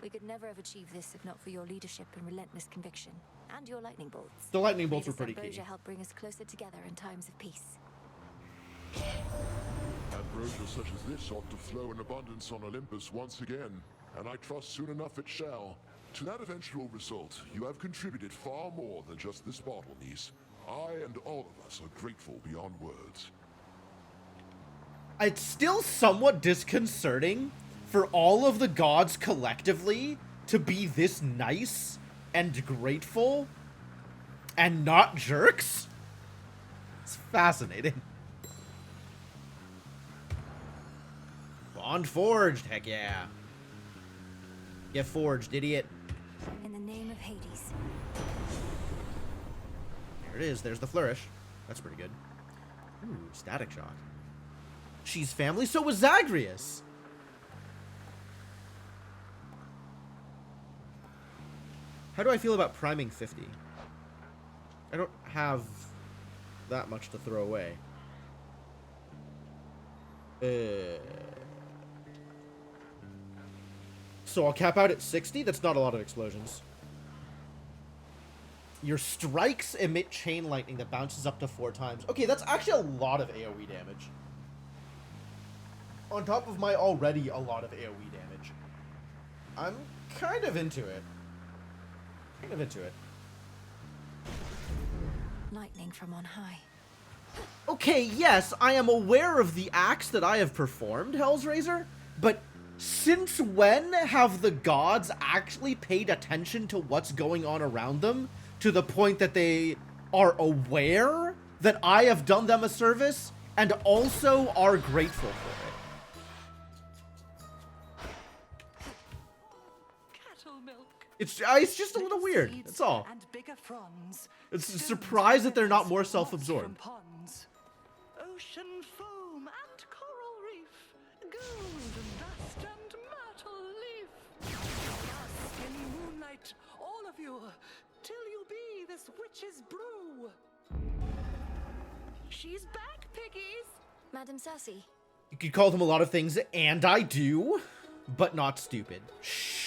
We could never have achieved this if not for your leadership and relentless conviction, and your lightning bolts. The lightning bolts May were pretty this key. ambrosia help bring us closer together in times of peace. Ambrosia such as this ought to flow in abundance on Olympus once again, and I trust soon enough it shall. To that eventual result, you have contributed far more than just this bottle, niece. I and all of us are grateful beyond words. It's still somewhat disconcerting for all of the gods collectively to be this nice and grateful and not jerks. It's fascinating. Bond forged, heck yeah. Get forged, idiot. In the name of Hades. There it is, there's the flourish. That's pretty good. Ooh, static shock. She's family, so was Zagreus. How do I feel about priming 50? I don't have that much to throw away. So I'll cap out at 60? That's not a lot of explosions. Your strikes emit chain lightning that bounces up to 4 times. Okay, that's actually a lot of AoE damage. On top of my already a lot of AoE damage. I'm kind of into it. Kind of into it. Lightning from on high. Okay, yes, I am aware of the acts that I have performed, Hellsraiser, but since when have the gods actually paid attention to what's going on around them to the point that they are aware that I have done them a service and also are grateful for it? It's just a little weird, that's all. It's a surprise that they're not more self-absorbed. Ocean foam and coral reef, gold, dust and myrtle leaf. Bask in moonlight, all of you, till you be this witch's brew. She's back, piggies. Madam Cersei. You could call them a lot of things, and I do, but not stupid. Sure.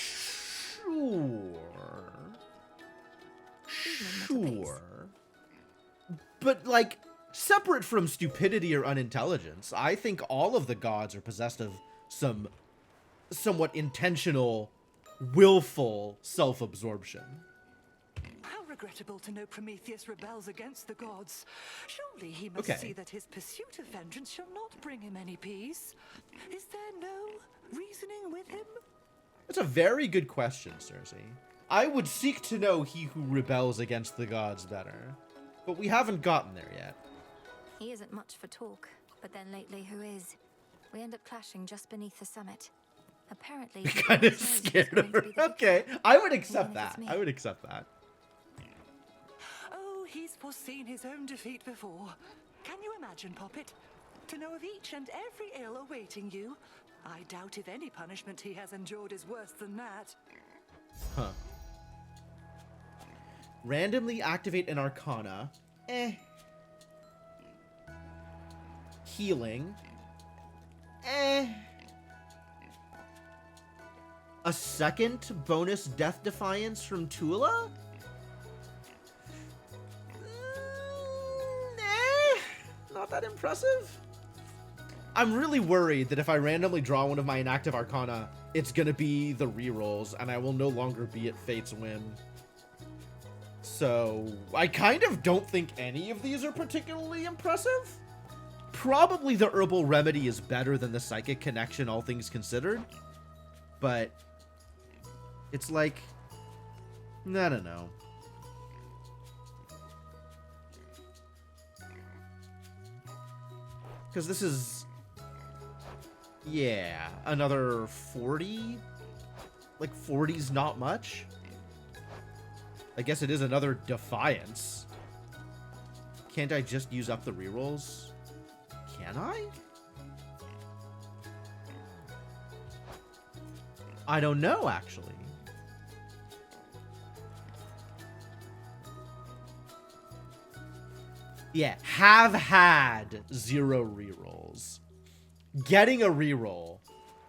But, like, separate from stupidity or unintelligence, I think all of the gods are possessed of some somewhat intentional, willful self-absorption. How regrettable to know Prometheus rebels against the gods. Surely he must see that his pursuit of vengeance shall not bring him any peace. Is there no reasoning with him? That's a very good question, Cersei. I would seek to know he who rebels against the gods better, but we haven't gotten there yet. He isn't much for talk, but then lately who is? We end up clashing just beneath the summit. Apparently, I'm kind of scared of her. Okay, I would accept that. I would accept that. Oh, he's foreseen his own defeat before. Can you imagine, Poppet? To know of each and every ill awaiting you? I doubt if any punishment he has endured is worse than that. Huh. Randomly activate an arcana. Healing. A second bonus death defiance from Tula? Not that impressive. I'm really worried that if I randomly draw one of my inactive arcana, it's gonna be the rerolls, and I will no longer be at Fate's whim. So, I kind of don't think any of these are particularly impressive. Probably the Herbal Remedy is better than the Psychic Connection, all things considered. But, it's like, I don't know. Because this is, yeah, another 40? Like, 40's not much? I guess it is another Defiance. Can't I just use up the rerolls? Can I? I don't know, actually. Yeah, have had 0 rerolls. Getting a reroll,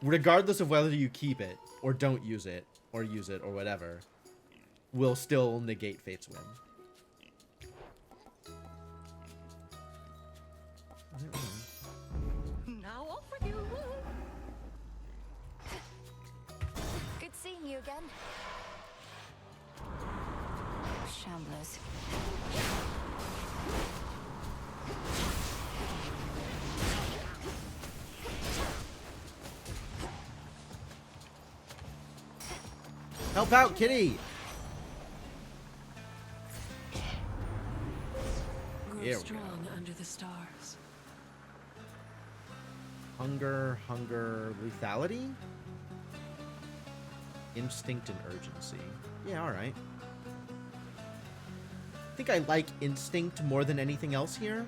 regardless of whether you keep it or don't use it or whatever, will still negate Fate's whim. Now off with you. Good seeing you again. Shamblers. Help out, kitty! Grow strong under the stars. Hunger, lethality? Instinct and urgency. Yeah, alright. I think I like instinct more than anything else here.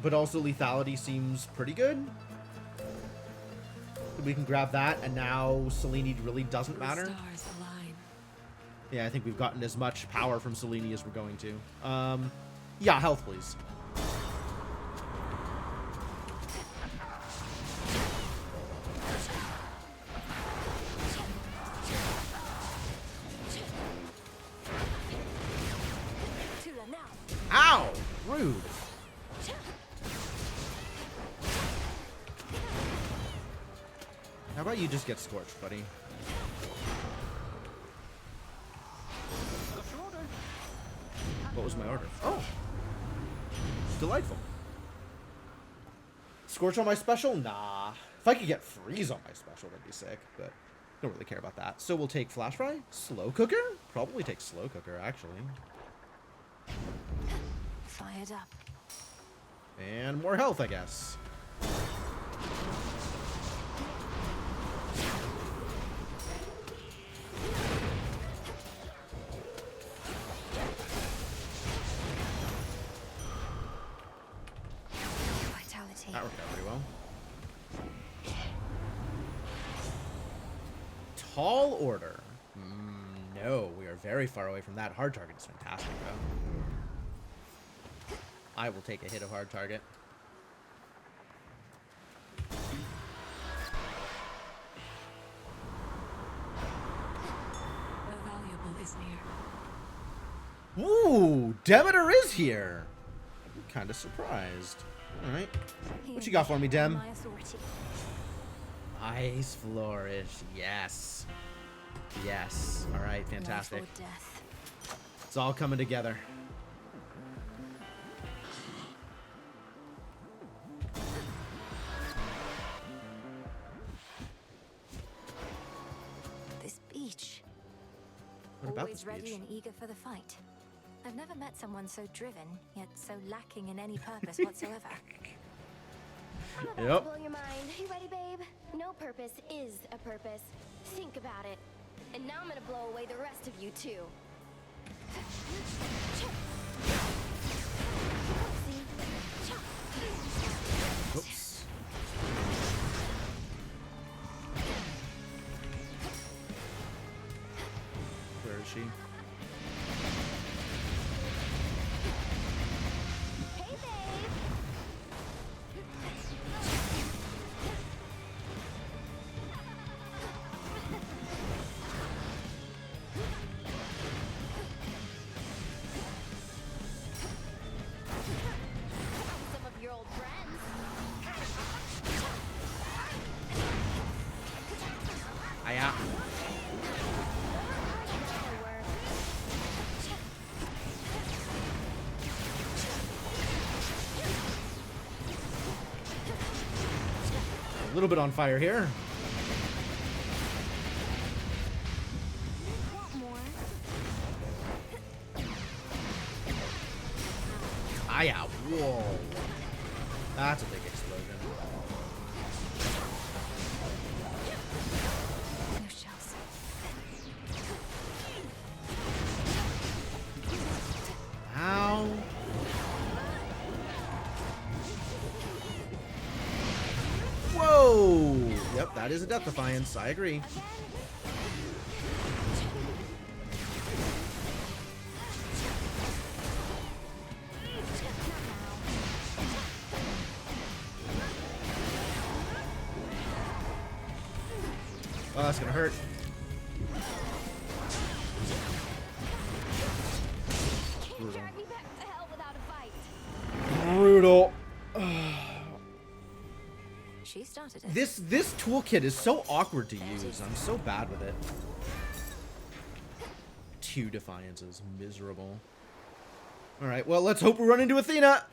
But also lethality seems pretty good. We can grab that, and now Selene really doesn't The matter. stars align. Yeah, I think we've gotten as much power from Selene as we're going to. Yeah, health, please. Ow! Rude. How about you just get scorched, buddy? What was my order? Oh! Delightful. Scorch on my special? Nah. If I could get freeze on my special, that'd be sick, but don't really care about that. So we'll take flash fry? Slow cooker? Probably take slow cooker, actually. Fired up. And more health, I guess. Vitality. That worked out pretty well. Tall order. No, we are very far away from that. Hard target is fantastic, though. I will take a hit of hard target. The valuable is near. Ooh, Demeter is here. I'm kind of surprised. All right. What you got for me, Dem? My authority. Ice Flourish. Yes. Yes. All right, fantastic. Life or death. It's all coming together. This beach. What about Always this ready beach? and eager for the fight. I've never met someone so driven, yet so lacking in any purpose whatsoever. I'm about Yep. to blow your mind. You ready, babe? No purpose is a purpose. Think about it. And now I'm gonna blow away the rest of you, too. Oops. Where is she? Hey, babe! Some of your old friends. Aya. A little bit on fire here. Want more? Aya. Whoa. That's a big explosion. No shells. Ow. Whoa. Yep, that is a Death Defiance. I agree. Oh, that's gonna hurt. Can't drag me back to hell without a fight. Brutal. She started it. This toolkit is so awkward to use. I'm so bad with it. 2 Defiances. Miserable. Alright, well, let's hope we run into Athena.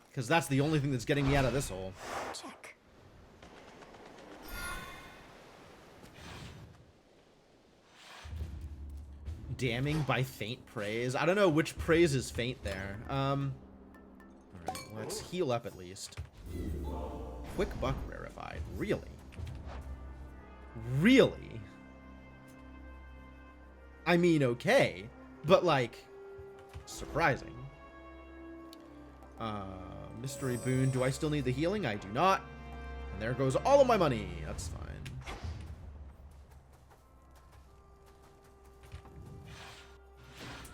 Because that's the only thing that's getting me out of this hole. Check. Damning by faint praise. I don't know which praise is faint there. Alright, let's heal up at least. Quick buck rarefied. Really? Really? I mean, okay. But, like, surprising. Mystery boon. Do I still need the healing? I do not. And there goes all of my money. That's fine.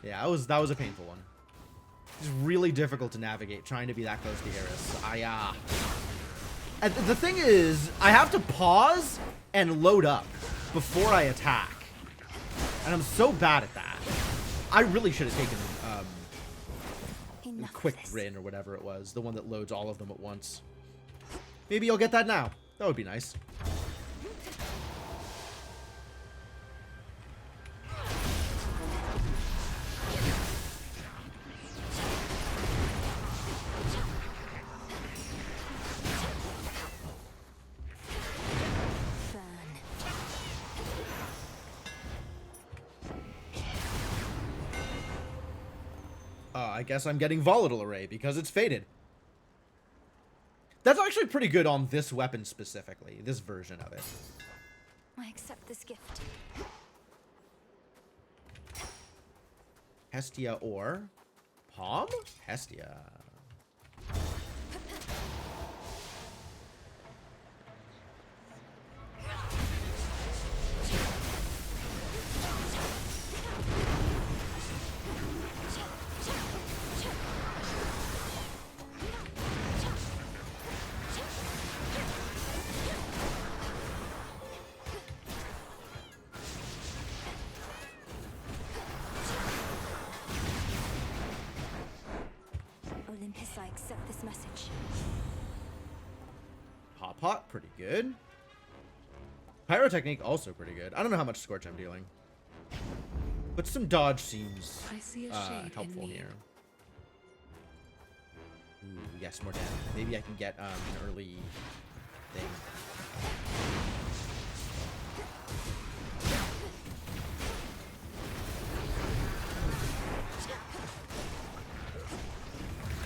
Yeah, that was a painful one. It's really difficult to navigate trying to be that close to Eris. And the thing is, I have to pause and load up before I attack. And I'm so bad at that. I really should have taken Quick Rin or whatever it was. The one that loads all of them at once. Maybe I'll get that now. That would be nice. I guess I'm getting Volatile Array because it's faded. That's actually pretty good on this weapon specifically, this version of it. I accept this gift. Hestia or Palm? Hestia. Olympus, I accept this message. Hot, pretty good. Pyrotechnique, also pretty good. I don't know how much Scorch I'm dealing. But some dodge seems helpful here. Ooh, yes, more damage. Maybe I can get an early thing.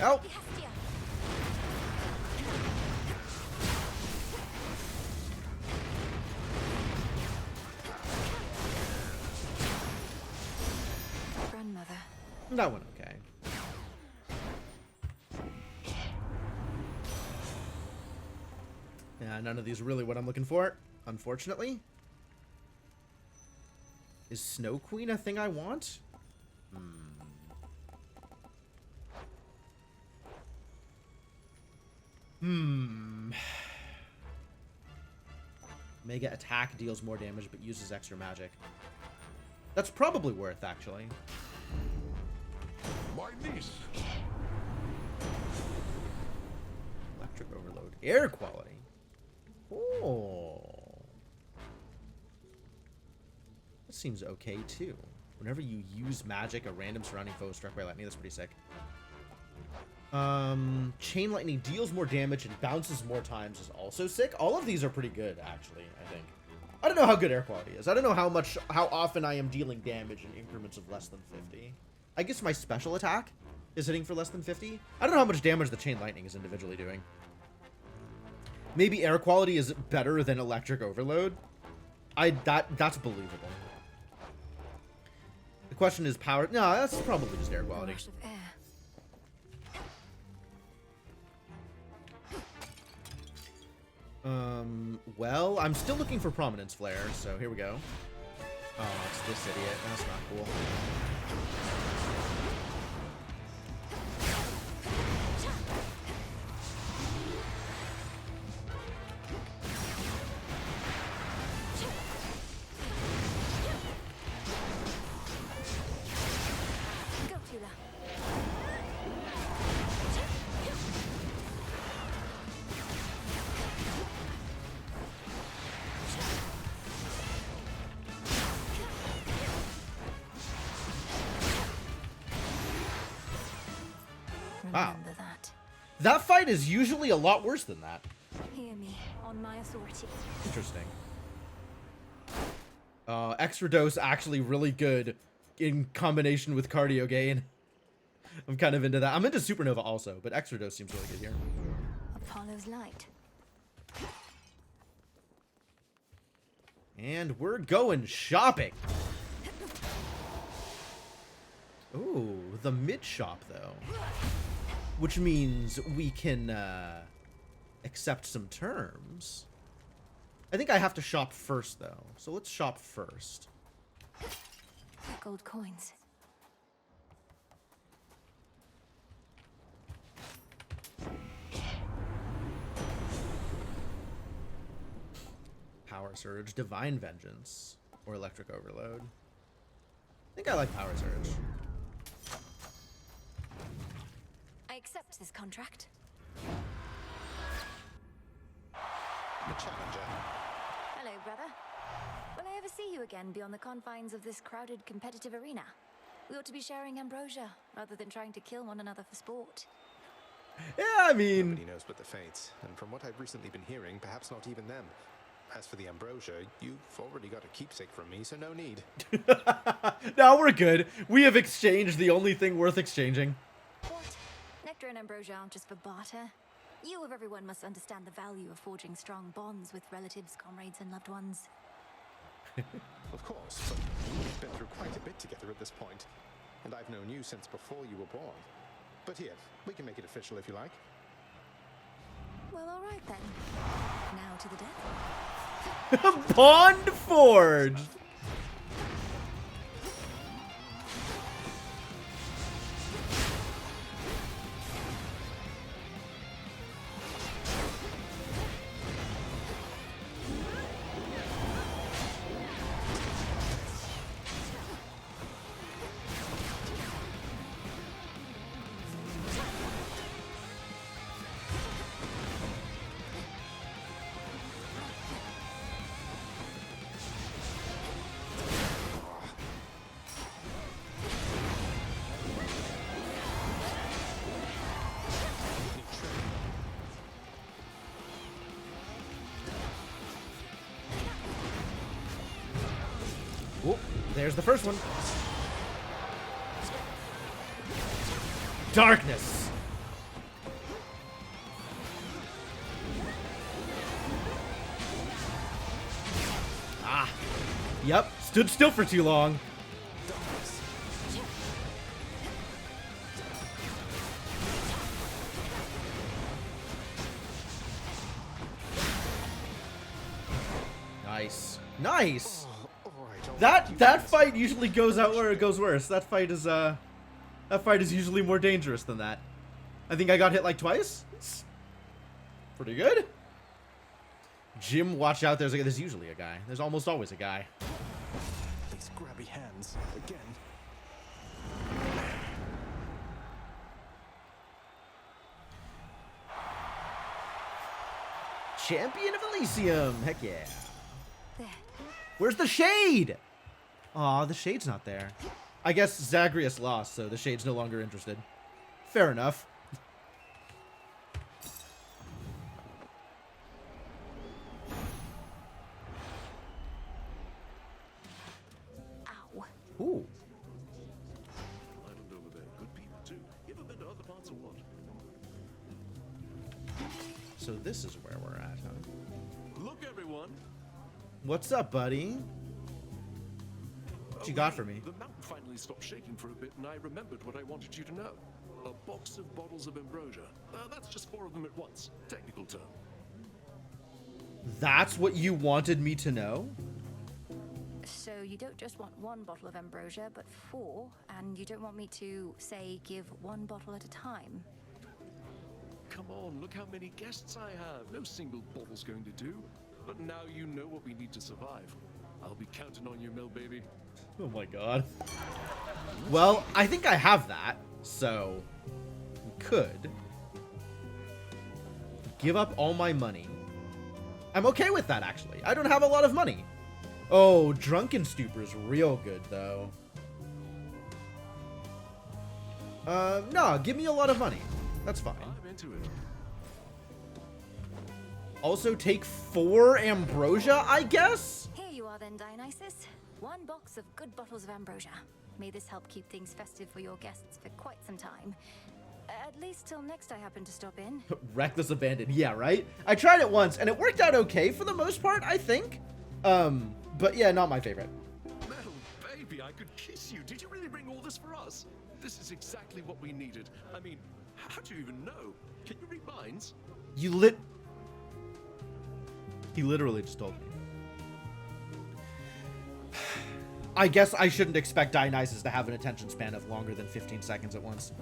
Oh! Grandmother. That one okay. Yeah, none of these are really what I'm looking for, unfortunately. Is Snow Queen a thing I want? Mega attack deals more damage but uses extra magic. That's probably worth, actually. My niece. Electric Overload. Air quality. Oh. That seems okay, too. Whenever you use magic, a random surrounding foe is struck by lightning. That's pretty sick. Chain Lightning deals more damage and bounces more times is also sick. All of these are pretty good, actually, I think. I don't know how good air quality is. I don't know how often I am dealing damage in increments of less than 50. I guess my special attack is hitting for less than 50. I don't know how much damage the Chain Lightning is individually doing. Maybe air quality is better than Electric Overload. That's believable. The question is power. No, that's probably just air quality. Well, I'm still looking for Prominence Flare, so here we go. Oh, it's this idiot. That's not cool. Wow. That fight is usually a lot worse than that. Hear me on my authority. Interesting. Extra dose actually really good in combination with cardio gain. I'm kind of into that. I'm into Supernova also, but extra dose seems really good here. Apollo's light. And we're going shopping. Ooh, the mid shop though. which means we can accept some terms. I think I have to shop first, though. So let's shop first. Gold coins. Power Surge, Divine Vengeance, or Electric Overload. I think I like Power Surge. I accept this contract. The challenger. Hello, brother. Will I ever see you again beyond the confines of this crowded competitive arena? We ought to be sharing ambrosia, rather than trying to kill one another for sport. Yeah, I mean... Nobody knows but the Fates, and from what I've recently been hearing, perhaps not even them. As for the ambrosia, you've already got a keepsake from me, so no need. No, we're good. We have exchanged the only thing worth exchanging. What? Nectar and ambrosia aren't just for barter. You of everyone must understand the value of forging strong bonds with relatives, comrades, and loved ones. Of course, but we've been through quite a bit together at this point, and I've known you since before you were born. But here, we can make it official if you like. Well, all right then. Now to the death. Bond forged! Oh, there's the first one. Darkness. Ah. Yep, stood still for too long. Nice. Nice. That fight usually goes out where it goes worse. That fight is usually more dangerous than that. I think I got hit like twice. It's pretty good. Jim, watch out. There's usually a guy. There's almost always a guy. These grabby hands again. Champion of Elysium. Heck yeah. There. Where's the shade? Aw, the shade's not there. I guess Zagreus lost, so the shade's no longer interested. Fair enough. Ow. Ooh. Island over there. Good people too. You ever been to other parts of what? So this is where we're at, huh? Look, everyone. What's up, buddy? What you got for me? The mountain finally stopped shaking for a bit, and I remembered what I wanted you to know. A box of bottles of ambrosia. That's just 4 of them at once. Technical term. That's what you wanted me to know? So you don't just want one bottle of ambrosia, but 4, and you don't want me to, say, give 1 bottle at a time? Come on, look how many guests I have. No single bottle's going to do. But now you know what we need to survive. I'll be counting on you, Mill baby. Oh my god. Well, I think I have that, so we could give up all my money. I'm okay with that, actually. I don't have a lot of money. Oh, Drunken Stupor's real good, though. No, give me a lot of money. That's fine. I'm into it. Also take 4 ambrosia, I guess? Here you are then, Dionysus. 1 box of good bottles of ambrosia. May this help keep things festive for your guests for quite some time. At least till next I happen to stop in. Reckless abandon. Yeah, right? I tried it once, and it worked out okay for the most part, I think. But yeah, not my favorite. Mel, baby, I could kiss you. Did you really bring all this for us? This is exactly what we needed. I mean, How do you even know? Can you read minds? He literally just told me. I guess I shouldn't expect Dionysus to have an attention span of longer than 15 seconds at once.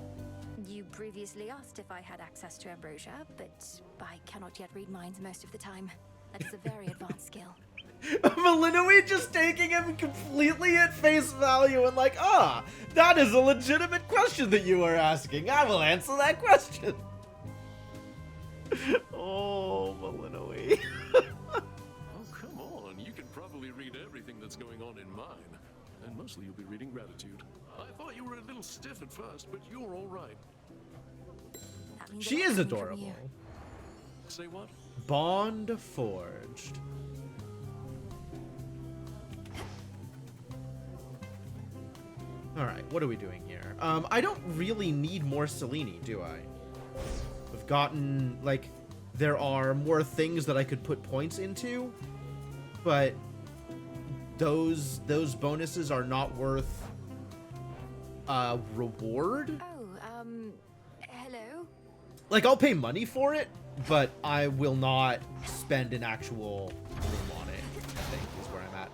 You previously asked if I had access to ambrosia, but I cannot yet read minds most of the time. That is a very advanced skill. Malinois just taking him completely at face value and like, that is a legitimate question that you are asking. I will answer that question. Oh, Malinois. Oh, come on. You can probably read everything that's going on in mine. And mostly you'll be reading gratitude. I thought you were a little stiff at first, but you're all right. She is adorable. Say what? Bond forged. Alright, what are we doing here? I don't really need more Selene, do I? I've gotten, like, there are more things that I could put points into, but those bonuses are not worth reward. Hello? Like, I'll pay money for it, but I will not spend an actual room on it, I think, is where I'm at.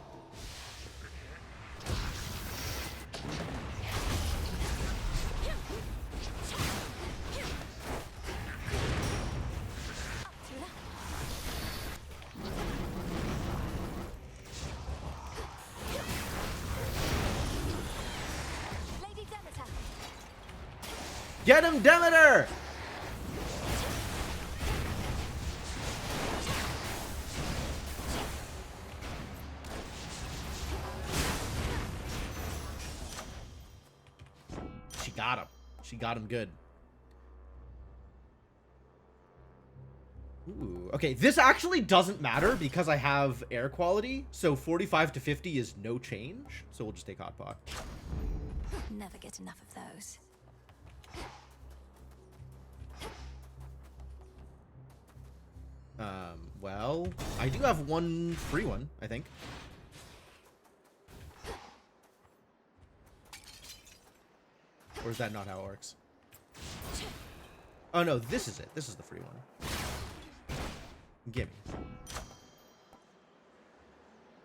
Get him, Demeter! She got him. She got him good. Ooh, okay, this actually doesn't matter because I have air quality, so 45 to 50 is no change, so we'll just take Hot Pot. Never get enough of those. Well, I do have one free one, I think. Or is that not how it works? Oh no, this is it. This is the free one. Gimme.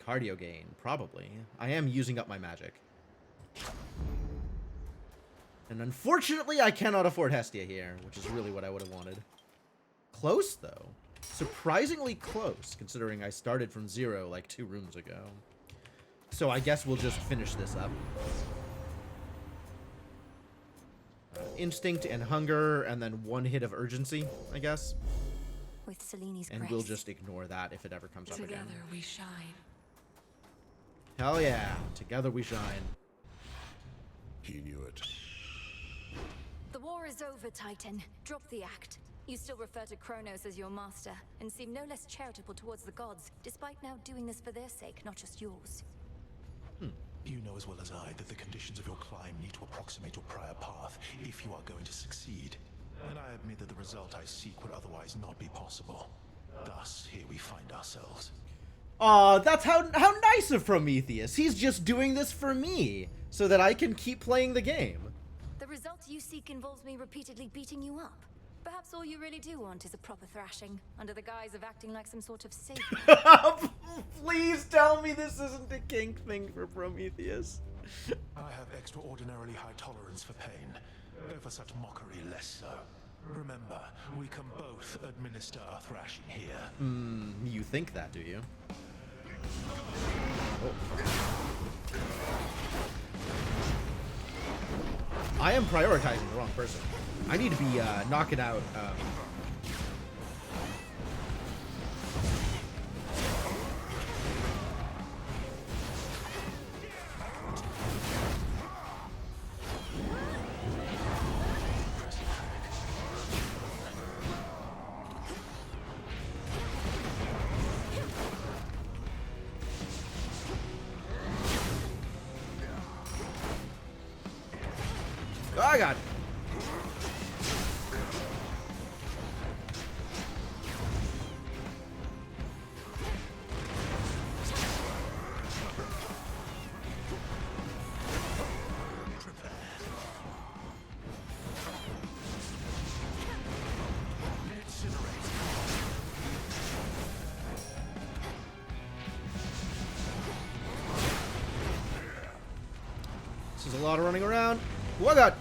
Cardio gain, probably. I am using up my magic. And unfortunately, I cannot afford Hestia here, which is really what I would have wanted. Close, though. Surprisingly close, considering I started from 0 like 2 rooms ago. So I guess we'll just finish this up. Instinct and hunger, and then 1 hit of urgency, I guess. With Selene's and grace, we'll just ignore that if it ever comes up again. Together we shine. Hell yeah, together we shine. He knew it. The war is over, Titan. Drop the act. You still refer to Kronos as your master, and seem no less charitable towards the gods, despite now doing this for their sake, not just yours. You know as well as I that the conditions of your climb need to approximate your prior path if you are going to succeed. And I admit that the result I seek would otherwise not be possible. Thus, here we find ourselves. Aw, that's how nice of Prometheus. He's just doing this for me, so that I can keep playing the game. The result you seek involves me repeatedly beating you up. Perhaps all you really do want is a proper thrashing, under the guise of acting like some sort of savior. Please tell me this isn't a kink thing for Prometheus. I have extraordinarily high tolerance for pain, though for such mockery less so. Remember, we can both administer a thrashing here. You think that, do you? I am prioritizing the wrong person. I need to be knocking out oh god. This is a lot of running around. Oh, God!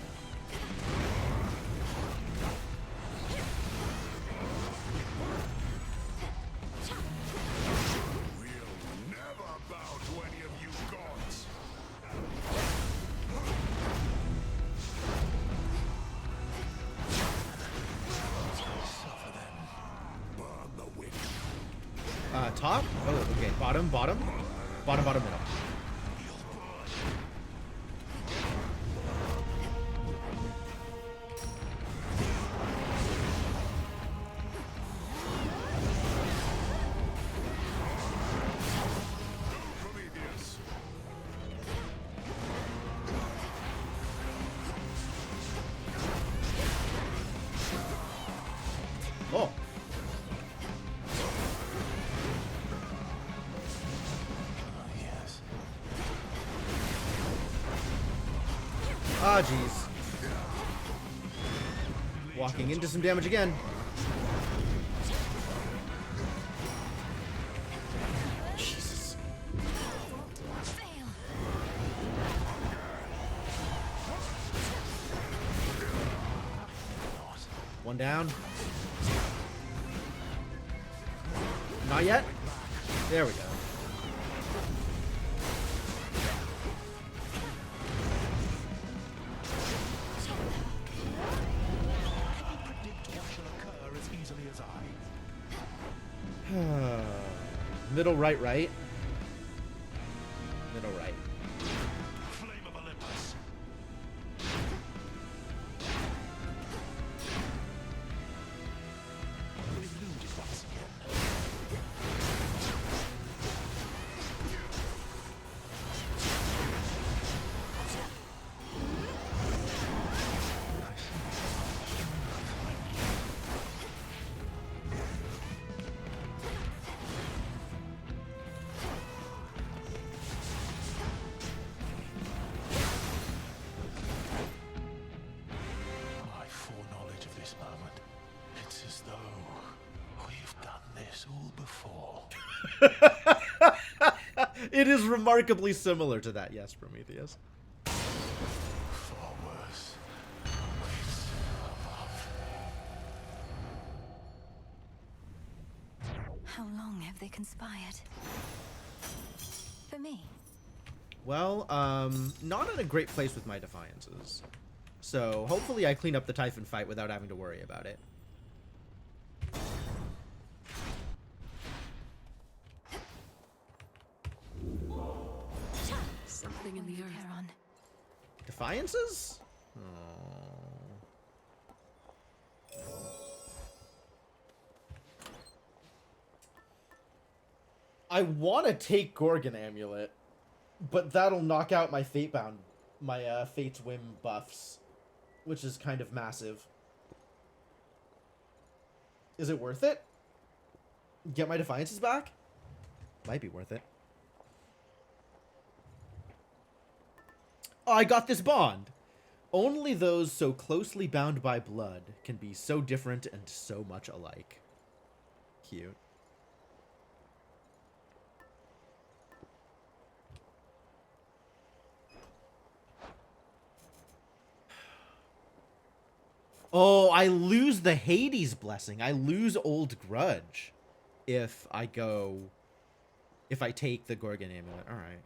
Top? Oh, okay. Bottom, bottom. Bottom, bottom, middle. Oh. Ah, jeez. Walking into some damage again. Jesus. One down. Not yet. There we go. Middle right, right. Middle right. Flame of Olympus. Eluded once again. My foreknowledge of this moment. It's as though we've done this all before. It is remarkably similar to that, yes, Prometheus. Far worse. Waits above. How long have they conspired? For me? Well, not in a great place with my defiances. So, hopefully I clean up the Typhon fight without having to worry about it. Something in the earth. Defiances? Oh. I want to take Gorgon Amulet, but that'll knock out my Fatebound, my Fate's Whim buffs, which is kind of massive. Is it worth it? Get my Defiances back? Might be worth it. Oh, I got this bond! Only those so closely bound by blood can be so different and so much alike. Cute. Oh, I lose the Hades blessing. I lose Old Grudge if I take the Gorgon Amulet. Alright,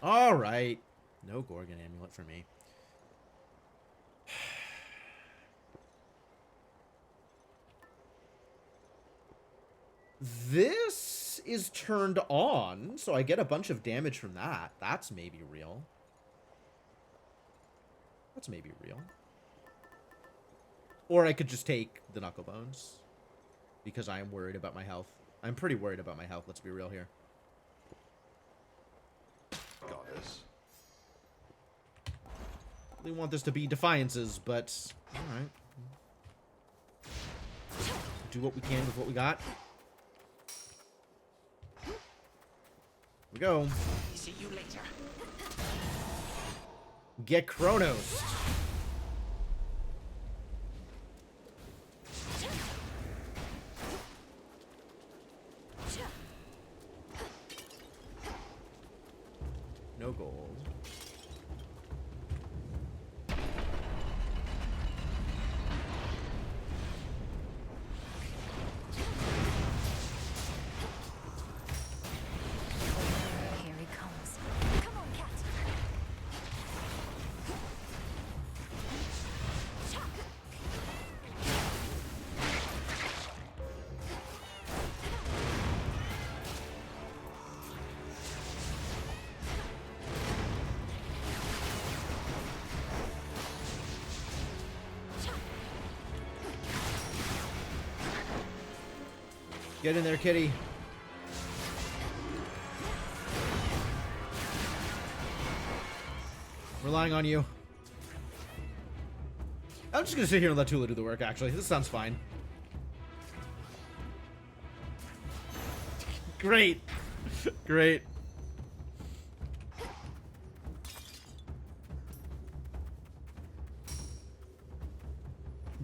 alright. Alright. No Gorgon Amulet for me. This is turned on, so I get a bunch of damage from that. That's maybe real. That's maybe real. Or I could just take the Knucklebones, because I am worried about my health. I'm pretty worried about my health, let's be real here. Goddess. We want this to be Defiances, but alright. Do what we can with what we got. Here we go. See you later. Get Kronos. No gold. Get in there, kitty. Relying on you. I'm just gonna sit here and let Tula do the work, actually. This sounds fine. Great. Great.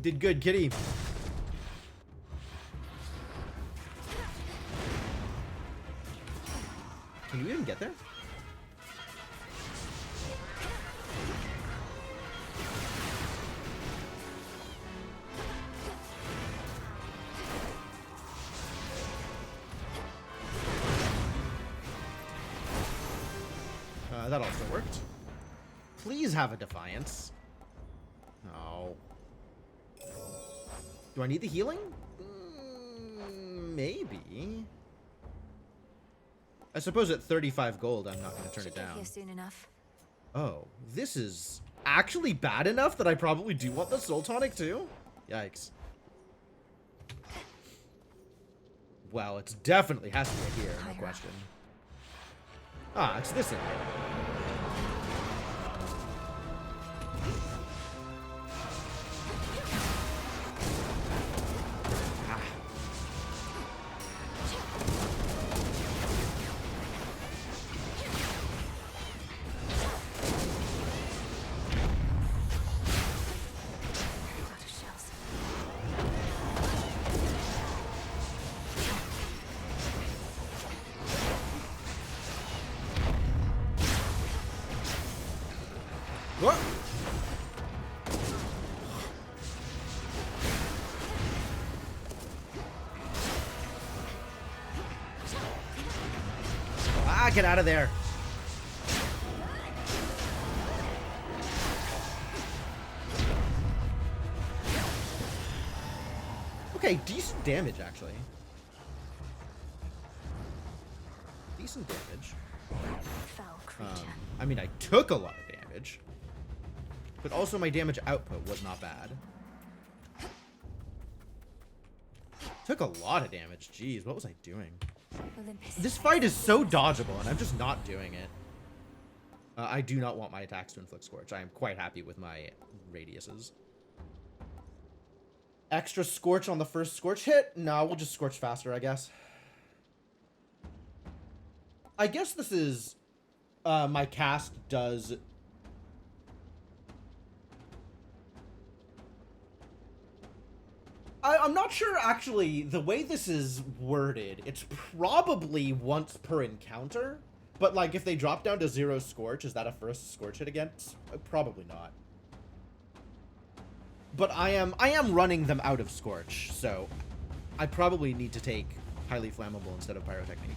Did good, kitty. Can you even get there? That also worked. Please have a Defiance. No. Do I need the healing? Maybe. I suppose at 35 gold, I'm not going to turn it down. Here soon enough. Oh, this is actually bad enough that I probably do want the Soul Tonic too? Yikes. Well, it's definitely has to be here, no question. Ah, it's this end. What? Ah, get out of there. Okay, decent damage, actually. Decent damage. I mean, I took a lot of damage. But also my damage output was not bad. Took a lot of damage. Jeez, what was I doing? This fight is so dodgeable, and I'm just not doing it. I do not want my attacks to inflict Scorch. I am quite happy with my radiuses. Extra Scorch on the first Scorch hit? No, we'll just Scorch faster, I guess. I guess this is... my cast does... I'm not sure, actually, the way this is worded, it's probably once per encounter, but, like, if they drop down to 0 Scorch, is that a first Scorch hit again? Probably not. But I am running them out of Scorch, so I probably need to take Highly Flammable instead of Pyrotechnique.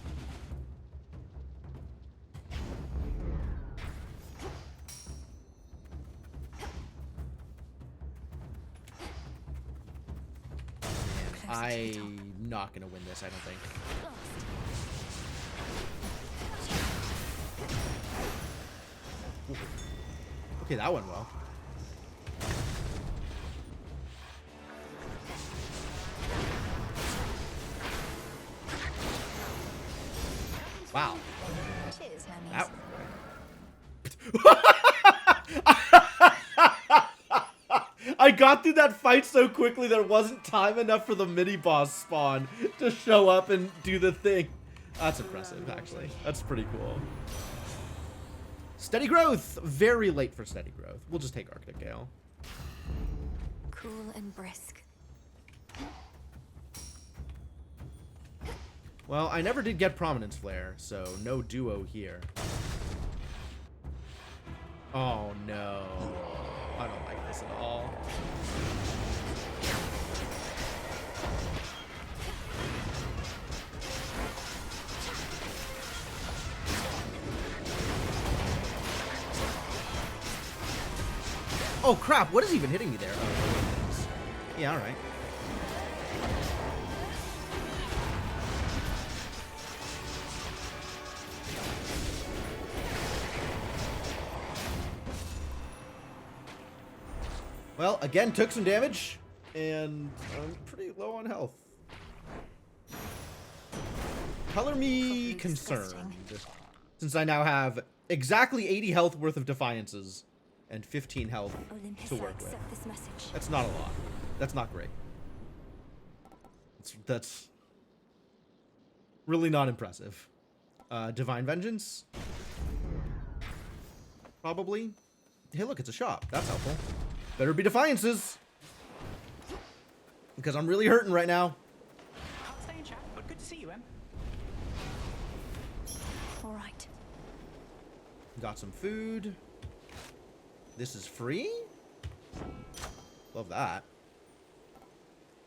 I'm not gonna win this, I don't think. Okay, that went well. Wow. Cheers, Ow. I got through that fight so quickly there wasn't time enough for the mini-boss spawn to show up and do the thing. That's impressive, actually. That's pretty cool. Steady Growth! Very late for Steady Growth. We'll just take Arctic Gale. Cool and brisk. Well, I never did get Prominence Flare, so no duo here. Oh no. I don't like this at all. Oh crap, what is even hitting me there? Oh, yeah, alright. Well, again, took some damage, and I'm pretty low on health. Color me concerned, since I now have exactly 80 health worth of defiances and 15 health to work with. That's not a lot. That's not great. That's really not impressive. Divine Vengeance? Probably. Hey, look, it's a shop. That's helpful. Better be defiances. Because I'm really hurting right now. I'll stay in chat, but good to see you, Em. All right. Got some food. This is free? Love that.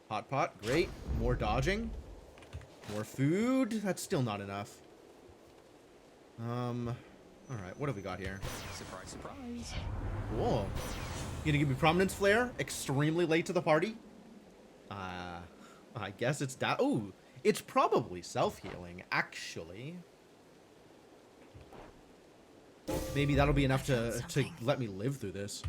Hot pot, great. More dodging. More food. That's still not enough. Alright, what have we got here? Surprise, surprise. Whoa. You gonna give me Prominence Flare? Extremely late to the party? I guess it's that. Ooh, it's probably self-healing, actually. Maybe that'll be enough to let me live through this.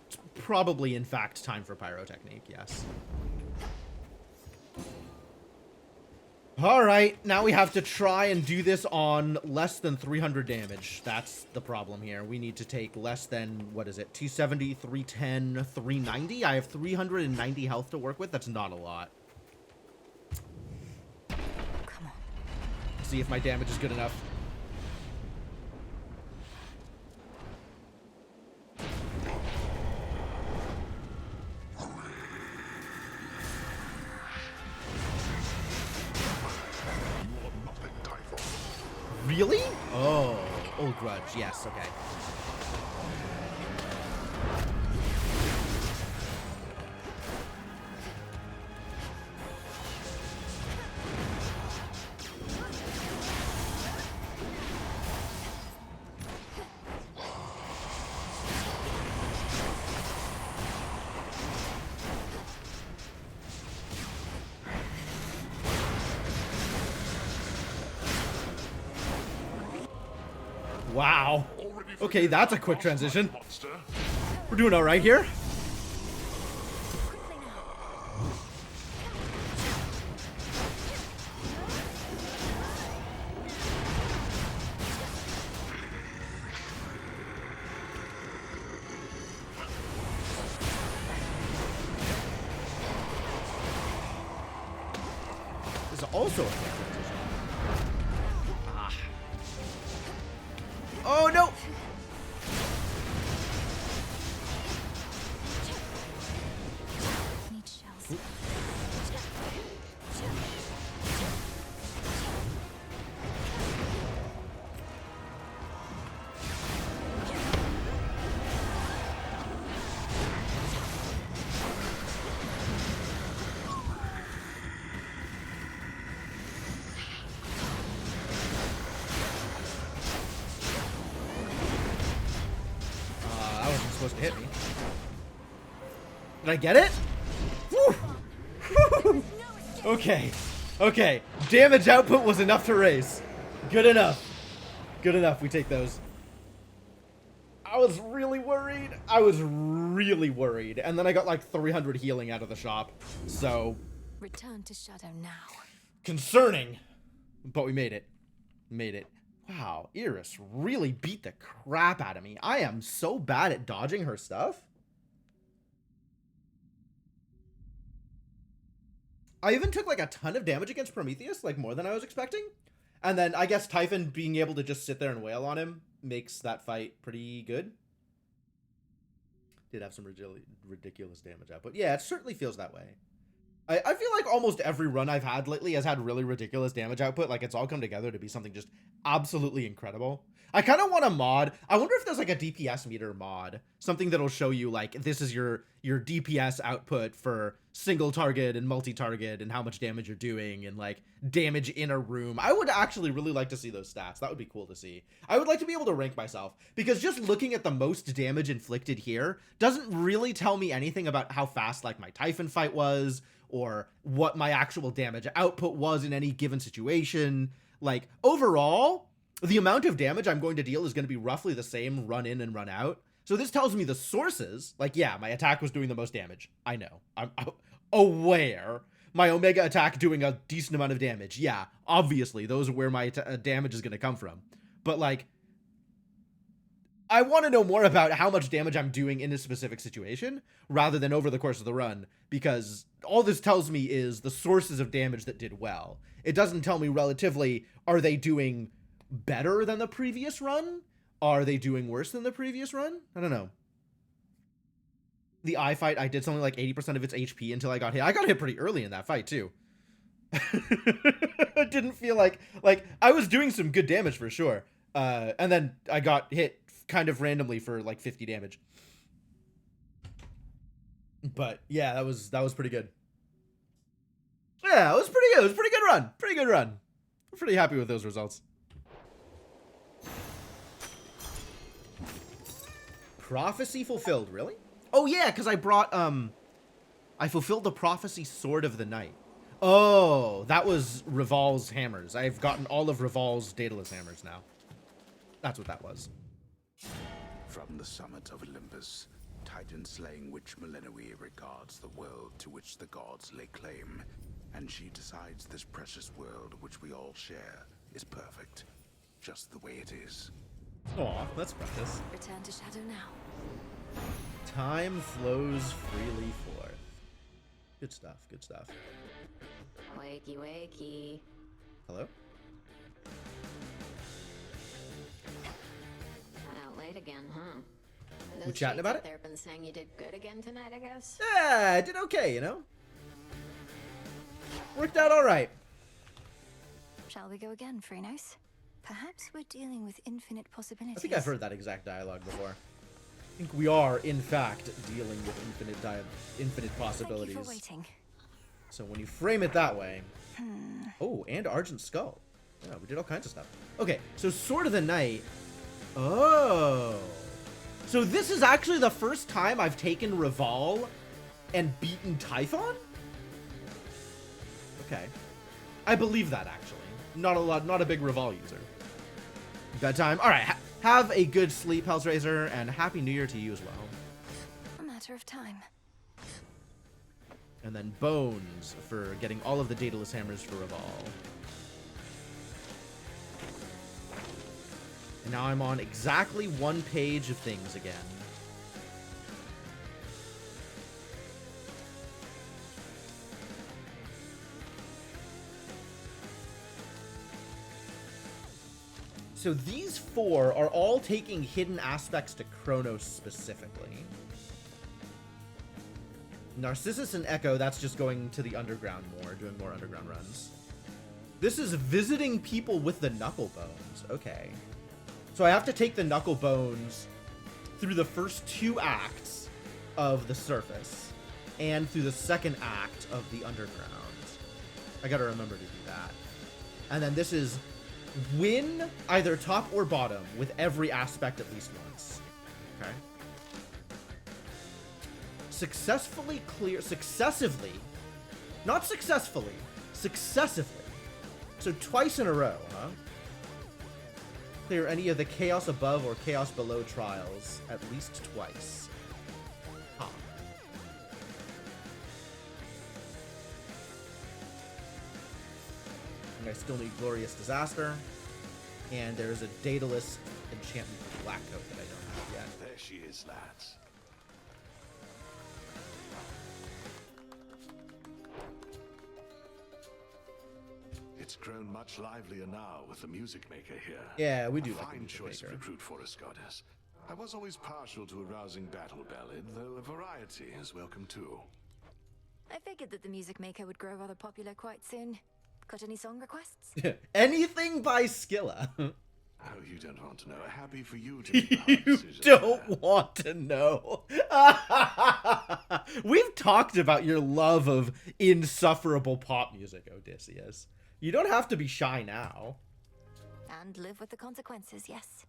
It's probably, in fact, time for Pyrotechnique, yes. Alright, now we have to try and do this on less than 300 damage. That's the problem here. We need to take less than, what is it, 270, 310, 390? I have 390 health to work with. That's not a lot. Come on. See if my damage is good enough. Really? Oh, Old Grudge. Yes, okay. Wow. Okay, that's a quick transition. We're doing all right here. This is also a quick transition. Ah. Oh no! Need shells. That wasn't supposed to hit me. Did I get it? Woo! Okay. Okay. Damage output was enough to raise. Good enough. Good enough. We take those. I was really worried. I was really worried. And then I got like 300 healing out of the shop. So, Return to Shadow now. concerning. But we made it. Made it. Wow, Iris really beat the crap out of me. I am so bad at dodging her stuff. I even took like a ton of damage against Prometheus, like more than I was expecting. And then I guess Typhon being able to just sit there and wail on him makes that fight pretty good. Did have some ridiculous damage output. Yeah, it certainly feels that way. I feel like almost every run I've had lately has had really ridiculous damage output. Like, it's all come together to be something just absolutely incredible. I kind of want a mod. I wonder if there's like a DPS meter mod. Something that'll show you, like, this is your DPS output for single target and multi-target and how much damage you're doing and, like, damage in a room. I would actually really like to see those stats. That would be cool to see. I would like to be able to rank myself, because just looking at the most damage inflicted here doesn't really tell me anything about how fast, like, my Typhon fight was, or what my actual damage output was in any given situation. Like, overall, the amount of damage I'm going to deal is going to be roughly the same run in and run out. So this tells me the sources, like, yeah, my attack was doing the most damage. I know. aware. My Omega attack doing a decent amount of damage. Yeah, obviously, those are where my damage is going to come from. But, like, I want to know more about how much damage I'm doing in a specific situation rather than over the course of the run, because all this tells me is the sources of damage that did well. It doesn't tell me relatively, are they doing better than the previous run? Are they doing worse than the previous run? I don't know. The eye fight, I did something like 80% of its HP until I got hit. I got hit pretty early in that fight, too. It didn't feel like I was doing some good damage for sure. And then I got hit kind of randomly for like 50 damage. But yeah, that was pretty good. Yeah, it was pretty good. It was a pretty good run. Pretty good run. I'm pretty happy with those results. Prophecy fulfilled, really? Oh yeah, because I brought I fulfilled the prophecy sword of the night. Oh, that was Revol's hammers. I've gotten all of Revol's Daedalus hammers now. That's what that was. From the summit of Olympus, Titan-slaying witch Melinoe regards the world to which the gods lay claim, and she decides this precious world which we all share is perfect, just the way it is. Aw, that's precious. Return to Shadow now. Time flows freely forth. Good stuff, good stuff. Wakey, wakey. Hello? Out late again, huh? We chatting about it? They've been saying you did good again tonight, I guess. Yeah, I did okay, you know? Worked out alright. Shall we go again, Phrenos? Perhaps we're dealing with infinite possibilities. I think I've heard that exact dialogue before. I think we are, in fact, dealing with infinite possibilities. Thank you for waiting. So when you frame it that way... Oh, and Argent Skull. Yeah, we did all kinds of stuff. Okay, so Sword of the Night... Oh... So this is actually the first time I've taken Revol and beaten Typhon? Okay. I believe that, actually. Not a big Revol user. Bedtime. Alright, have a good sleep, Hellraiser, and Happy New Year to you as well. A matter of time. And then Bones for getting all of the Daedalus hammers for Revol. And now I'm on exactly one page of things again. So these four are all taking hidden aspects to Chronos specifically. Narcissus and Echo, that's just going to the underground more, doing more underground runs. This is visiting people with the Knuckle Bones. Okay. So I have to take the Knuckle Bones through the first 2 acts of the surface and through the second act of the underground. I gotta remember to do that. And then this is win either top or bottom with every aspect at least once. Okay. Successively. Not successfully. Successively. So twice in a row, huh? Clear any of the Chaos Above or Chaos Below trials at least twice. Huh. And I still need Glorious Disaster. And there's a Daedalus enchantment for Blackcoat that I don't have yet. There she is, lads. It's grown much livelier now with the Music Maker here. Yeah, we do A like the fine Music choice Maker. recruit for us, Goddess. I was always partial to a rousing battle ballad, though a variety is welcome too. I figured that the Music Maker would grow rather popular quite soon. Got any song requests? Anything by Skilla. Oh, you don't want to know. Happy for you to make the hard You decision. don't want to know. We've talked about your love of insufferable pop music, Odysseus. You don't have to be shy now. And live with the consequences, yes.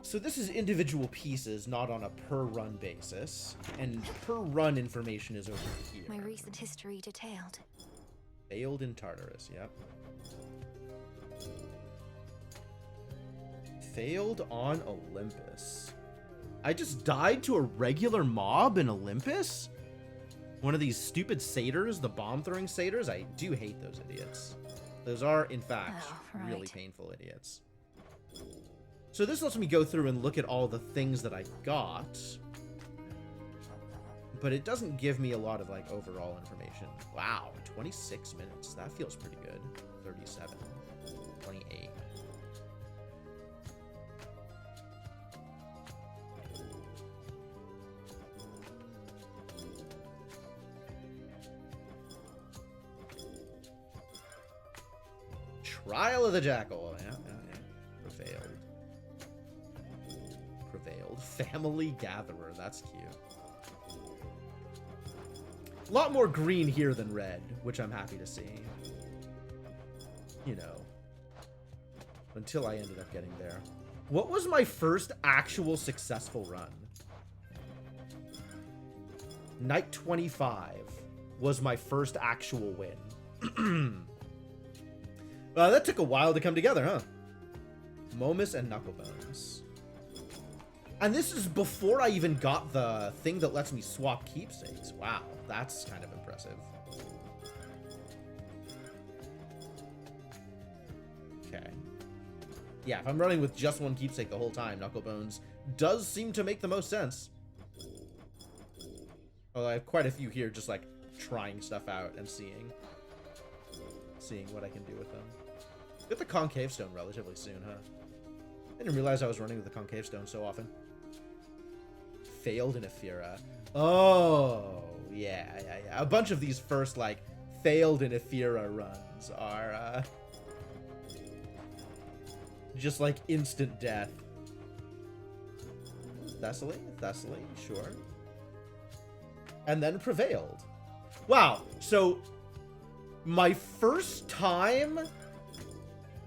So this is individual pieces, not on a per-run basis. And per-run information is over here. My recent history detailed. Failed in Tartarus, yep. Failed on Olympus. I just died to a regular mob in Olympus? One of these stupid satyrs, the bomb-throwing satyrs? I do hate those idiots. Those are, in fact, really painful idiots. So this lets me go through and look at all the things that I got. But it doesn't give me a lot of, like, overall information. Wow, 26 minutes. That feels pretty good. 37. 28. Trial of the Jackal. Yeah. Prevailed. Family Gatherer. That's cute. A lot more green here than red, which I'm happy to see. You know. Until I ended up getting there. What was my first actual successful run? Night 25 was my first actual win. That took a while to come together, huh? Momus and Knucklebones. And this is before I even got the thing that lets me swap keepsakes. Wow, that's kind of impressive. Okay. Yeah, if I'm running with just one keepsake the whole time, Knucklebones does seem to make the most sense. Although I have quite a few here just like trying stuff out and seeing what I can do with them. Get the Concave Stone relatively soon, huh? I didn't realize I was running with the Concave Stone so often. Failed in Ephira. Oh, yeah. A bunch of these first, like, failed in Ephira runs are, just, like, instant death. Thessaly, sure. And then Prevailed. Wow, so my first time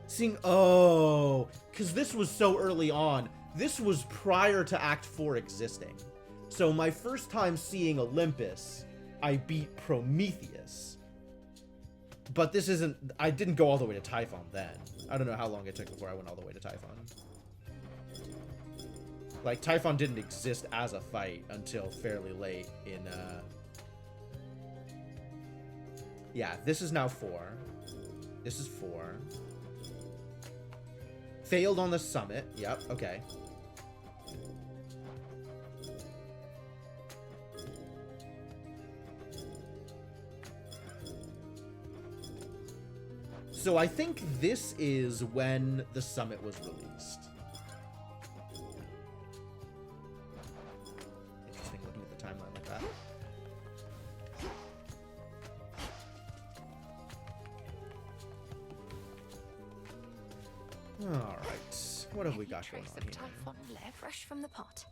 seeing, because this was so early on. This was prior to Act 4 existing. So my first time seeing Olympus, I beat Prometheus. But this isn't, I didn't go all the way to Typhon then. I don't know how long it took before I went all the way to Typhon. Like, Typhon didn't exist as a fight until fairly late in, yeah, this is now 4. This is 4. Failed on the summit. Yep, okay. So I think this is when the summit was released. Interesting looking at the timeline like that. Alright, what have we got going on here? Typhon left, fresh from the pot.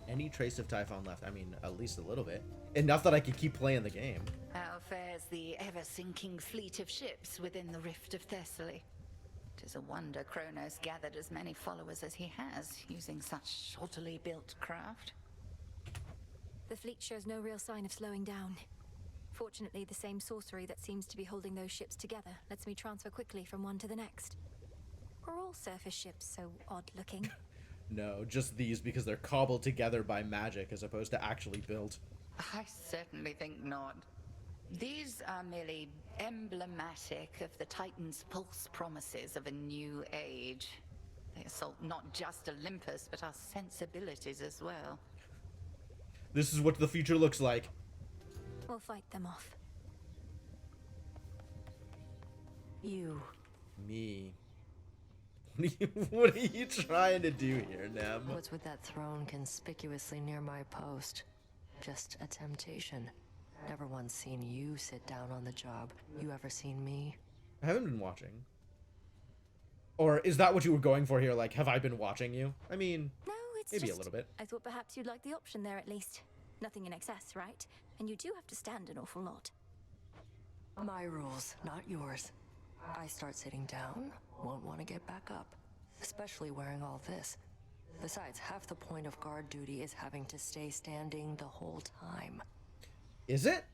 Any trace of Typhon left? I mean, at least a little bit. Enough that I could keep playing the game. How fares the ever-sinking fleet of ships within the Rift of Thessaly? 'Tis a wonder Kronos gathered as many followers as he has, using such shoddily built craft. The fleet shows no real sign of slowing down. Fortunately, the same sorcery that seems to be holding those ships together lets me transfer quickly from one to the next. Are all surface ships so odd-looking? No, just these because they're cobbled together by magic as opposed to actually built. I certainly think not. These are merely emblematic of the Titan's false promises of a new age. They assault not just Olympus, but our sensibilities as well. This is what the future looks like. We'll fight them off. You. Me. What are you trying to do here, Nem? What's with that throne conspicuously near my post? Just a temptation. Never once seen you sit down on the job. You ever seen me? I haven't been watching. Or is that what you were going for here? Like, have I been watching you? I mean, no, it's maybe just, a little bit. I thought perhaps you'd like the option there at least. Nothing in excess, right? And you do have to stand an awful lot. My rules, not yours. I start sitting down, won't want to get back up. Especially wearing all this. Besides, half the point of guard duty is having to stay standing the whole time. Is it?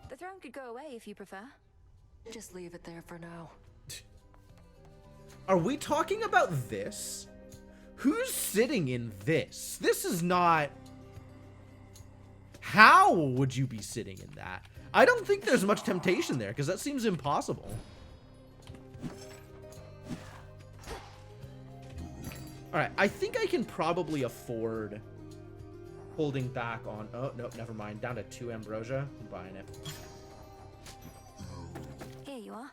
The throne could go away if you prefer. Just leave it there for now. Are we talking about this? Who's sitting in this? This is not... How would you be sitting in that? I don't think there's much temptation there, because that seems impossible. Alright, I think I can probably afford holding back on... Oh, no, never mind. Down to 2 ambrosia. I'm buying it. Here you are.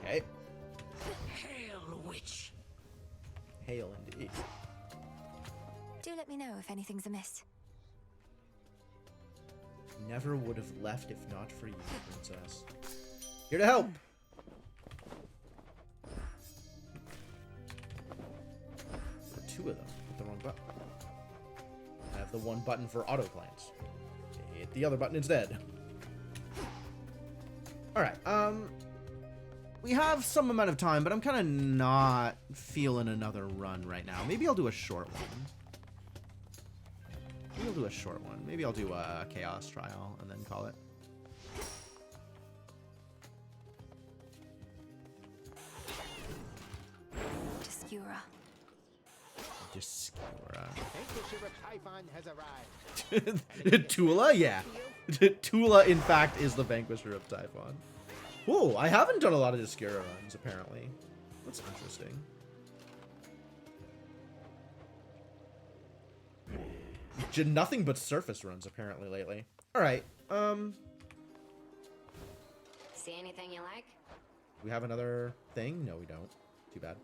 Okay. Hail, witch. Hail indeed. Do let me know if anything's amiss. Never would have left if not for you, princess. Here to help. For 2 of them. Hit the wrong button. I have the 1 button for autoplanes. Hit the other button instead. Alright, we have some amount of time, but I'm kind of not feeling another run right now. Maybe I'll do a short one. Maybe I'll do a short one. Maybe I'll do a Chaos Trial and then call it. Discura. Discura. Vanquisher of Typhon has arrived. Tula? Yeah. Tula, in fact, is the Vanquisher of Typhon. Whoa, I haven't done a lot of Discura runs, apparently. That's interesting. Nothing but surface runs, apparently, lately. Alright, See anything you like? we have another thing? No, we don't. Too bad.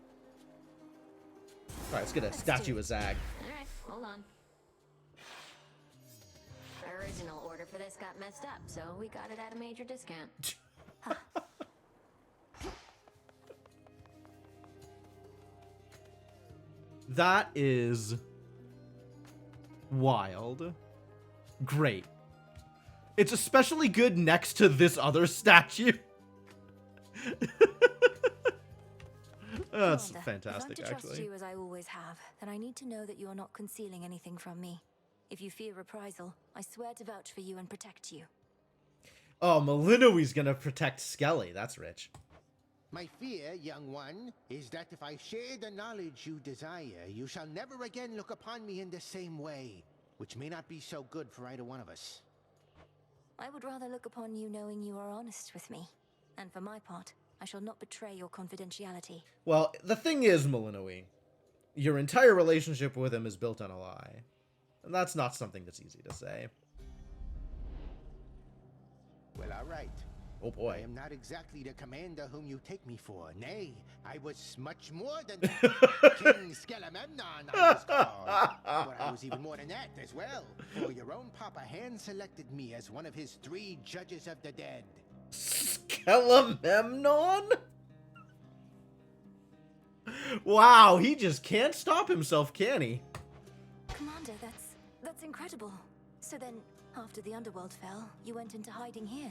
Alright, let's get a statue of Zag. Alright, hold on. The original order for this got messed up, so we got it at a major discount. That is wild. Great. It's especially good next to this other statue. That's Commander, fantastic, if I'm to trust actually. you as I always have, then I need to know that you are not concealing anything from me. If you fear reprisal, I swear to vouch for you and protect you. Oh, Malinoi's gonna protect Skelly. That's rich. My fear, young one, is that if I share the knowledge you desire, you shall never again look upon me in the same way, which may not be so good for either one of us. I would rather look upon you knowing you are honest with me. And for my part, I shall not betray your confidentiality. Well, the thing is, Malinoi, your entire relationship with him is built on a lie. And that's not something that's easy to say. Well, all right. Oh boy. I am not exactly the commander whom you take me for. Nay, I was much more than that. King Skelamemnon, I was called. But I was even more than that as well. For your own papa hand-selected me as one of his 3 judges of the dead. Skelamemnon? Wow, he just can't stop himself, can he? Commander, that's incredible. So then, after the underworld fell, you went into hiding here.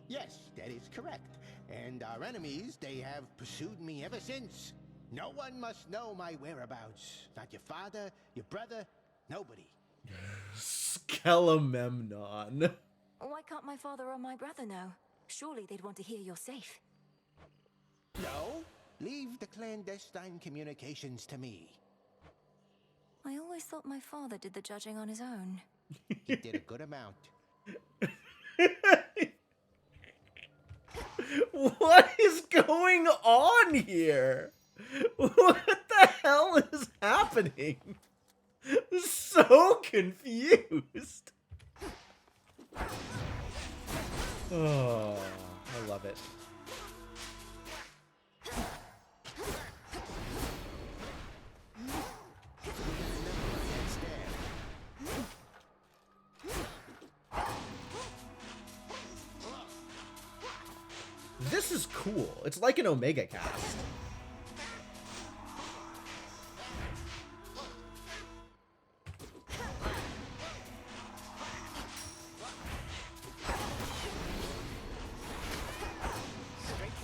Yes, that is correct. And our enemies, they have pursued me ever since. No one must know my whereabouts. Not your father, your brother, nobody. Skelamemnon. Why can't my father or my brother know? Surely they'd want to hear you're safe. No, leave the clandestine communications to me. I always thought my father did the judging on his own. He did a good amount. What is going on here? What the hell is happening? So confused. Oh, I love it. This is cool. It's like an Omega cast. Straight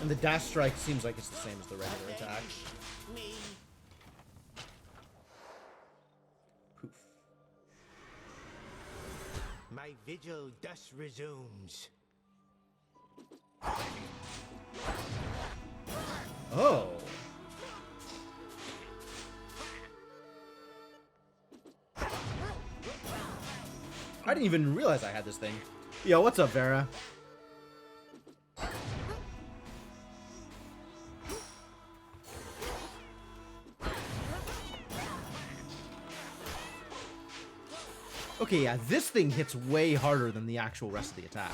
And the dash strike seems like it's the same as the regular attack. Poof. My vigil thus resumes. Oh. I didn't even realize I had this thing. Yo, what's up, Vera? Okay, yeah, this thing hits way harder than the actual rest of the attack.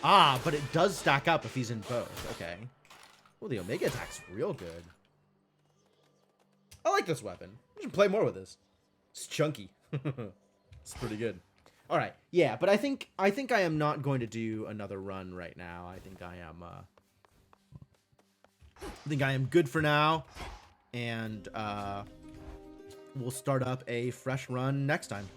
Ah, but it does stack up if he's in both. Okay. Well, the Omega attack's real good. I like this weapon. We should play more with this. It's chunky. It's pretty good. All right. Yeah, but I think I am not going to do another run right now. I think I am good for now, and we'll start up a fresh run next time.